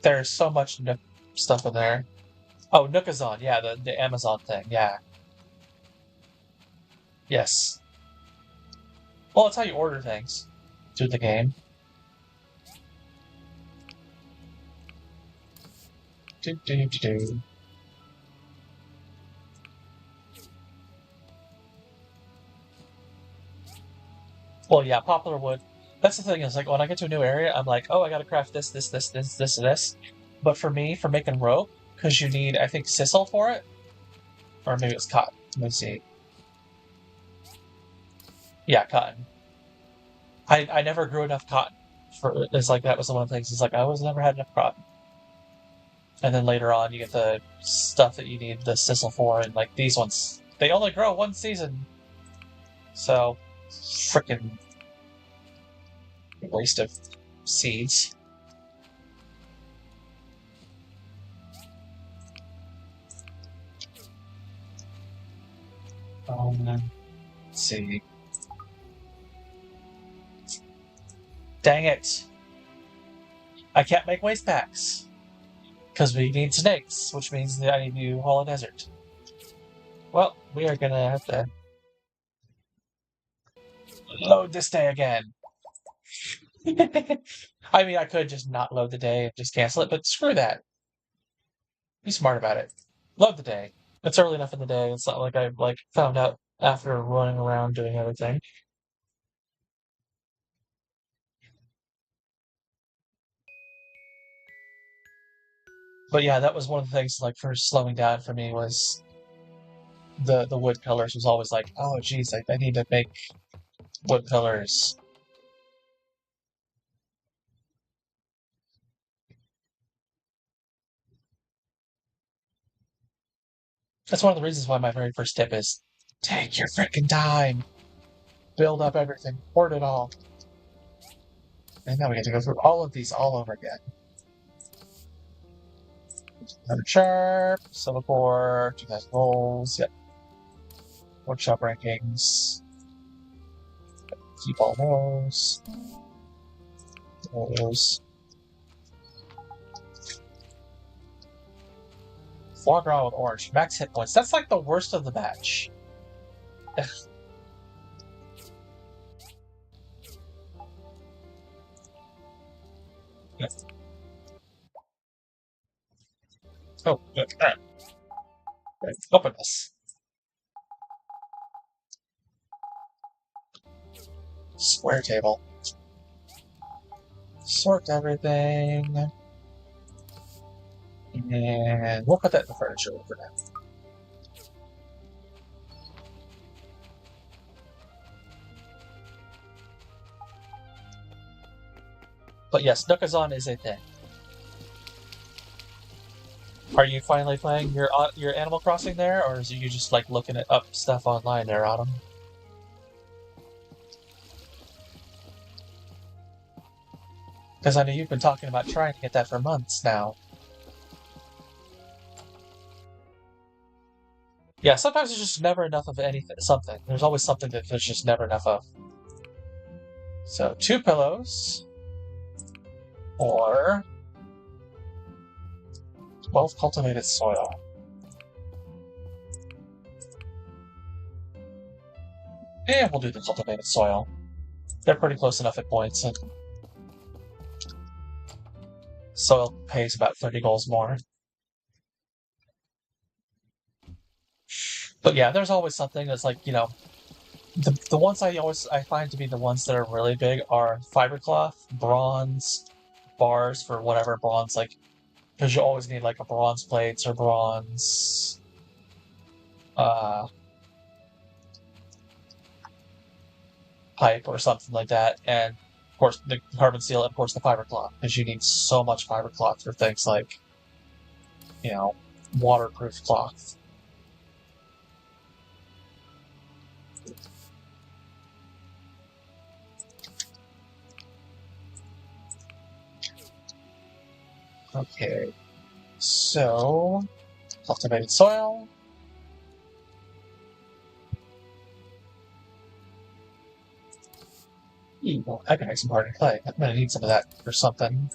There's so much Nook stuff in there. Oh, Nookazon, yeah, the Amazon thing, yeah. Yes. Well, it's how you order things through the game. Do. Well, yeah, poplar wood. That's the thing is, like, when I get to a new area, I'm like, oh, I gotta craft this. But for me, for making rope, because you need, I think, sisal for it? Or maybe it's cotton. Let me see. Yeah, cotton. I never grew enough cotton. It's like, that was one of the things. It's like, I always never had enough cotton. And then later on, you get the stuff that you need the sisal for, and, like, these ones, they only grow one season. So, frickin' waste of seeds. Let's see. Dang it! I can't make waste packs! Because we need snakes, which means that I need to do Hollow Desert. Well, we are gonna have to load this day again. I mean, I could just not load the day and just cancel it, but screw that. Be smart about it. Load the day. It's early enough in the day. It's not like I found out after running around doing everything. But yeah, that was one of the things like for slowing down for me was the wood pillars was always like, oh geez, I need to make wood pillars. That's one of the reasons why my very first tip is take your freaking time. Build up everything. Hoard it all. And now we get to go through all of these all over again. Another sharp, silver core, 2,000 rolls, yep. Workshop rankings. Keep all those. Those. Foie gras with orange. Max hit points. That's like the worst of the batch. Yep. Oh, good. Alright. Open this. Square table. Sort everything. And we'll put that in the furniture for now. But yes, Nookazon is a thing. Are you finally playing your Animal Crossing there, or is you just like looking up stuff online there, Autumn? Because I know you've been talking about trying to get that for months now. Yeah, sometimes there's just never enough of anything. Something. There's always something that there's just never enough of. So 2 pillows. Or 12 cultivated soil. Yeah, we'll do the cultivated soil. They're pretty close enough at points, and soil pays about 30 goals more. But yeah, there's always something that's like, the ones I find to be the ones that are really big are fibercloth, bronze, bars for whatever bronze, like, because you always need like a bronze plates or bronze pipe or something like that, and of course the carbon steel and of course the fibercloth, because you need so much fibercloth for things like, waterproof cloth. Okay, so cultivated soil. Well, I can make some hardened clay. I'm gonna need some of that for something.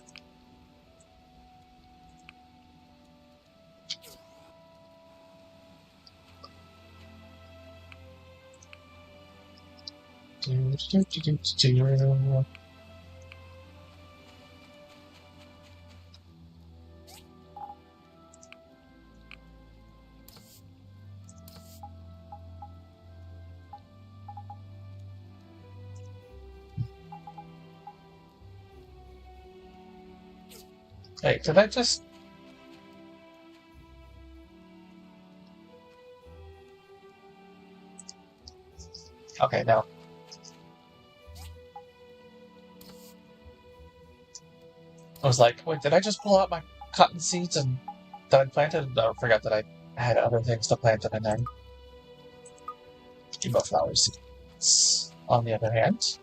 Hey, did I just... Okay, no. I was like, wait, did I just pull out my cotton seeds and that I planted? I forgot that I had other things to plant them in there. Rainbow flower seeds. On the other hand,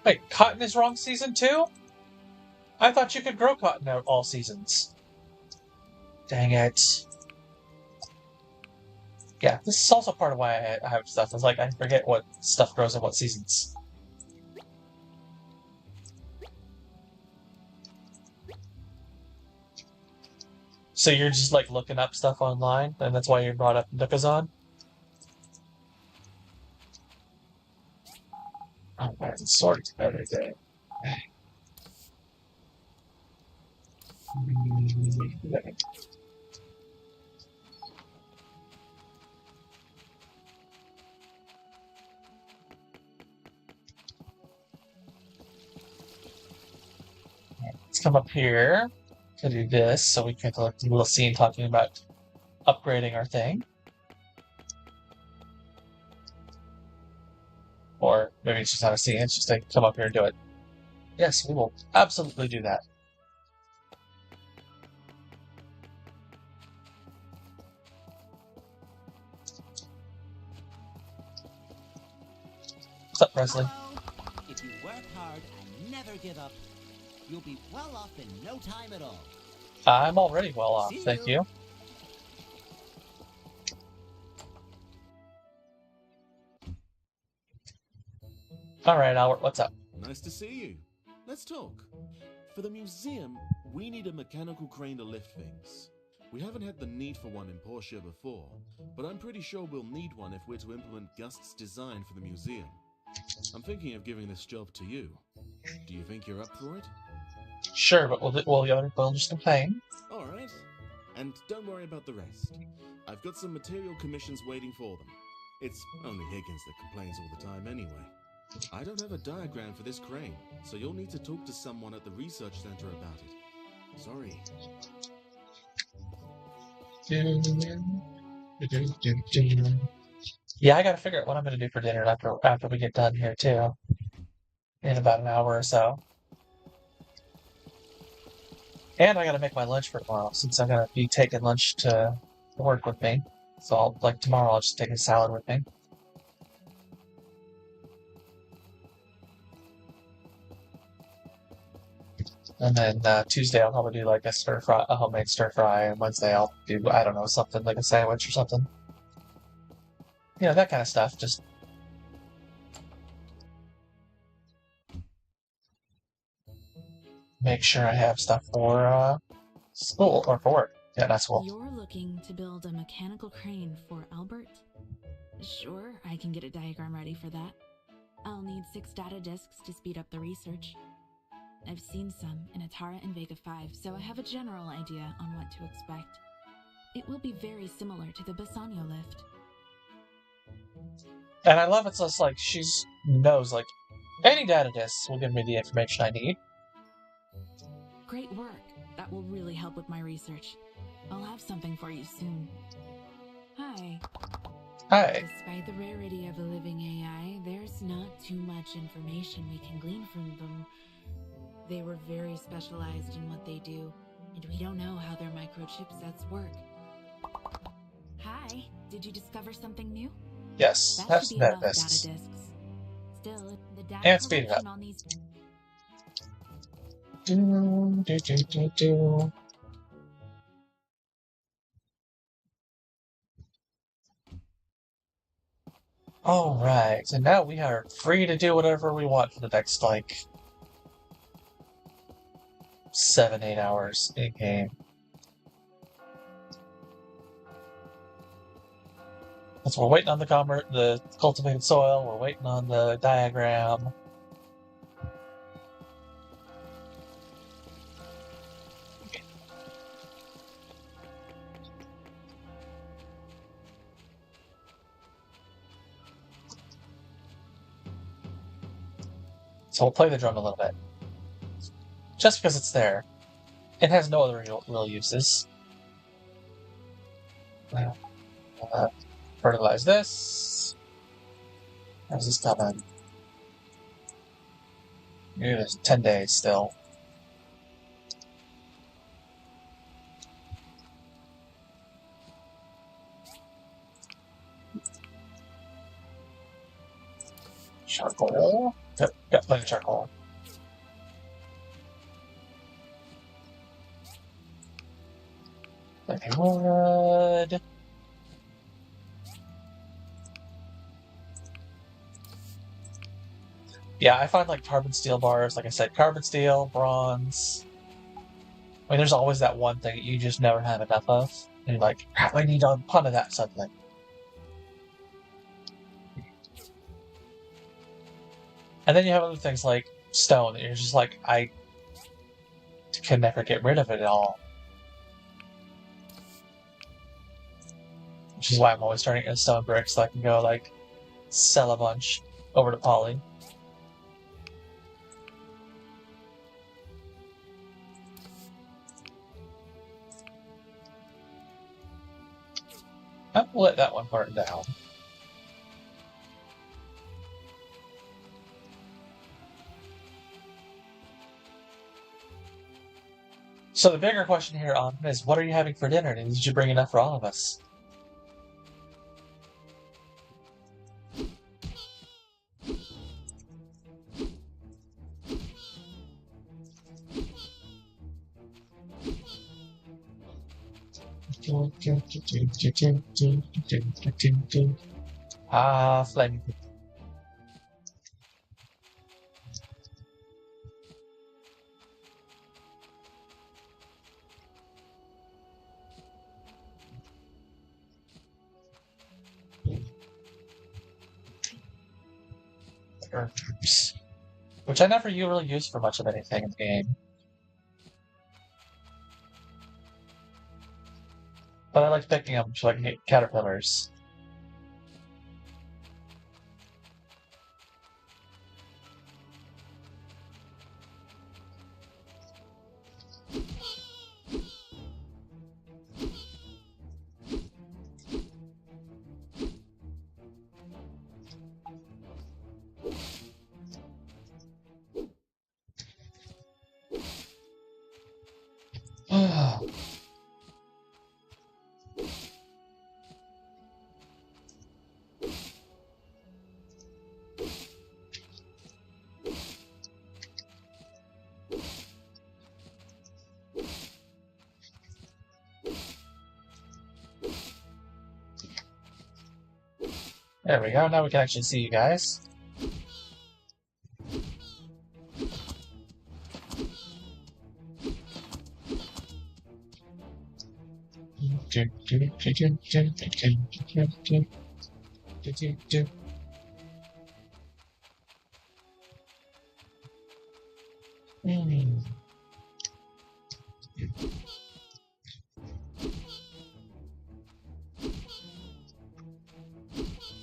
wait, cotton is wrong season too? I thought you could grow cotton out all seasons. Dang it. Yeah, this is also part of why I have stuff. It's like I forget what stuff grows in what seasons. So you're just like looking up stuff online, and that's why you brought up Nookazon? Oh, man, it's sorted everything. Let's come up here to do this, so we can collect a little scene talking about upgrading our thing. Or maybe it's just not a scene, it's just like, come up here and do it. Yes, we will absolutely do that. What's up, Presley? If you work hard and never give up, you'll be well off in no time at all. I'm already well off, thank you. Alright, Albert, what's up? Nice to see you. Let's talk. For the museum, we need a mechanical crane to lift things. We haven't had the need for one in Portia before, but I'm pretty sure we'll need one if we're to implement Gust's design for the museum. I'm thinking of giving this job to you. Do you think you're up for it? Sure, but will the other builders complain? Alright. And don't worry about the rest. I've got some material commissions waiting for them. It's only Higgins that complains all the time anyway. I don't have a diagram for this crane, so you'll need to talk to someone at the research center about it. Sorry. Yeah, I gotta figure out what I'm gonna do for dinner after we get done here, too. in about an hour or so. And I gotta make my lunch for tomorrow, since I'm gonna be taking lunch to work with me. So tomorrow I'll just take a salad with me. And then Tuesday I'll probably do like a homemade stir fry, and Wednesday I'll do, I don't know, something like a sandwich or something. You know, that kind of stuff. Just make sure I have stuff for school or for work. Yeah, that's cool. You're looking to build a mechanical crane for Albert? Sure, I can get a diagram ready for that. I'll need 6 data disks to speed up the research. I've seen some in Atara and Vega 5, so I have a general idea on what to expect. It will be very similar to the Bassanio lift. And I love it's just like she knows, like, any data disks will give me the information I need. Great work. That will really help with my research. I'll have something for you soon. Hi. Hi. Despite the rarity of a living AI, there's not too much information we can glean from them. They were very specialized in what they do, and we don't know how their microchipsets work. Hi, did you discover something new? Yes, That should be enough data data disks. disks. Still, the data And speed it up. collection on these... Alright, and now we are free to do whatever we want for the next, like, 7-8 hours in-game. So we're waiting on the cultivated soil, we're waiting on the diagram. So we'll play the drum a little bit. Just because it's there. It has no other real uses. Fertilize this. How's this coming? It's 10 days still. Charcoal. Yep, got plenty of charcoal. Plenty of wood. Yeah, I find like carbon steel bars, like I said, carbon steel, bronze. I mean, there's always that one thing that you just never have enough of. And you're like, crap, I need a ton of that suddenly. And then you have other things like stone that you're just like, I can never get rid of it at all. Which is why I'm always turning into stone bricks so I can go like sell a bunch over to Poly. I'll let that one burn down. So the bigger question here on is, what are you having for dinner? And did you bring enough for all of us? Ah, flaming. Herbs. Which I never really use for much of anything in the game. But I like picking up so I can get caterpillars. There we go. Now we can actually see you guys.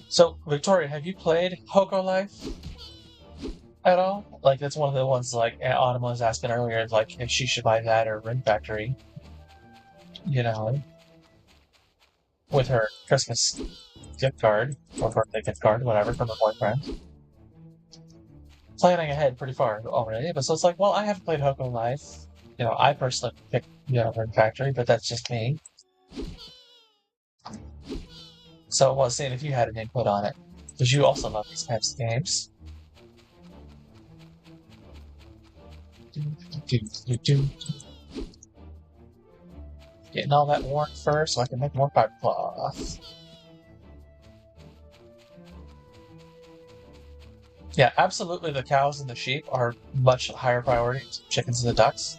So, Victoria, have you played Hoko Life at all? Like, that's one of the ones, like, Autumn was asking earlier, like, if she should buy that or Ring Factory. You know, with her Christmas gift card, or birthday gift card, whatever, from her boyfriend. Planning ahead pretty far already, but so it's like, well, I haven't played Hoko Life. You know, I personally picked, Ring Factory, but that's just me. So I was seeing if you had an input on it, because you also love these types of games. Getting all that worn first so I can make more pipe cloth. Yeah, absolutely the cows and the sheep are much higher priority to chickens and the ducks.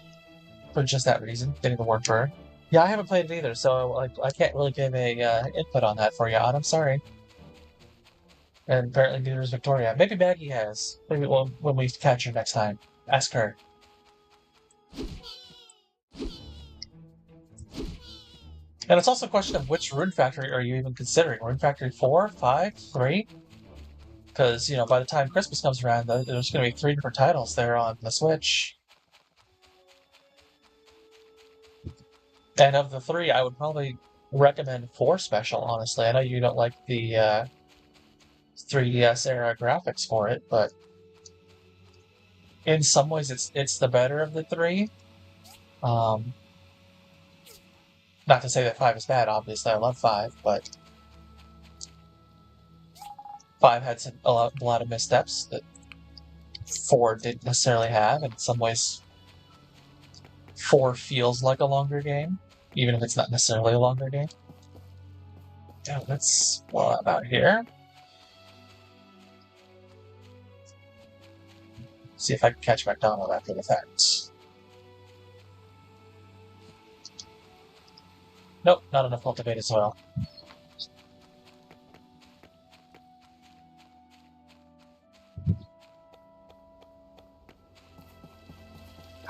For just that reason, getting the worm fur. Yeah, I haven't played it either, so like I can't really give a input on that for you, I'm sorry. And apparently neither is Victoria. Maybe Maggie has. Maybe when we catch her next time. Ask her. And it's also a question of which Rune Factory are you even considering? Rune Factory 4, 5, 3? Because, by the time Christmas comes around, there's going to be 3 different titles there on the Switch. And of the 3, I would probably recommend 4 Special, honestly. I know you don't like the 3DS era graphics for it, but in some ways it's the better of the 3. Not to say that 5 is bad, obviously. I love 5, but 5 had a lot of missteps that 4 didn't necessarily have. In some ways, 4 feels like a longer game, even if it's not necessarily a longer game. Yeah, let's while I'm out here. See if I can catch McDonald after the fact. Nope, not enough cultivated soil.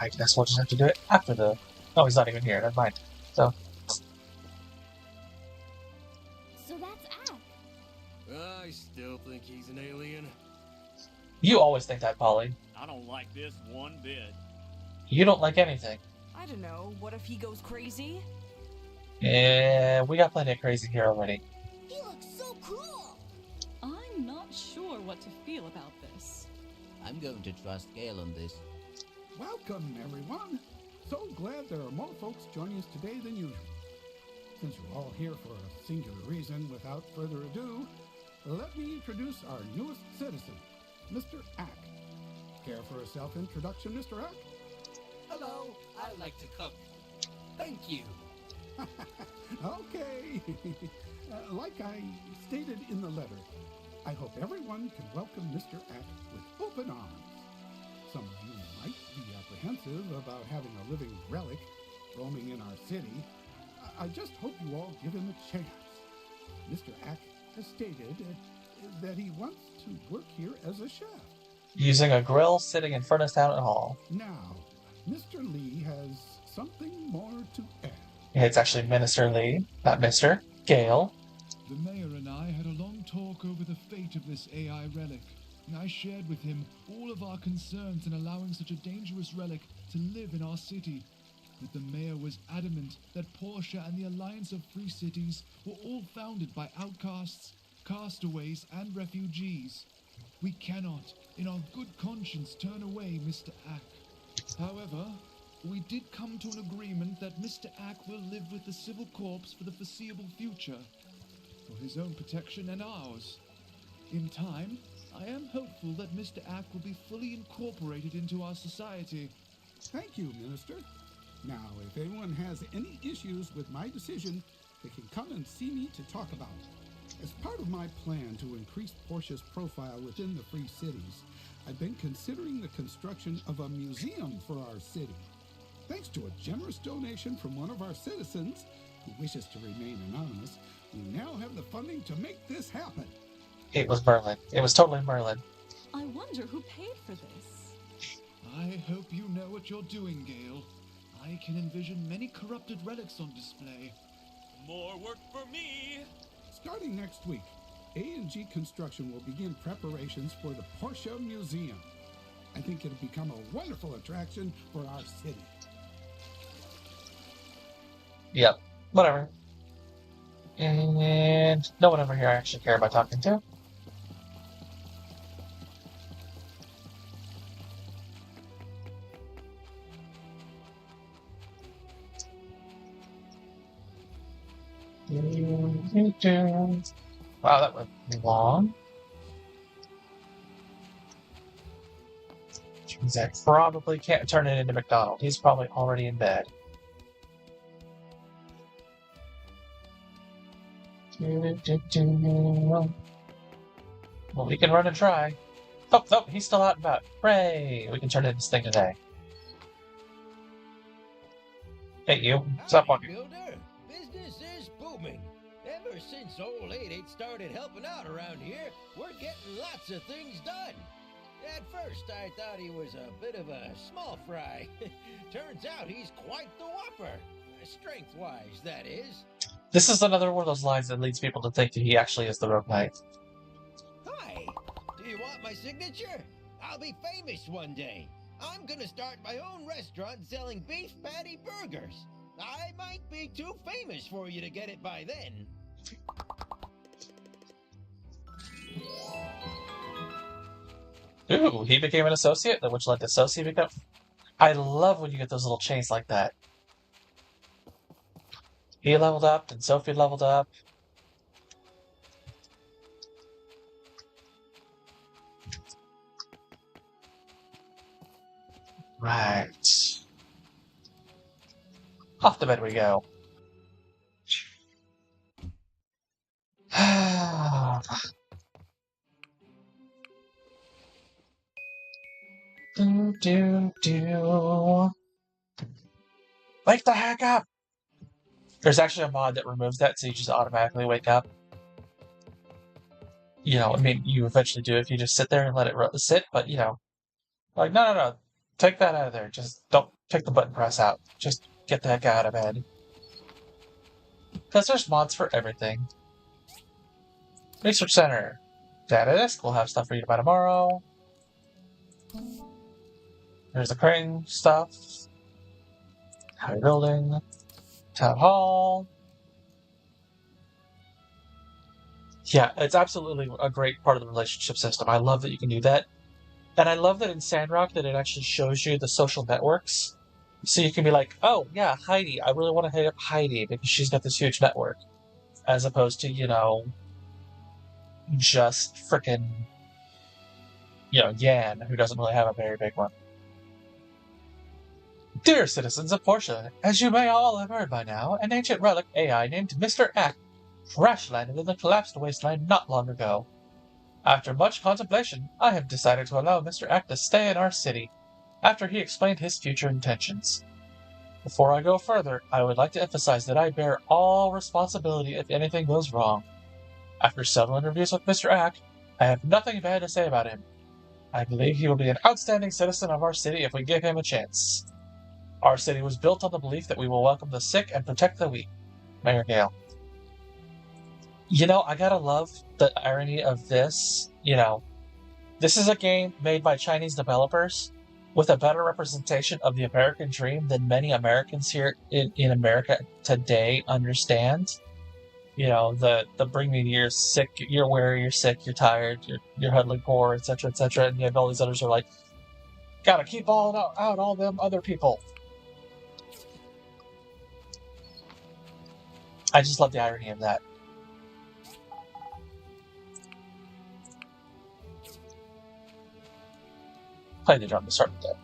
I guess we'll just have to do it after the... Oh, he's not even here, never mind. So that's Ack. I still think he's an alien. you always think that, Polly. I don't like this one bit. You don't like anything. I don't know. What if he goes crazy? Yeah, we got plenty of crazy here already. He looks so cool. I'm not sure what to feel about this. I'm going to trust Gale on this. Welcome, everyone. So glad there are more folks joining us today than usual. Since you're all here for a singular reason, without further ado, let me introduce our newest citizen, Mr. Ack. Care for a self-introduction, Mr. Ack? Hello, I like to cook. Thank you. Okay. Like I stated in the letter, I hope everyone can welcome Mr. Ack with open arms. Some of you might be apprehensive about having a living relic roaming in our city. I just hope you all give him a chance. Mr. Ack has stated that he wants to work here as a chef. Using a grill sitting in front of Town Hall. Now, Mr. Lee has something more to add. It's actually Minister Lee, not Mr. Gale. The mayor and I had a long talk over the fate of this AI relic. I shared with him all of our concerns in allowing such a dangerous relic to live in our city. But the mayor was adamant that Portia and the Alliance of Free Cities were all founded by outcasts, castaways, and refugees. We cannot, in our good conscience, turn away Mr. Ack. However, we did come to an agreement that Mr. Ack will live with the Civil Corps for the foreseeable future, for his own protection and ours. In time, I am hopeful that Mr. Ack will be fully incorporated into our society. Thank you, Minister. Now, if anyone has any issues with my decision, they can come and see me to talk about it. As part of my plan to increase Portia's profile within the Free Cities, I've been considering the construction of a museum for our city. Thanks to a generous donation from one of our citizens, who wishes to remain anonymous, we now have the funding to make this happen. It was Merlin. It was totally Merlin. I wonder who paid for this. I hope you know what you're doing, Gale. I can envision many corrupted relics on display. More work for me! Starting next week, A&G Construction will begin preparations for the Portia Museum. I think it'll become a wonderful attraction for our city. Yep, whatever. And no one over here I actually care about talking to. Wow, that went long. Which means I probably can't turn it into McDonald. He's probably already in bed. Well, we can run and try. Oh, no, he's still out and about. Hooray! We can turn in this thing today. Hey, you. Stop walking. Builder, business is booming. Ever since old 88 started helping out around here, we're getting lots of things done. At first, I thought he was a bit of a small fry. Turns out he's quite the whopper. Strength-wise, that is. This is another one of those lines that leads people to think that he actually is the Rogue Knight. Hi, do you want my signature? I'll be famous one day. I'm gonna start my own restaurant selling beef patty burgers. I might be too famous for you to get it by then. Ooh, he became an associate, which led to Sophie become... I love when you get those little chains like that. He leveled up, and Sophie leveled up. Right. Off to bed we go. Do. Wake the heck up! There's actually a mod that removes that, so you just automatically wake up. You know, I mean, you eventually do if you just sit there and let it sit, but, you know, like, no. Take that out of there. Just don't take the button press out. Just get the heck out of bed. Because there's mods for everything. Research Center. Data disk. We'll have stuff for you by tomorrow. There's the crane stuff. High building. Town hall. Yeah, it's absolutely a great part of the relationship system. I love that you can do that. And I love that in Sandrock that it actually shows you the social networks. So you can be like, oh, yeah, Heidi. I really want to hit up Heidi because she's got this huge network. As opposed to, you know, just frickin', you know, Yan, who doesn't really have a very big one. Dear citizens of Portia, as you may all have heard by now, an ancient relic AI named Mr. Ack crash landed in the collapsed wasteland not long ago. After much contemplation, I have decided to allow Mr. Ack to stay in our city, after he explained his future intentions. Before I go further, I would like to emphasize that I bear all responsibility if anything goes wrong. After several interviews with Mr. Ack, I have nothing bad to say about him. I believe he will be an outstanding citizen of our city if we give him a chance. Our city was built on the belief that we will welcome the sick and protect the weak. Mayor Gale. You know, I gotta love the irony of this. You know, this is a game made by Chinese developers with a better representation of the American dream than many Americans here in America today understand. You know, the bring me to you're sick, you're weary, you're sick, you're tired, you're huddling poor, etc., etc. And you have all these others who are like, gotta keep out all them other people. I just love the irony of that. Play the drum to start with that.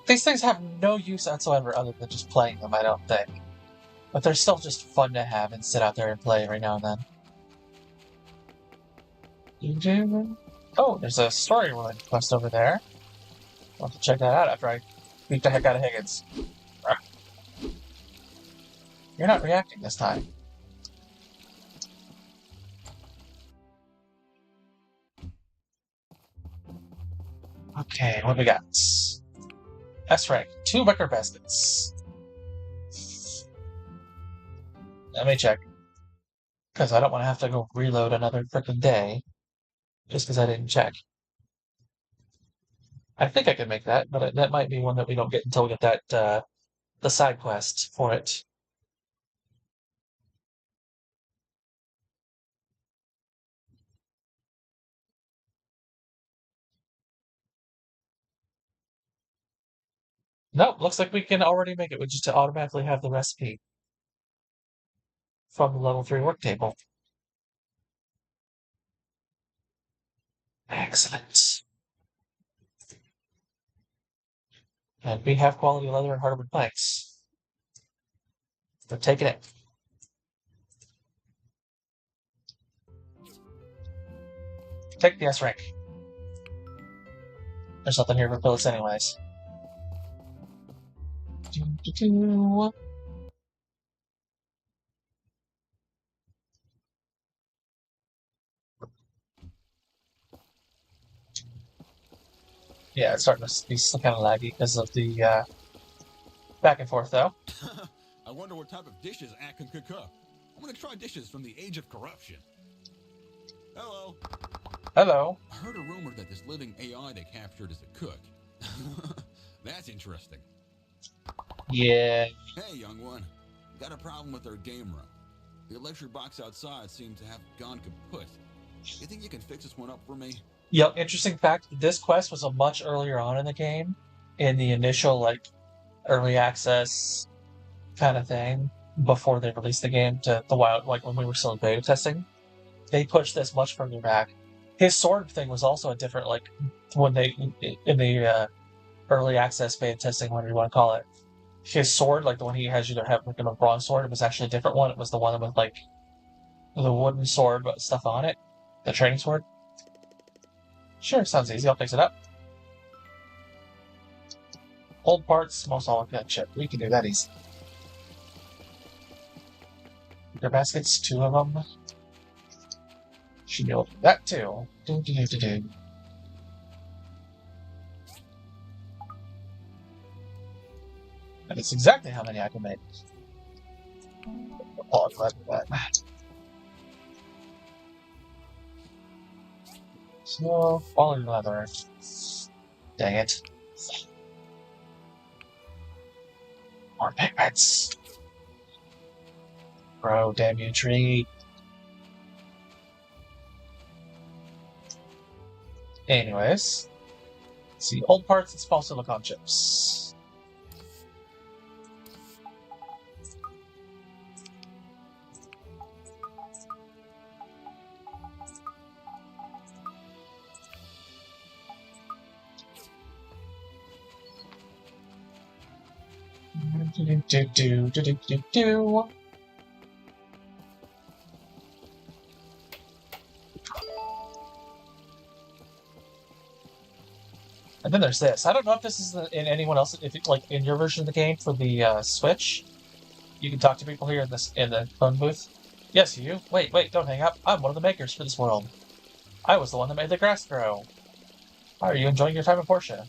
These things have no use whatsoever other than just playing them, I don't think. But they're still just fun to have and sit out there and play every now and then. Oh, there's a story quest over there. I'll have to check that out after I beat the heck out of Higgins. You're not reacting this time. Okay, what do we got? S-rank, 2 wicker baskets. Let me check. Because I don't want to have to go reload another frickin' day. Just because I didn't check. I think I can make that, but that might be one that we don't get until we get that, the side quest for it. Nope, looks like we can already make it. We just automatically have the recipe from the level 3 work table. Excellent. And we have quality leather and hardwood planks. We're taking it. Take the S rank. There's nothing here for Phyllis anyways. Yeah, it's starting to be kind of laggy because of the back and forth, though. I wonder what type of dishes Ack can cook. I'm gonna try dishes from the age of corruption. Hello. Hello. I heard a rumor that this living AI they captured is a cook. That's interesting. Yeah. Hey, young one. Got a problem with our game room. The electric box outside seems to have gone kaput. You think you can fix this one up for me? Yep, interesting fact, this quest was a much earlier on in the game, in the initial, like, early access kind of thing, before they released the game to the wild, like when we were still in beta testing. They pushed this much further back. His sword thing was also a different, like, when they, in the early access beta testing, whatever you want to call it, his sword, like the one he has you to have, like, a bronze sword, it was actually a different one. It was the one with, like, the wooden sword, but stuff on it. The training sword. Sure, sounds easy. I'll fix it up. Old parts, small solid gun chip. We can do that easy. Wicker baskets, 2 of them. Should be able to do that too. Do. And it's exactly how many I can make. Oh, I'm glad with that. So, quality leather. Dang it. More pigments. Bro, damn you, tree. Anyways. See, old parts and small silicon chips. Do. And then there's this. I don't know if this is in anyone else, if it, like in your version of the game for the Switch, you can talk to people here in the phone booth. Yes, you. Wait, don't hang up. I'm one of the makers for this world. I was the one that made the grass grow. How are you enjoying your time in Portia?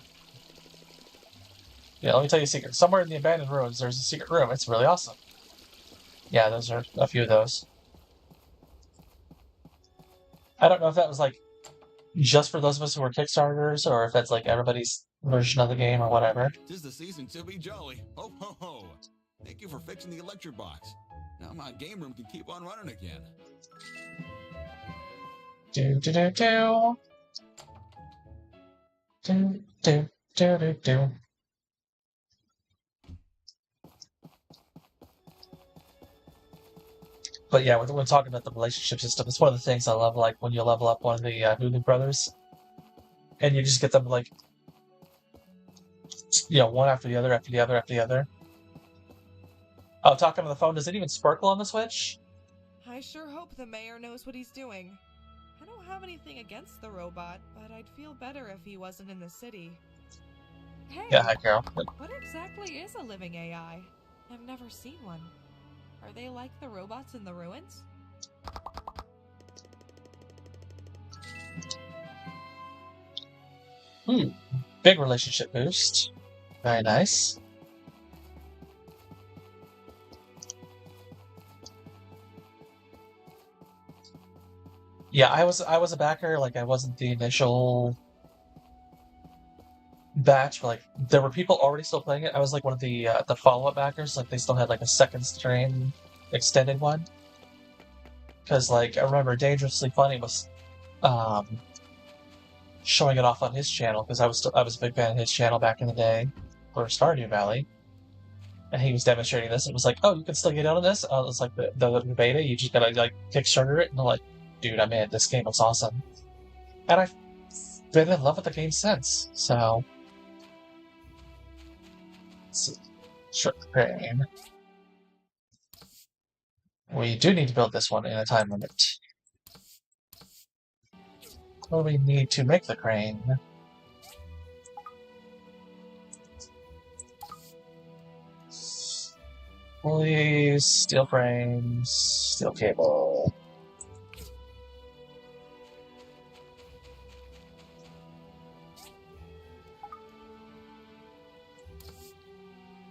Yeah, let me tell you a secret. Somewhere in the abandoned ruins, there's a secret room. It's really awesome. Yeah, those are a few of those. I don't know if that was like just for those of us who were Kickstarters, or if that's like everybody's version of the game or whatever. 'Tis the season to be jolly. Ho ho ho! Thank you for fixing the electric box. Now my game room can keep on running again. Do. But yeah, when talking about the relationship system, it's one of the things I love, like when you level up one of the Hulu brothers, and you just get them like, you know, one after the other, after the other, after the other. Oh, talking on the phone, does it even sparkle on the Switch? I sure hope the mayor knows what he's doing. I don't have anything against the robot, but I'd feel better if he wasn't in the city. Hey, Yeah, hi, Carol. what exactly is a living AI? I've never seen one. Are they like the robots in the ruins? Big relationship boost. Very nice. Yeah, I was a backer. Like, I wasn't the initial batch, but like there were people already still playing it. I was like one of the follow-up backers. Like, they still had like a second stream extended one. Because like I remember Dangerously Funny was showing it off on his channel, because I was a big fan of his channel back in the day for Stardew Valley, and he was demonstrating this. And it was like, oh, you can still get out of this. It's like the beta. You just gotta like Kickstarter it, and I'm like, dude, I'm in. This game looks awesome, and I've been in love with the game since. So, sure, crane. We do need to build this one in a time limit. Well, we need to make the crane. Pulleys, steel frames, steel cable.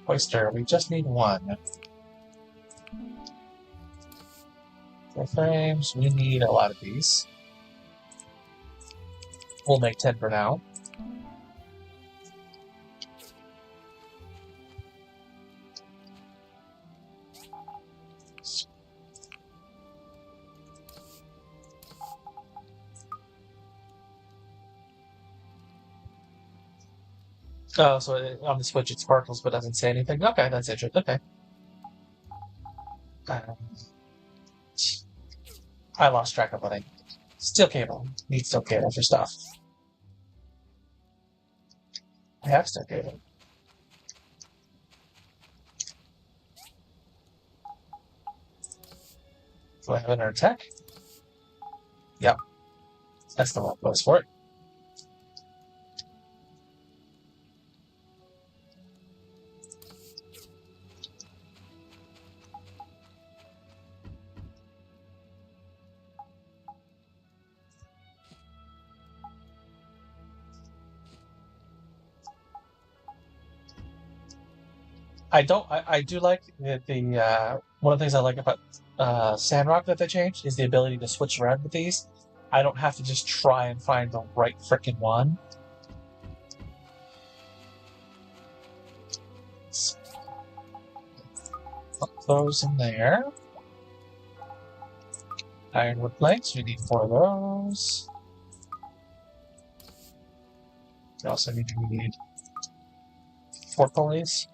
Hoister, we just need one. For frames, we need a lot of these. We'll make 10 for now. Oh, so on the Switch it sparkles but doesn't say anything? Okay, that's interesting. Okay. I lost track of what I needed. Steel cable. Need steel cable for stuff. I have steel cable. Do I have another tech? Yep. That's the one that goes for it. I do like the one of the things I like about Sandrock that they changed is the ability to switch around with these. I don't have to just try and find the right frickin' one. Put those in there. Ironwood planks, we need 4 of those. We also need 4 pulleys.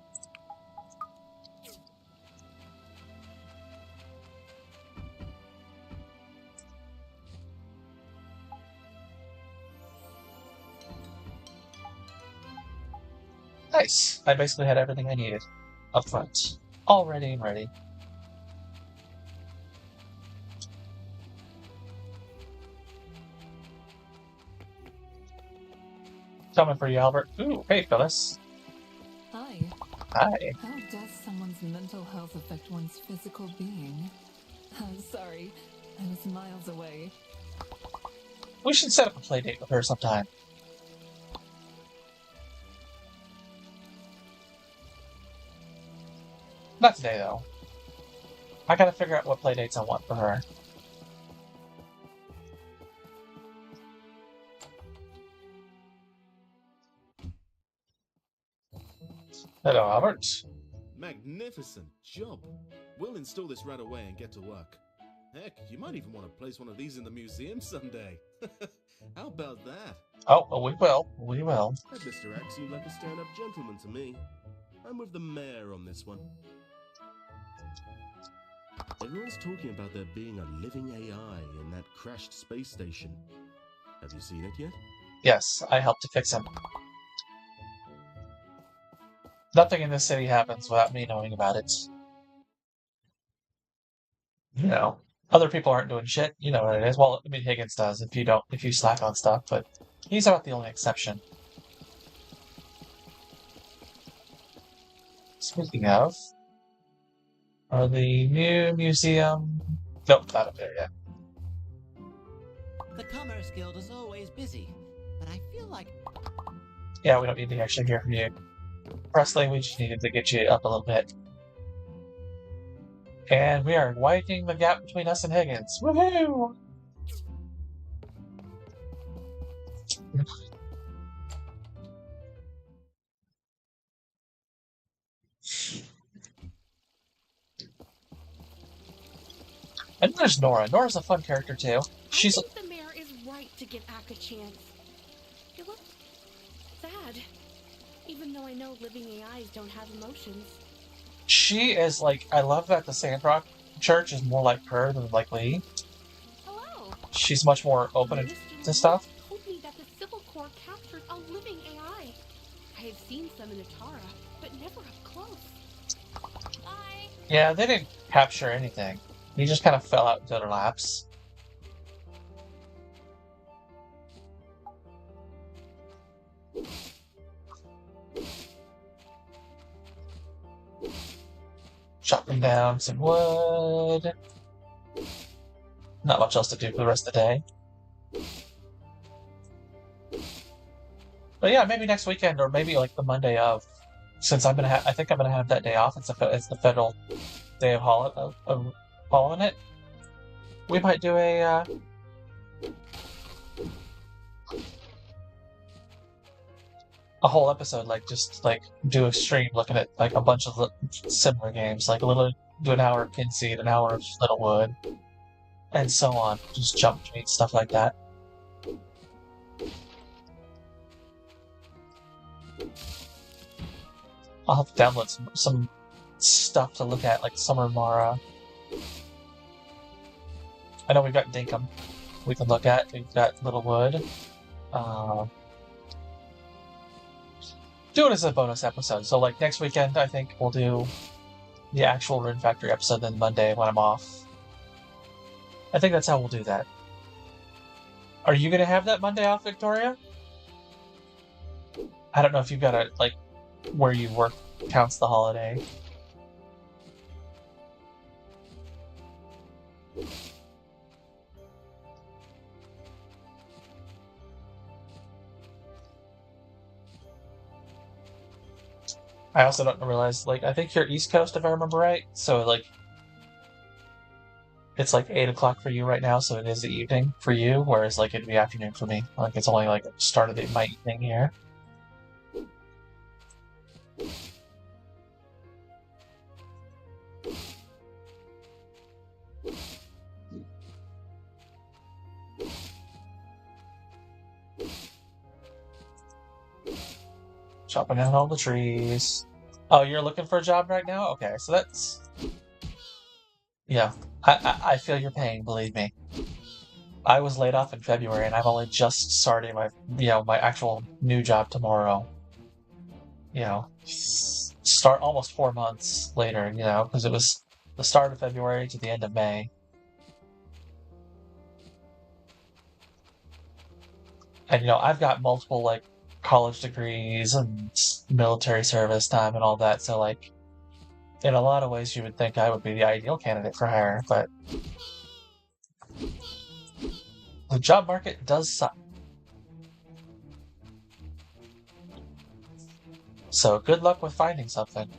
Nice. I basically had everything I needed up front. All ready and ready. Coming for you, Albert. Ooh, hey, Phyllis. Hi. Hi. How does someone's mental health affect one's physical being? I'm sorry. I was miles away. We should set up a play date with her sometime. Not today, though. I gotta figure out what play dates I want for her. Hello, Albert. Magnificent job. We'll install this right away and get to work. Heck, you might even want to place one of these in the museum someday. How about that? Oh, well, we will. We will. That Mr. X seemed like a stand-up gentleman to me. I'm with the mayor on this one. Everyone's talking about there being a living AI in that crashed space station. Have you seen it yet? Yes, I helped to fix him. Nothing in this city happens without me knowing about it. you know, other people aren't doing shit. You know what it is. Well, I mean, Higgins does if you slack on stuff, but he's about the only exception. Speaking of, the new museum. Nope, not up there yet. The Commerce Guild is always busy, but I feel like... Yeah, we don't need to actually hear from you. Presley, we just needed to get you up a little bit. And we are widening the gap between us and Higgins. Woohoo! And there's Nora. Nora's a fun character too. She's I think the mayor is right to give Ack a chance. You look sad, even though I know living AIs don't have emotions. She is like, I love that the Sandrock Church is more like her than like Lee. Hello. She's much more open to stuff. Told me that the Civil Corps captured a living AI. I have seen some in Atara, but never up close. Bye. Yeah, they didn't capture anything. He just kind of fell out into their laps. Chopping down some wood. Not much else to do for the rest of the day. But yeah, maybe next weekend or maybe like the Monday of, since I'm gonna I think I'm gonna have that day off. It's the federal day of holiday. We might do a whole episode, like just like do a stream looking at like a bunch of similar games, like do an hour of Kinseed, an hour of Littlewood, and so on. Just jump between stuff like that. I'll have to download some stuff to look at, like Summer Mara. I know we've got Dinkum we can look at. We've got Littlewood. Do it as a bonus episode. So, like, next weekend, I think we'll do the actual Rune Factory episode, then Monday when I'm off. I think that's how we'll do that. Are you going to have that Monday off, Victoria? I don't know if you've got a, like, where you work counts the holiday. I also don't realize, like, I think you're East Coast if I remember right, so, like, it's like 8 o'clock for you right now, so it is the evening for you, whereas, like, it'd be afternoon for me. Like, it's only, like, start of my evening here. Chopping down all the trees. Oh, you're looking for a job right now? Okay, so that's... Yeah, I feel your pain, believe me. I was laid off in February, and I'm only just starting my, my actual new job tomorrow. Start almost 4 months later, because it was the start of February to the end of May. And, I've got multiple, like, college degrees and military service time and all that, so, like, in a lot of ways you would think I would be the ideal candidate for hire, but the job market does suck. So good luck with finding something.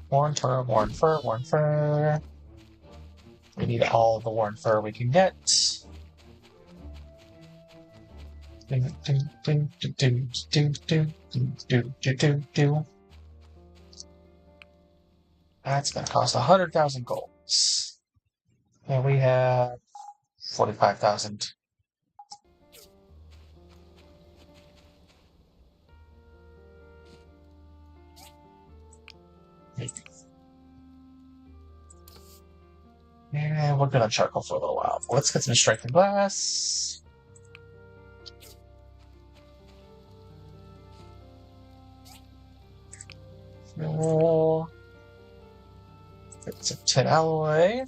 Worn fur, worn fur, worn fur. We need all the worn fur we can get. That's gonna cost 100,000 golds. And we have 45,000. And we're gonna charcoal for a little while. Let's get some strength and glass. Cool. It's a 10 alloy.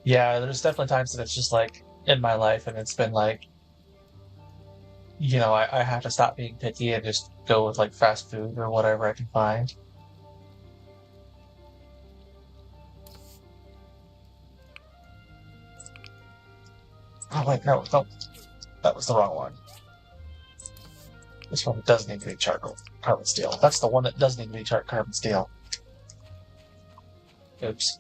Yeah, there's definitely times that it's just like in my life and it's been like, I have to stop being picky and just go with like fast food or whatever I can find. Oh wait, no, that was the wrong one. This one does need to be carbon steel. That's the one that does need to be carbon steel. Oops.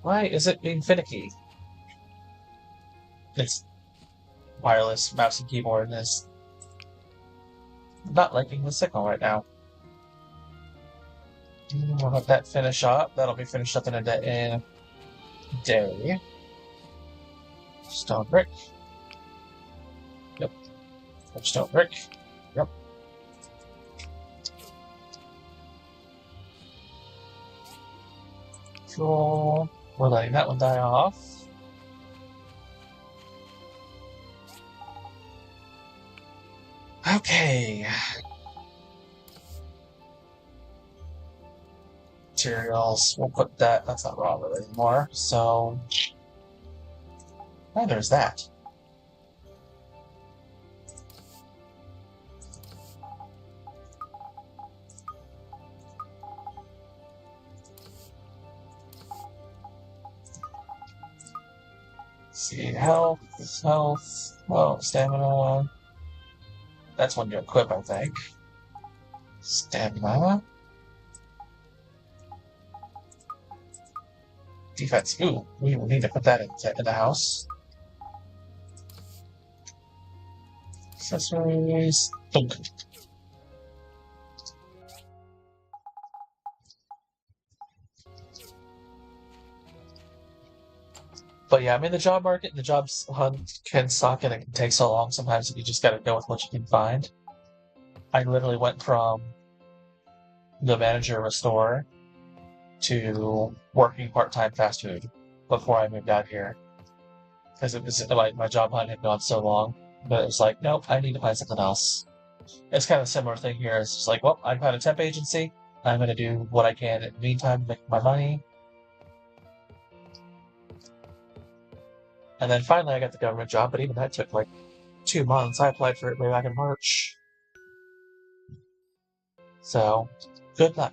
Why is it being finicky? It's wireless mouse and keyboard and is not liking the signal right now. We'll let that finish up. That'll be finished up in a day. Stone brick. Yep. Stone brick. Yep. Cool. We're letting that one die off. Okay. Materials. We'll put that. That's not raw really anymore. So. Oh, there's that. See, health, stamina. That's one you equip, I think. Stamina. Defense. Ooh, we will need to put that in the house. Accessories. Dunk. But yeah, I'm in the job market, and the jobs hunt can suck, and it can take so long sometimes that you just gotta go with what you can find. I literally went from the manager of a store to working part-time fast food before I moved out here. Because it was like my job hunt had gone so long, but it was like, nope, I need to find something else. It's kind of a similar thing here. It's just like, well, I've had a temp agency. I'm going to do what I can in the meantime to make my money. And then finally I got the government job, but even that took like 2 months. I applied for it way back in March. So, good luck.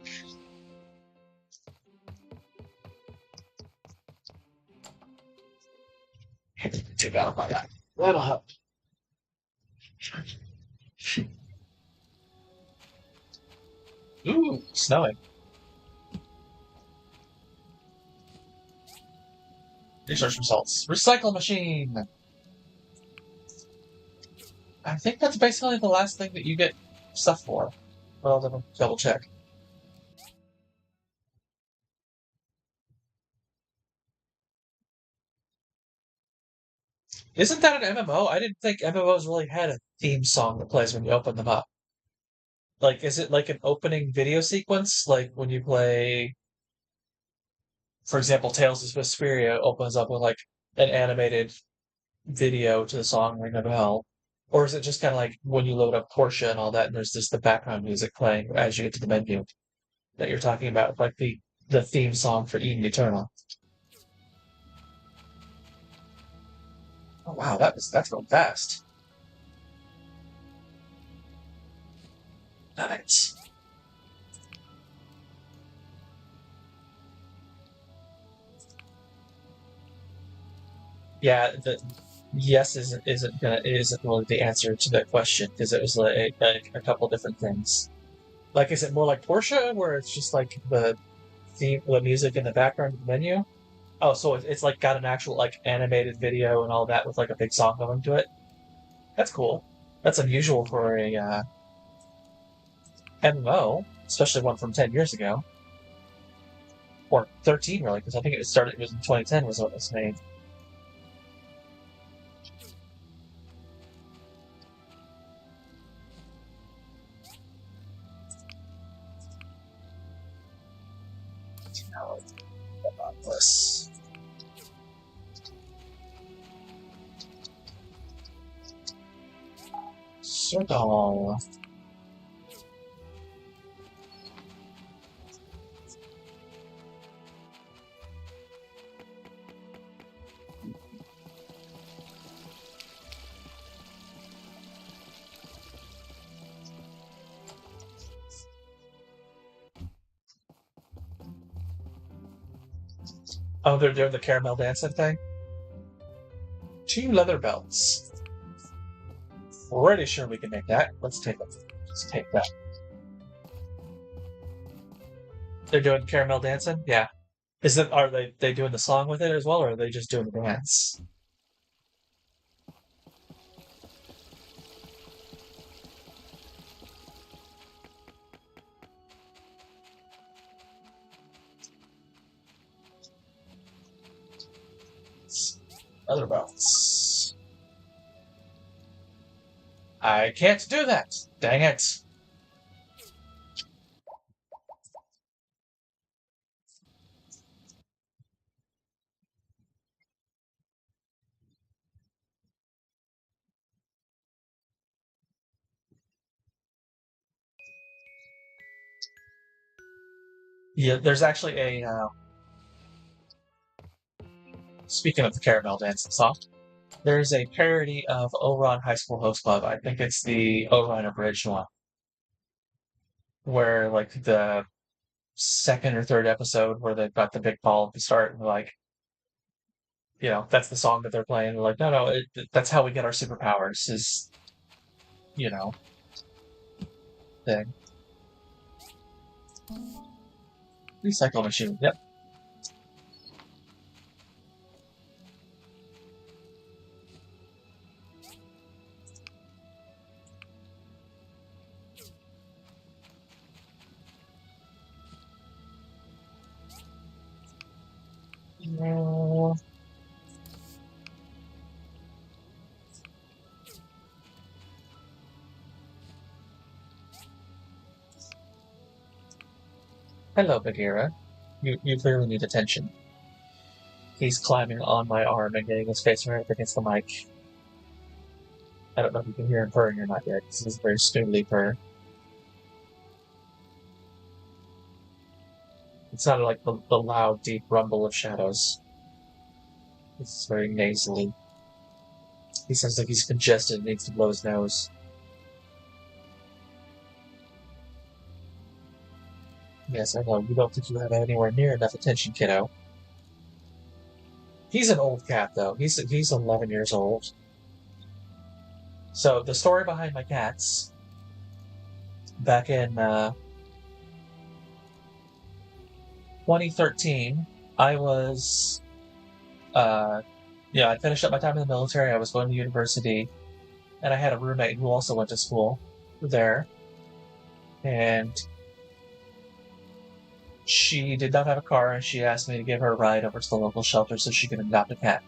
Too bad about that. That'll help. Ooh, snowing. Research results. Recycle machine! I think that's basically the last thing that you get stuff for. Well, then double check. Isn't that an MMO? I didn't think MMOs really had a theme song that plays when you open them up. Like, is it like an opening video sequence? Like when you play, for example, Tales of Vesperia opens up with like an animated video to the song Ring a Bell? Or is it just kind of like when you load up Portia and all that, and there's just the background music playing as you get to the menu that you're talking about, like the theme song for Eden Eternal? Oh wow, that's going fast. Nice. Yeah, the yes isn't really the answer to that question because it was like a couple different things. Like, is it more like Portia, where it's just like the music in the background of the menu? Oh, so it's like got an actual like animated video and all that with like a big song going to it. That's cool. That's unusual for a MMO, especially one from 10 years ago, or 13 really, because I think it started. It was in 2010 was when it was made. This. Circle. Oh, they're doing the caramel dancing thing? 2 leather belts. Pretty sure we can make that. Let's take that. They're doing caramel dancing? Yeah. Are they doing the song with it as well, or are they just doing the dance? Leather belts. I can't do that. Dang it. Yeah, there's actually a. Speaking of the caramel dancing song, there's a parody of Oron High School Host Club. I think it's the Oron Abridged one, where like the second or third episode where they've got the big ball at the start, and like, that's the song that they're playing. They're like, no, that's how we get our superpowers. Is thing. Recycle machine. Yep. Hello, Bagheera. You clearly need attention. He's climbing on my arm and getting his face right up against the mic. I don't know if you can hear him purring or not yet. This is a very snoodly purr. It's not like the loud, deep rumble of shadows. It's very nasally. He sounds like he's congested and needs to blow his nose. Yes, I know. You don't think you have anywhere near enough attention, kiddo. He's an old cat, though. He's 11 years old. So the story behind my cats, back in 2013, I was, I finished up my time in the military. I was going to university, and I had a roommate who also went to school there, and she did not have a car, and she asked me to give her a ride over to the local shelter so she could adopt a cat.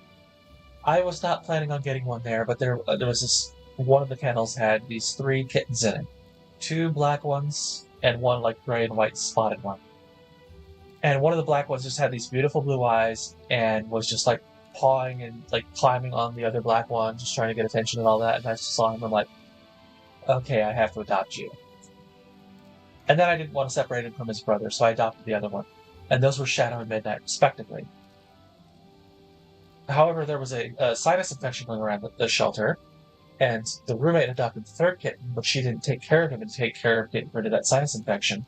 I was not planning on getting one there, but there was this. One of the kennels had these 3 kittens in it. 2 black ones, and 1 like gray and white spotted one. And one of the black ones just had these beautiful blue eyes and was just like pawing and like climbing on the other black one, just trying to get attention and all that. And I just saw him and I'm like, okay, I have to adopt you. And then I didn't want to separate him from his brother, so I adopted the other one. And those were Shadow and Midnight, respectively. However, there was a sinus infection going around the shelter, and the roommate adopted the 3rd kitten, but she didn't take care of him and take care of getting rid of that sinus infection.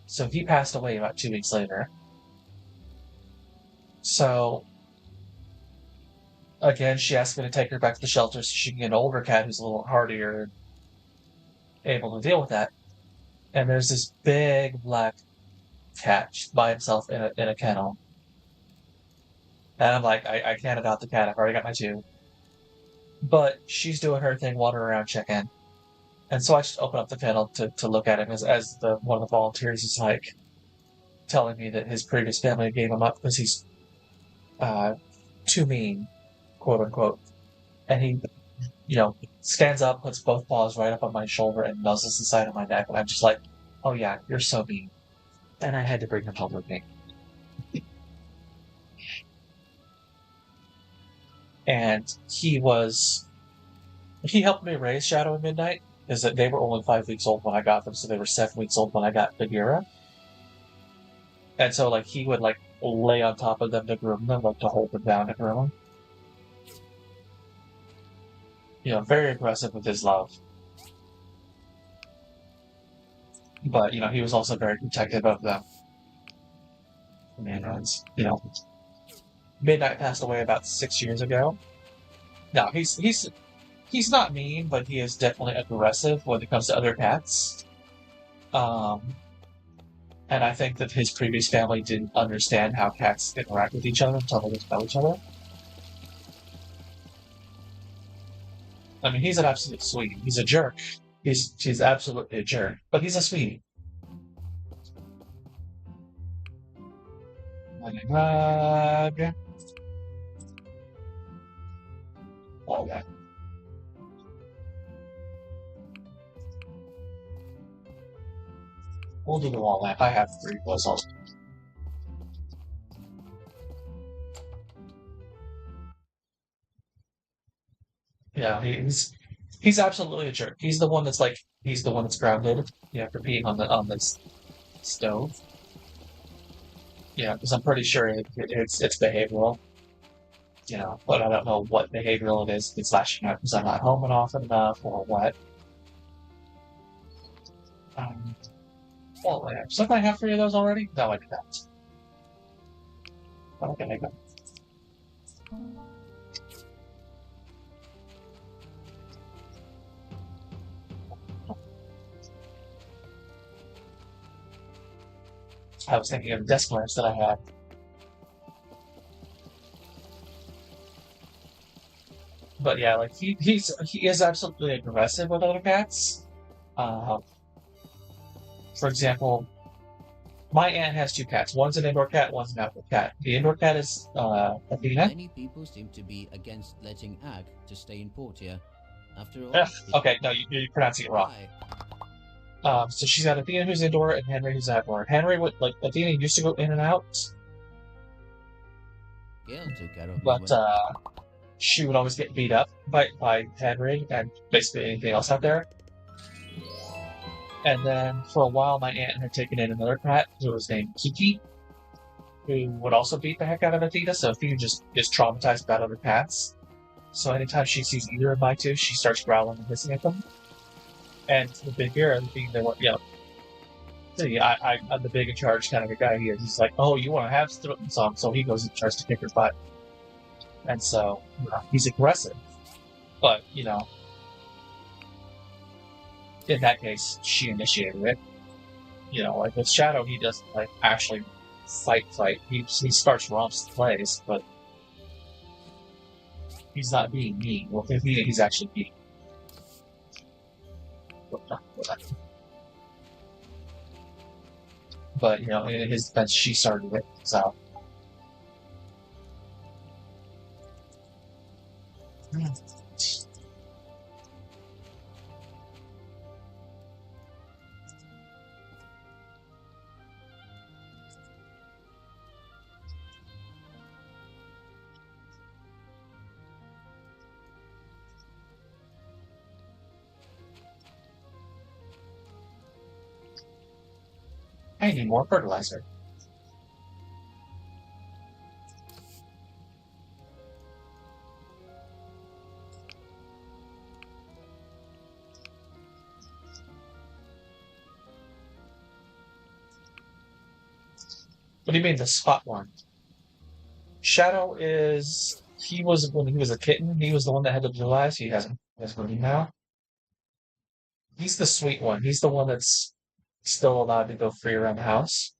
So he passed away about 2 weeks later. So, again, she asked me to take her back to the shelter so she can get an older cat who's a little hardier and able to deal with that. And there's this big black cat by himself in a kennel. And I'm like, I can't adopt the cat. I've already got my 2. But she's doing her thing, wandering around, check-in. And so I just open up the kennel to look at him as one of the volunteers is like telling me that his previous family gave him up because he's too mean, quote unquote. And he, stands up, puts both paws right up on my shoulder and nuzzles the side of my neck. And I'm just like, oh yeah, you're so mean. And I had to bring him home with me. And he helped me raise Shadow and Midnight, is that they were only 5 weeks old when I got them, so they were 7 weeks old when I got Bagheera. And so, like, he would, like, lay on top of them to groom them, like, to hold them down to groom them. You know, very aggressive with his love. But, you know, he was also very protective of them. And, you know, Midnight passed away about 6 years ago. Now, he's not mean, but he is definitely aggressive when it comes to other cats. And I think that his previous family didn't understand how cats interact with each other until they get to know each other. I mean, he's an absolute sweetie. He's a jerk. He's absolutely a jerk, but he's a sweetie. Rug. All that. We'll do the wall lamp. I have 3 puzzles. Yeah, he's absolutely a jerk. He's the one that's like he's the one that's grounded. Yeah, for peeing on this stove. Yeah, because I'm pretty sure it's behavioral. You know, but I don't know what behavioral it is. If it's lashing out because I'm not home and often enough, or what. Wall lamps. Don't I have 3 of those already? No, I did not. Okay, I go. I was thinking of desk lamps that I had. But yeah, like he is absolutely aggressive with other cats. For example, my aunt has 2 cats. One's an indoor cat, one's an outdoor cat. The indoor cat is Athena. Many people seem to be against letting Ag to stay in Portia. After all, okay, no, you're pronouncing it wrong. So she's got Athena who's indoor and Henry who's outdoor. Henry would like Athena used to go in and out, but she would always get beat up by Henry and basically anything else out there. And then for a while, my aunt had taken in another cat who was named Kiki, who would also beat the heck out of Athena. So Athena just is traumatized about other cats. So anytime she sees either of my 2, she starts growling and hissing at them. And the Bagheera, being the one, I'm the big in charge kind of a guy he is. He's like, oh, you want to have some, so he goes and tries to kick her butt. And so, you know, he's aggressive. But, you know, in that case, she initiated it. You know, like with Shadow, he doesn't like actually fight. He starts romps and plays, but he's not being mean. Well, if he's actually mean. But, you know, in his defense, she started it, so. I need more fertilizer. What do you mean the spot one? Shadow is when he was a kitten, he was the one that had the blue eyes. He has green now. He's the sweet one. He's the one that's still allowed to go free around the house.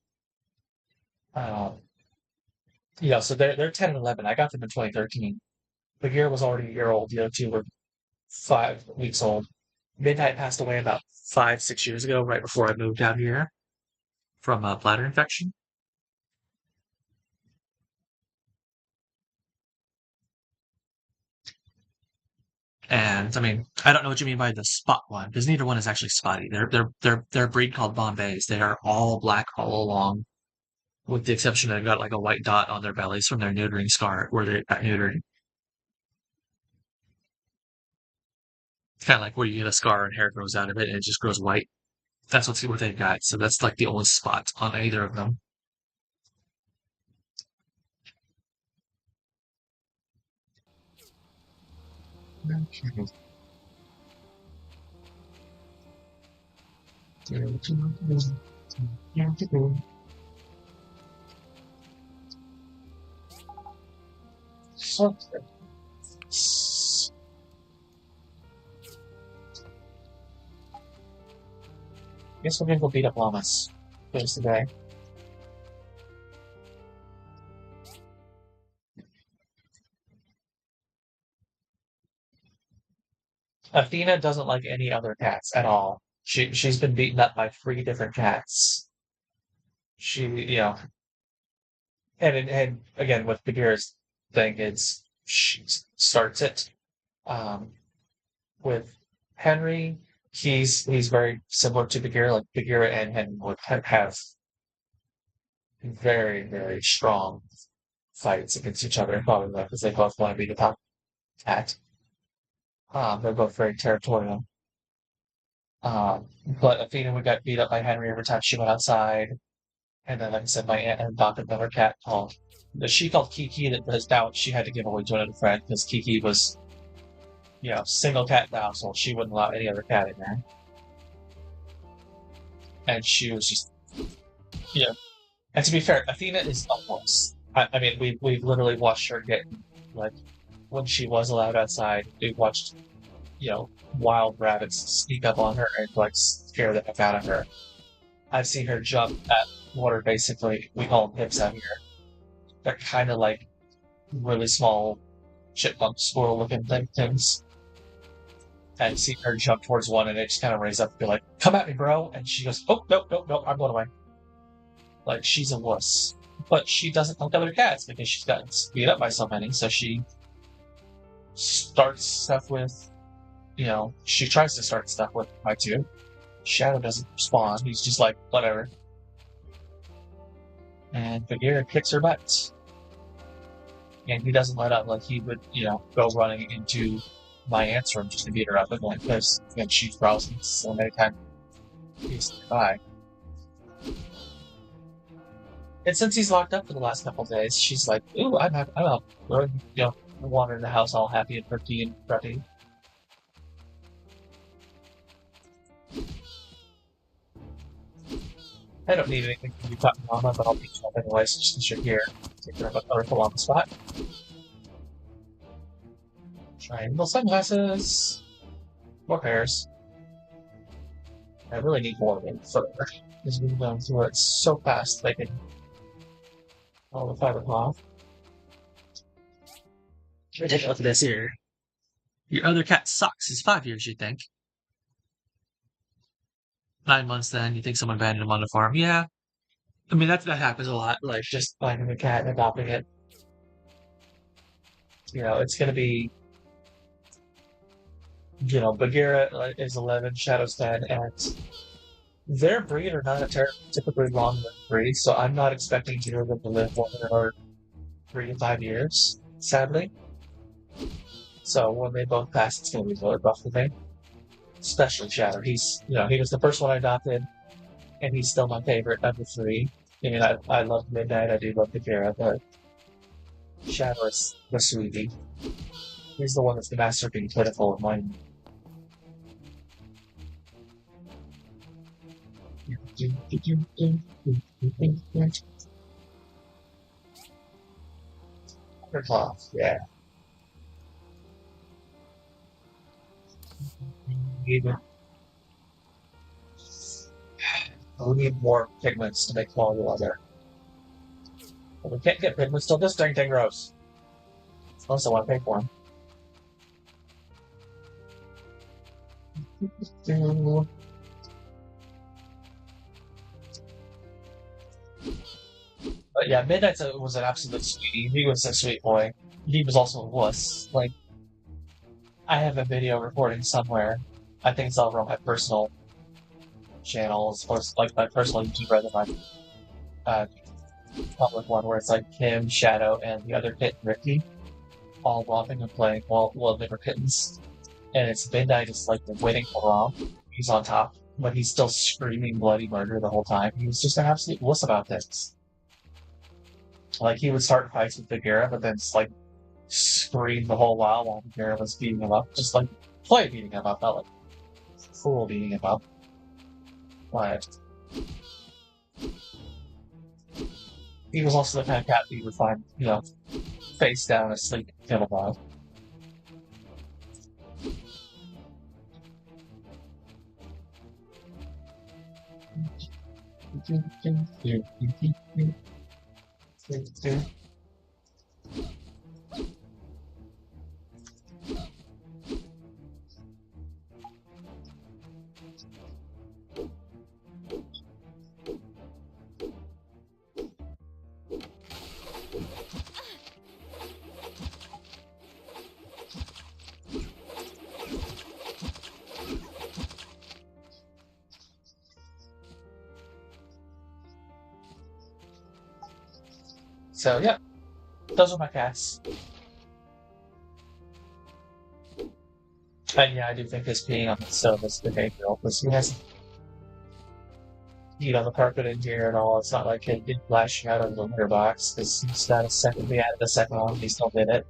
Yeah, so they're 10 and 11. I got them in 2013. Bagheera was already a year old. The other 2 were 5 weeks old. Midnight passed away about 5-6 years ago, right before I moved out here from a bladder infection. And I mean, I don't know what you mean by the spot one, because neither one is actually spotty. They're a breed called Bombays. They are all black all along, with the exception that they've got like a white dot on their bellies from their neutering scar where they got neutered. Kind of like where you get a scar and hair grows out of it and it just grows white. That's what they've got. So that's like the only spot on either of them. Guess we're gonna go beat up llamas. Finish the day. Athena doesn't like any other cats at all. She's been beaten up by 3 different cats. And again with Bagheera's thing, she starts it. With Henry, he's very similar to Bagheera. Like Bagheera and Henry would have very, very strong fights against each other, probably because they both want to be the top cat. They're both very territorial. But Athena would get beat up by Henry every time she went outside. And then, like I said, my aunt adopted another cat she called Kiki, that was now she had to give away to another friend because Kiki was, single cat in the household. She wouldn't allow any other cat in there. And she was just, And to be fair, Athena is a horse. I mean, we've literally watched her get, like, when she was allowed outside, we watched, wild rabbits sneak up on her and, like, scare the heck out of her. I've seen her jump at water, basically. We call them hips out here. They're kind of like really small chipmunk squirrel-looking things. And seen her jump towards one, and it just kind of raise up and be like, "Come at me, bro!" And she goes, "Oh, no, I'm going away." Like, she's a wuss. But she doesn't like other cats because she's gotten beat up by so many, so she starts stuff with, she tries to start stuff with my 2. Shadow doesn't respond. He's just like, whatever. And Bagheera kicks her butt. And he doesn't let up. Like, he would, go running into my aunt's room just to beat her up again, because she's browsing so many times he's by. And since he's locked up for the last couple of days, she's like, "Ooh, I'm out." Wandering the house all happy and pretty and preppy. I don't need anything from you, Cotton Mama, but I'll beat you up anyways, just since you're here. Take care of a colorful on the spot. Triangle sunglasses. More pairs. I really need more of them further, because we've gone through it so fast they can all the 5 o'clock. Let me take a look at this here. Your other cat sucks. Is 5 years, you think? 9 months then, you think someone abandoned him on the farm? Yeah. I mean, that happens a lot, like, just finding a cat and adopting it. It's gonna be, Bagheera is 11, Shadow's 10, and their breed are not a typically long-lived breed, so I'm not expecting either of them to live more than 3 to 5 years, sadly. So when they both pass, it's gonna be really rough for me. Especially Shadow. He's, he was the first one I adopted, and he's still my favorite of the 3. I mean, I love Midnight, I do love Bagheera, but Shadow is the sweetie. He's the one that's the master of being pitiful and mine. Cloth, yeah. We need more pigments to make quality leather. But we can't get pigments till this dang thing grows. Unless I want to pay for them. But yeah, Midnight was an absolute sweetie. He was a sweet boy. He was also a wuss. Like, I have a video recording somewhere. I think it's over on my personal channels, or like my personal YouTube rather than my public one, where it's like him, Shadow, and the other kitten, Ricky, all romping and playing while they were kittens. and it's midnight, it's like they're waiting for him. He's on top, but he's still screaming bloody murder the whole time. He was just an absolute wuss about this. Like, he would start fights with Bagheera, but then just, like, scream the whole while Bagheera was beating him up. Just, like, play beating him up, not, like, fool beating him up. But he was also the kind of cat that you would find, face down asleep in a while. So, yeah, those are my cats. And yeah, I do think this being on the stove is behavioral, because he hasn't peed on the carpet in here at all. It's not like he did flashing out of the litter box, because he's not a second. We added the second one, he still did it.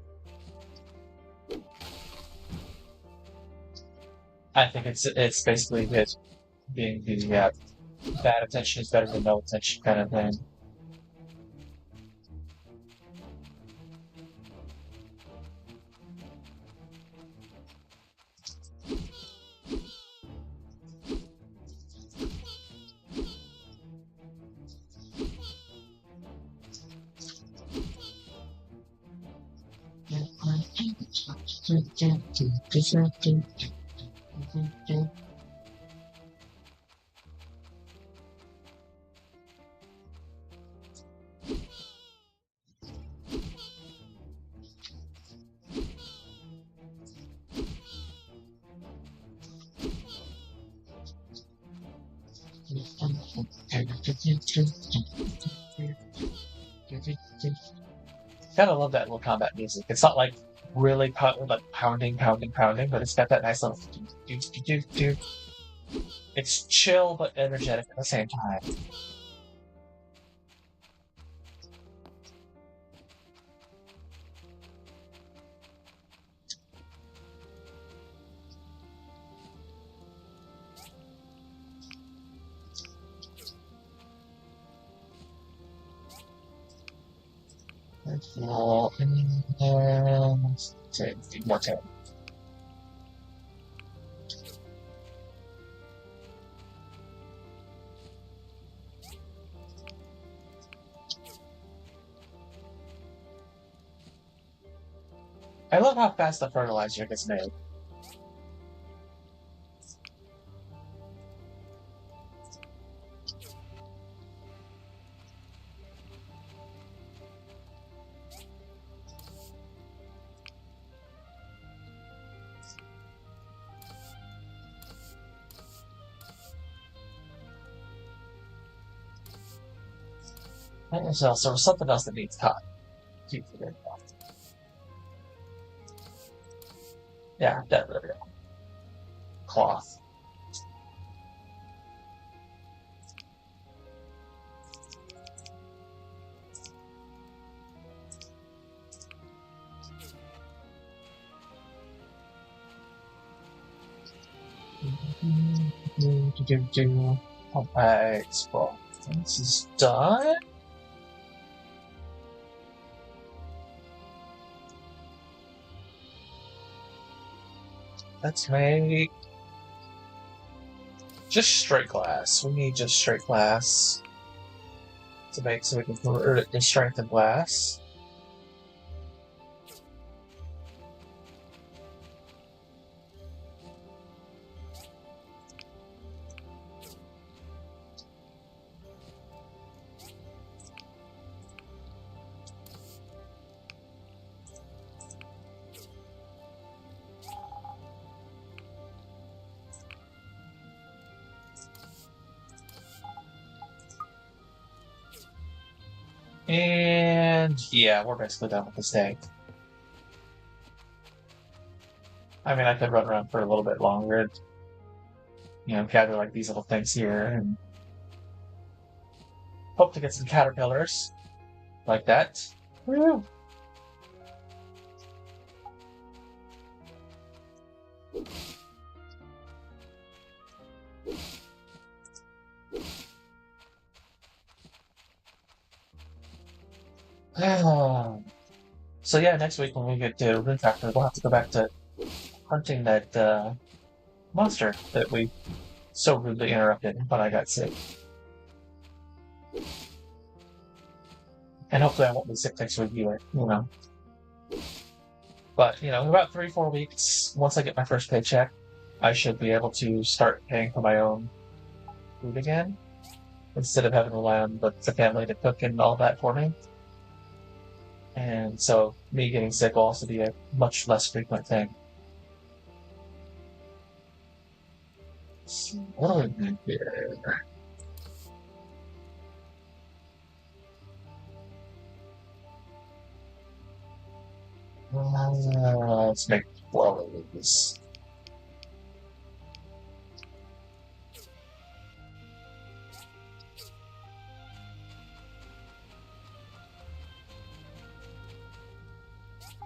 I think it's basically his being the bad attention is better than no attention kind of thing. Gotta love that little combat music. It's not like really like pounding, but it's got that nice little do. It's chill but energetic at the same time. More time. I love how fast the fertilizer gets made. There's also something else that needs cotton. Keep forgetting about. Yeah, that really cloth. Alright, well, this is done. Let's make just straight glass. We need just straight glass to make so we can convert it to strengthened glass. And yeah, we're basically done with this day. I mean, I could run around for a little bit longer, gather like these little things here, and hope to get some caterpillars like that. Woo! So yeah, next week when we get to Rune Factory, we'll have to go back to hunting that monster that we so rudely interrupted when I got sick. And hopefully I won't be sick next week either, But, in about 3-4 weeks, once I get my first paycheck, I should be able to start paying for my own food again, instead of having to rely on the family to cook and all that for me. And so me getting sick will also be a much less frequent thing. So, what do we do here? Let's make 12 of these.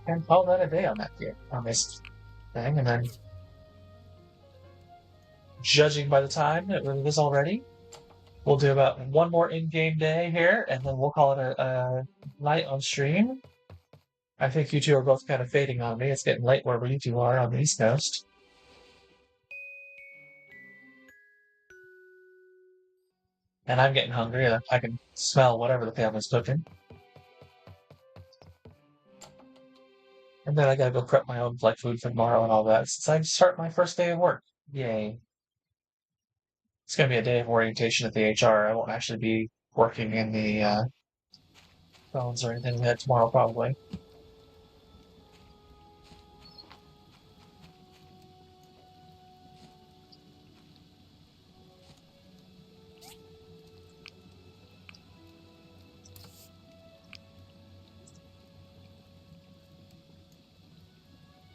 And call that a day on this thing, and then judging by the time it is already, we'll do about one more in-game day here, and then we'll call it a night on stream. I think you two are both kind of fading on me. It's getting late wherever you two are on the East Coast. And I'm getting hungry. I can smell whatever the family's cooking. And then I gotta go prep my own food for tomorrow and all that, since I start my first day of work. Yay. It's gonna be a day of orientation at the HR. I won't actually be working in the phones or anything like that tomorrow, probably.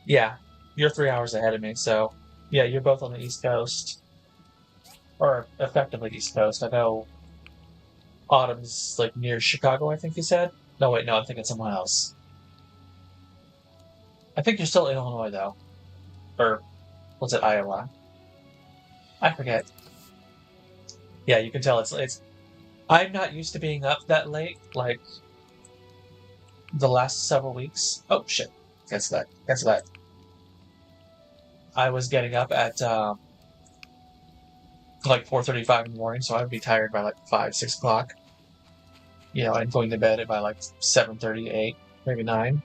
Yeah, you're 3 hours ahead of me, so yeah, you're both on the East Coast. Or effectively East Coast. I know Autumn's near Chicago, I think you said? No, wait, no, I'm thinking someone else. I think you're still in Illinois, though. Or was it Iowa? I forget. Yeah, you can tell it's. I'm not used to being up that late, the last several weeks. Oh, shit. Guess that. I was getting up at 4:35 in the morning, so I would be tired by 5, 6 o'clock. And going to bed at by 7:30, 8, maybe 9.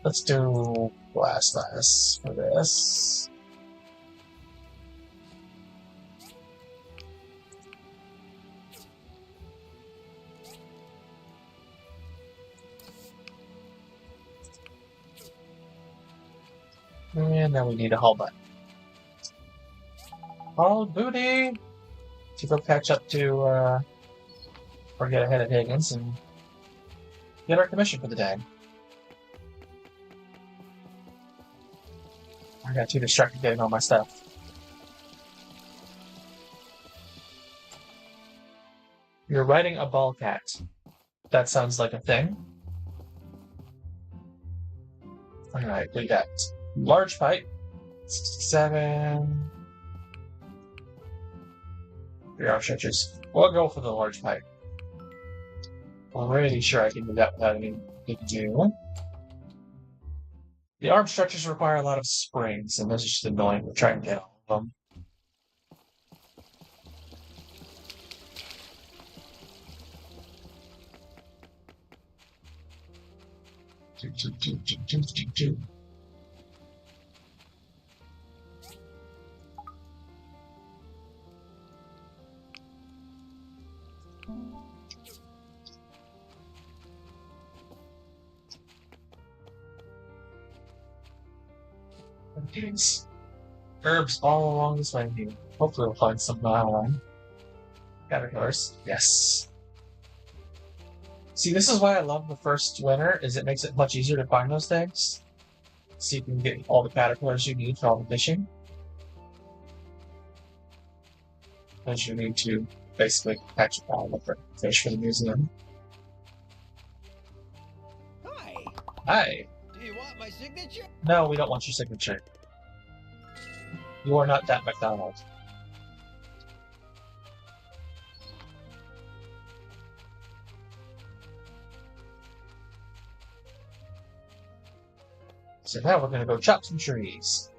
Let's do Blast for this. And then we need a haul button. Haul booty! To go catch up to, or get ahead of Higgins and get our commission for the day. I got too distracted getting all my stuff. You're riding a ball cat. That sounds like a thing. Alright, we got large pipe, 67. 3 arm stretches. We'll go for the large pipe. I'm really sure I can do that without any big deal. The arm stretchers require a lot of springs, and those are just annoying to try and get all of them. These herbs all along this way here. Hopefully we'll find some caterpillars. Yes. See, this is why I love the first winter, is it makes it much easier to find those things. So you can get all the caterpillars you need for all the fishing. Because you need to basically catch all the fish for the museum. Hi. Hi. Do you want my signature? No, we don't want your signature. You are not that McDonald. So now we're gonna go chop some trees.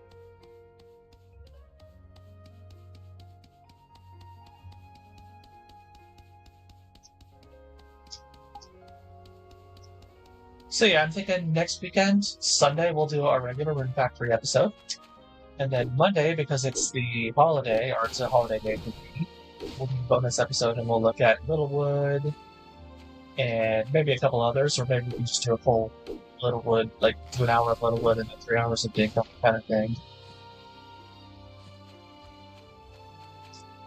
So yeah, I'm thinking next weekend, Sunday, we'll do our regular Rune Factory episode. And then Monday, because it's the holiday, or it's a holiday day for me, we'll do a bonus episode and we'll look at Littlewood and maybe a couple others, or maybe we can just do a full Littlewood, like do an hour of Littlewood and then 3 hours of Dinkum kind of thing.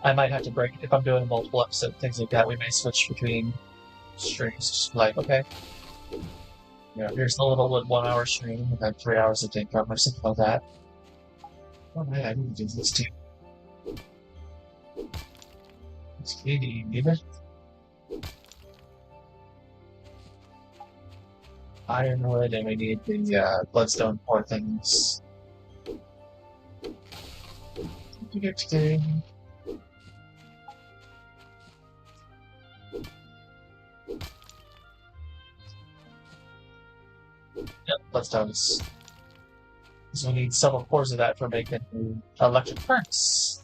I might have to break, if I'm doing multiple episode things like that, we may switch between streams, just like, okay, you know, here's the Littlewood 1 hour stream and then 3 hours of Dinkum or something like that. Oh man, I need to do this too. It's easy, maybe. Ironwood, and we need the bloodstone core things. Yep, bloodstones. So we need several cores of that for making the electric furnace.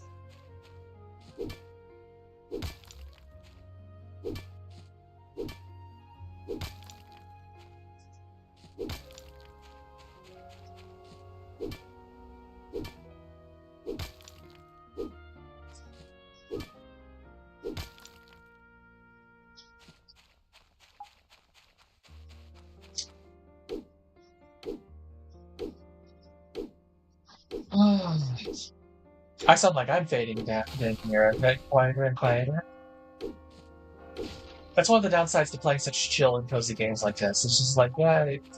I sound like I'm fading down here. Quieter and quieter. That's one of the downsides to playing such chill and cozy games like this. It's just like, yeah, it's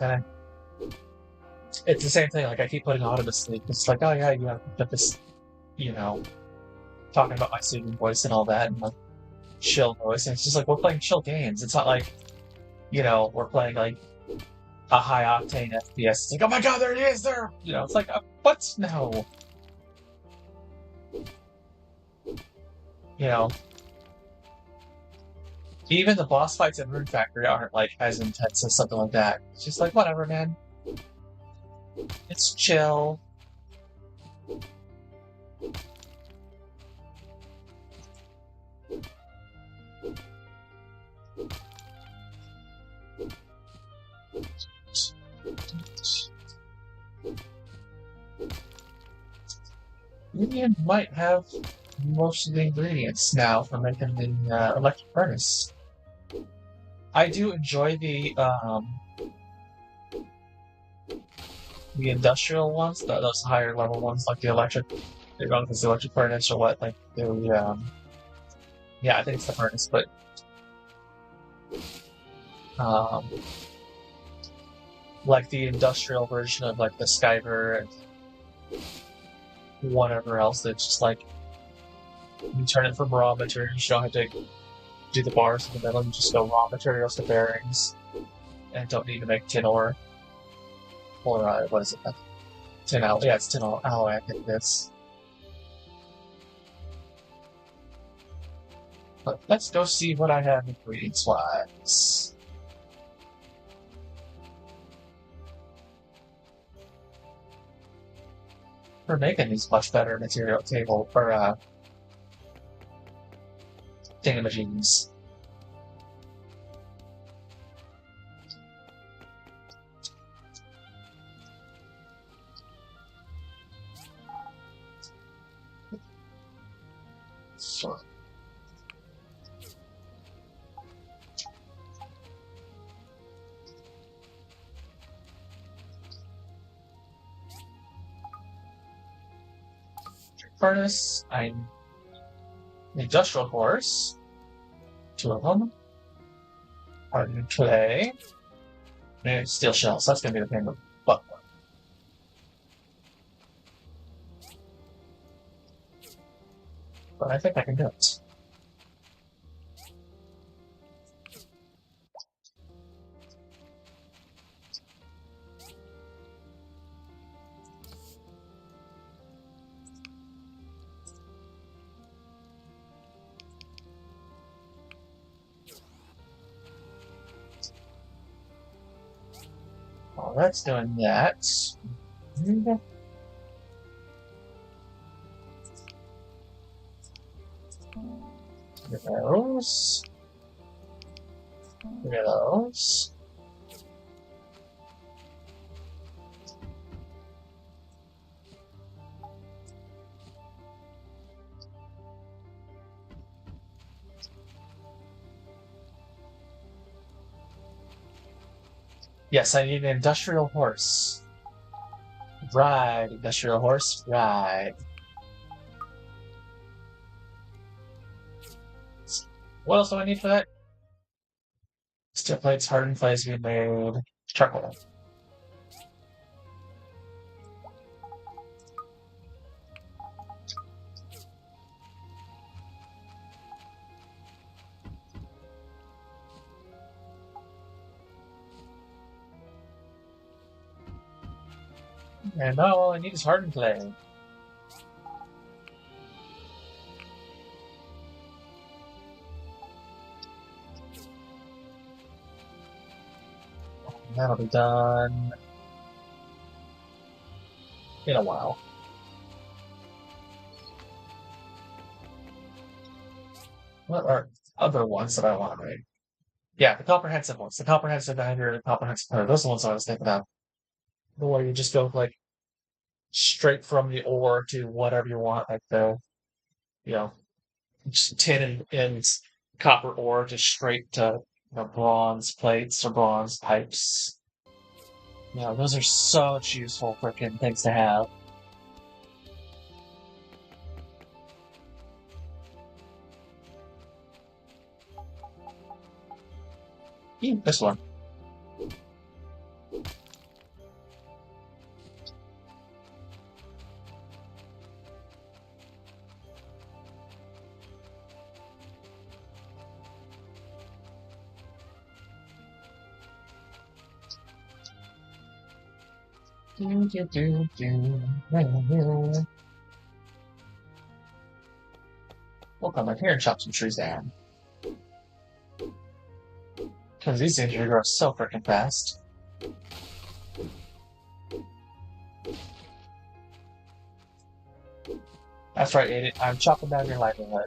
the same thing. Like, I keep putting Autumn to sleep. It's like, oh yeah, you have this, you know, talking about my soothing voice and all that, and like chill voice. And it's just like, we're playing chill games. It's not like, you know, we're playing like a high octane FPS. It's like, oh my god, there it is! There! You know, it's like, what? No. You know, even the boss fights in Rune Factory aren't like as intense as something like that. It's just like, whatever, man. It's chill. Union might have most of the ingredients now for making the electric furnace. I do enjoy the industrial ones, those higher level ones, like the electric. I don't know if it's the electric furnace or what. Like the yeah, I think it's the furnace, but like the industrial version of like the Skyver and whatever else that's just like you turn it from raw materials. You don't have to do the bars in the middle. You just go raw materials to bearings, and don't need to make tin ore or what is it? Tin alloy. Yeah, it's tin alloy. I think it is. But let's go see what I have ingredients-wise. We're making these much better material table or thingamajiggies. So. furnace. I industrial horse. 2 of them. Hardened clay. And steel shells. That's gonna be the pain in the butt. But I think I can do it. Well, that's doing that. Get those. Get those. Yes, I need an industrial horse. Ride, industrial horse, ride. What else do I need for that? Steel plates, hardened clays being made. Charcoal. And now all I need is hardened clay. That'll be done in a while. What are other ones that I want to make? Yeah, the comprehensive ones. The comprehensive diameter, the comprehensive color. Those are the ones I was thinking of. The way you just go like straight from the ore to whatever you want, like just tin and copper ore, just straight to bronze plates or bronze pipes. Those are such useful freaking things to have. This one. We'll come up here and chop some trees down. Because these things are going to grow so freaking fast. That's right, Aiden. I'm chopping down your livelihood.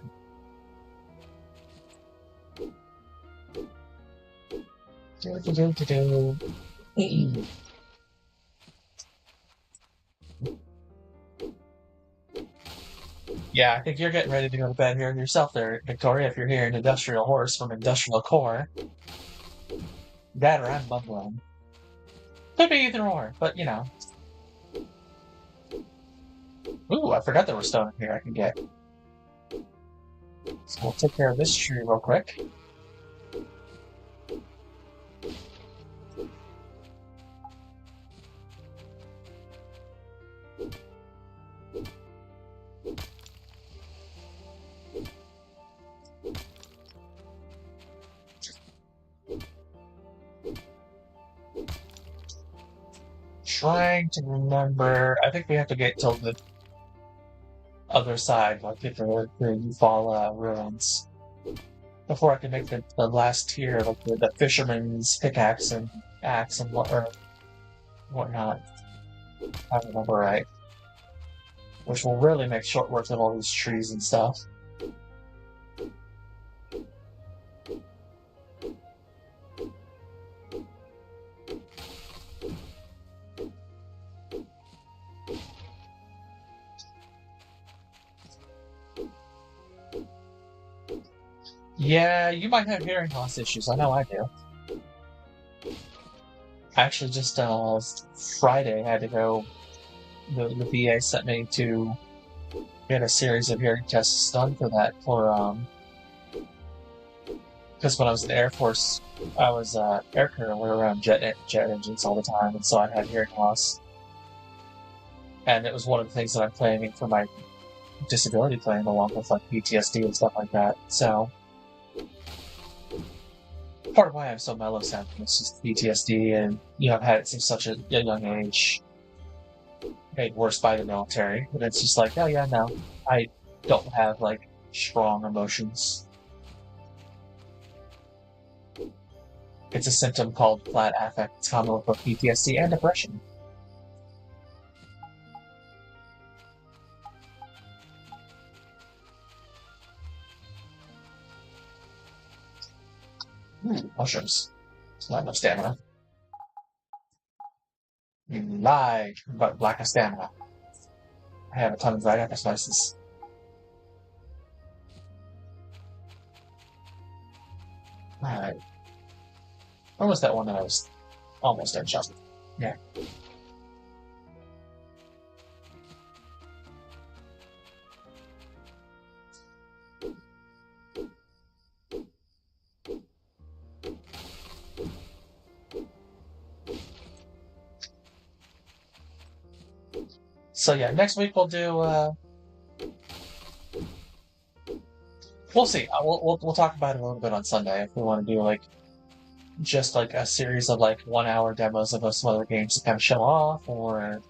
Yeah, I think you're getting ready to go to bed here yourself there, Victoria, if you're here in Industrial Horse from Industrial Core. That or I'm bumbling. Could be either or, but Ooh, I forgot there was stone in here I can get. So we'll take care of this tree real quick. Trying to remember. I think we have to get till the other side, like get the Eufaula ruins, before I can make the last tier, like the fisherman's pickaxe and axe and whatnot. I remember right. Which will really make short work of all these trees and stuff. Yeah, you might have hearing loss issues. I know I do. Actually, just Friday, I had to go. The VA sent me to We had a series of hearing tests done for that because when I was in the Air Force, I was air crew and we were around jet engines all the time, and so I had hearing loss. And it was one of the things that I'm claiming for my disability claim, along with like PTSD and stuff like that. So part of why I'm so mellow sounding is just PTSD, and I've had it since such a young age, made worse by the military. And it's just like, oh yeah, no, I don't have like strong emotions. It's a symptom called flat affect. It's common with both PTSD and depression. Mushrooms. It's not enough stamina. You lie about lack of stamina. I have a ton of dried apple slices. Alright. When was that one that I was almost done shopping? Yeah. So yeah, next week we'll do. We'll see. We'll talk about it a little bit on Sunday if we want to do like just like a series of like 1 hour demos of some other games to kind of show off, or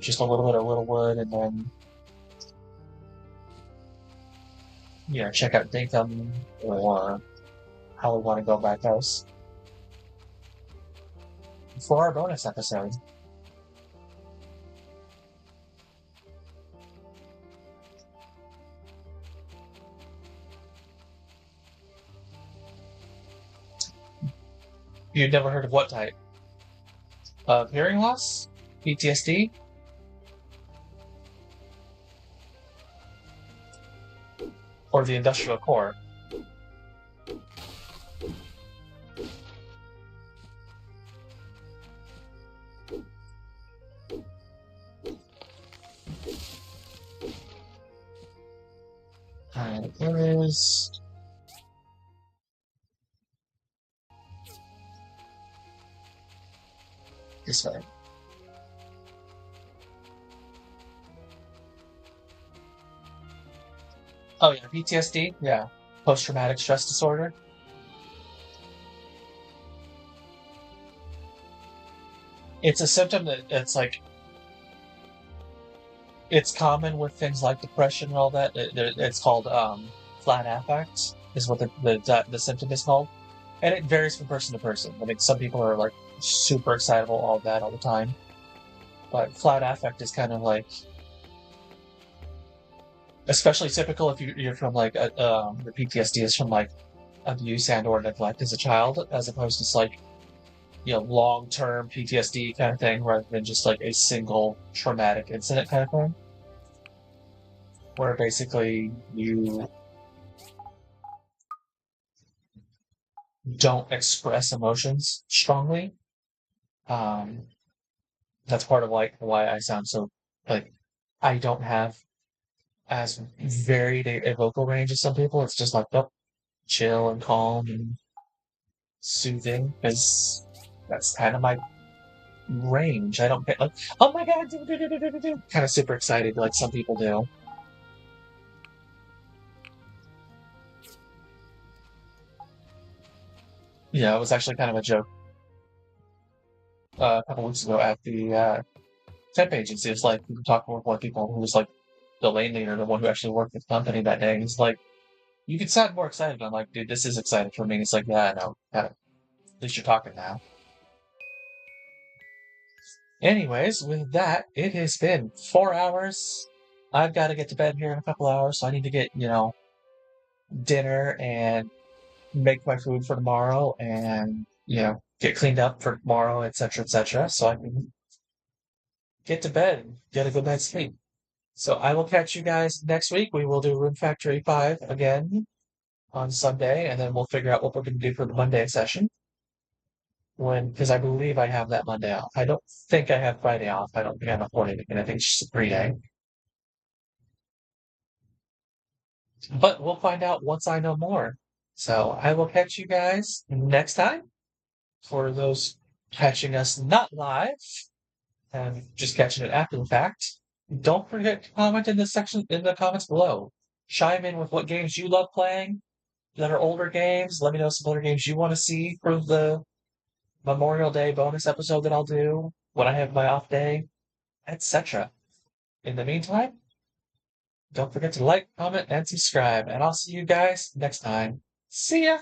just a little bit of Littlewood, and then check out Dinkum, or how we want to go about those for our bonus episode. You've never heard of what type? Of hearing loss? PTSD? Or the industrial core? Alright, where is... this way. Oh yeah, PTSD? Yeah. Post-traumatic stress disorder? It's a symptom it's like... It's common with things like depression and all that. It's called flat affect, is what the symptom is called. And it varies from person to person. I mean, some people are like super excitable all that all the time. But flat affect is kind of like... especially typical if you're from like the PTSD is from like abuse and or neglect as a child, as opposed to like long-term PTSD kind of thing, rather than just like a single traumatic incident kind of thing, where basically you don't express emotions strongly. That's part of why I sound so like I don't have as varied a vocal range as some people. It's just like, oh, chill and calm and soothing, because that's kind of my range. I don't get like, oh my god, kind of super excited like some people do. Yeah, it was actually kind of a joke a couple weeks ago at the temp agency. It's like we were talking with one of the people who was like the lane leader, the one who actually worked with the company that day. And he's like, you could sound more excited. I'm like, dude, this is exciting for me. And he's like, yeah, I know. Yeah, at least you're talking now. Anyways, with that, it has been 4 hours. I've got to get to bed here in a couple hours, so I need to get, dinner and make my food for tomorrow and, get cleaned up for tomorrow, etc., so I can get to bed and get a good night's sleep. So I will catch you guys next week. We will do Room Factory 5 again on Sunday, and then we'll figure out what we're going to do for the Monday session. Because I believe I have that Monday off. I don't think I have Friday off. I don't think I have a 4-day, and I think it's just a 3-day. But we'll find out once I know more. So I will catch you guys next time. For those catching us not live and just catching it after the fact, don't forget to comment in the section in the comments below. Chime in with what games you love playing that are older games. Let me know some other games you want to see for the Memorial Day bonus episode that I'll do when I have my off day, etc. In the meantime, don't forget to like, comment, and subscribe, and I'll see you guys next time. See ya!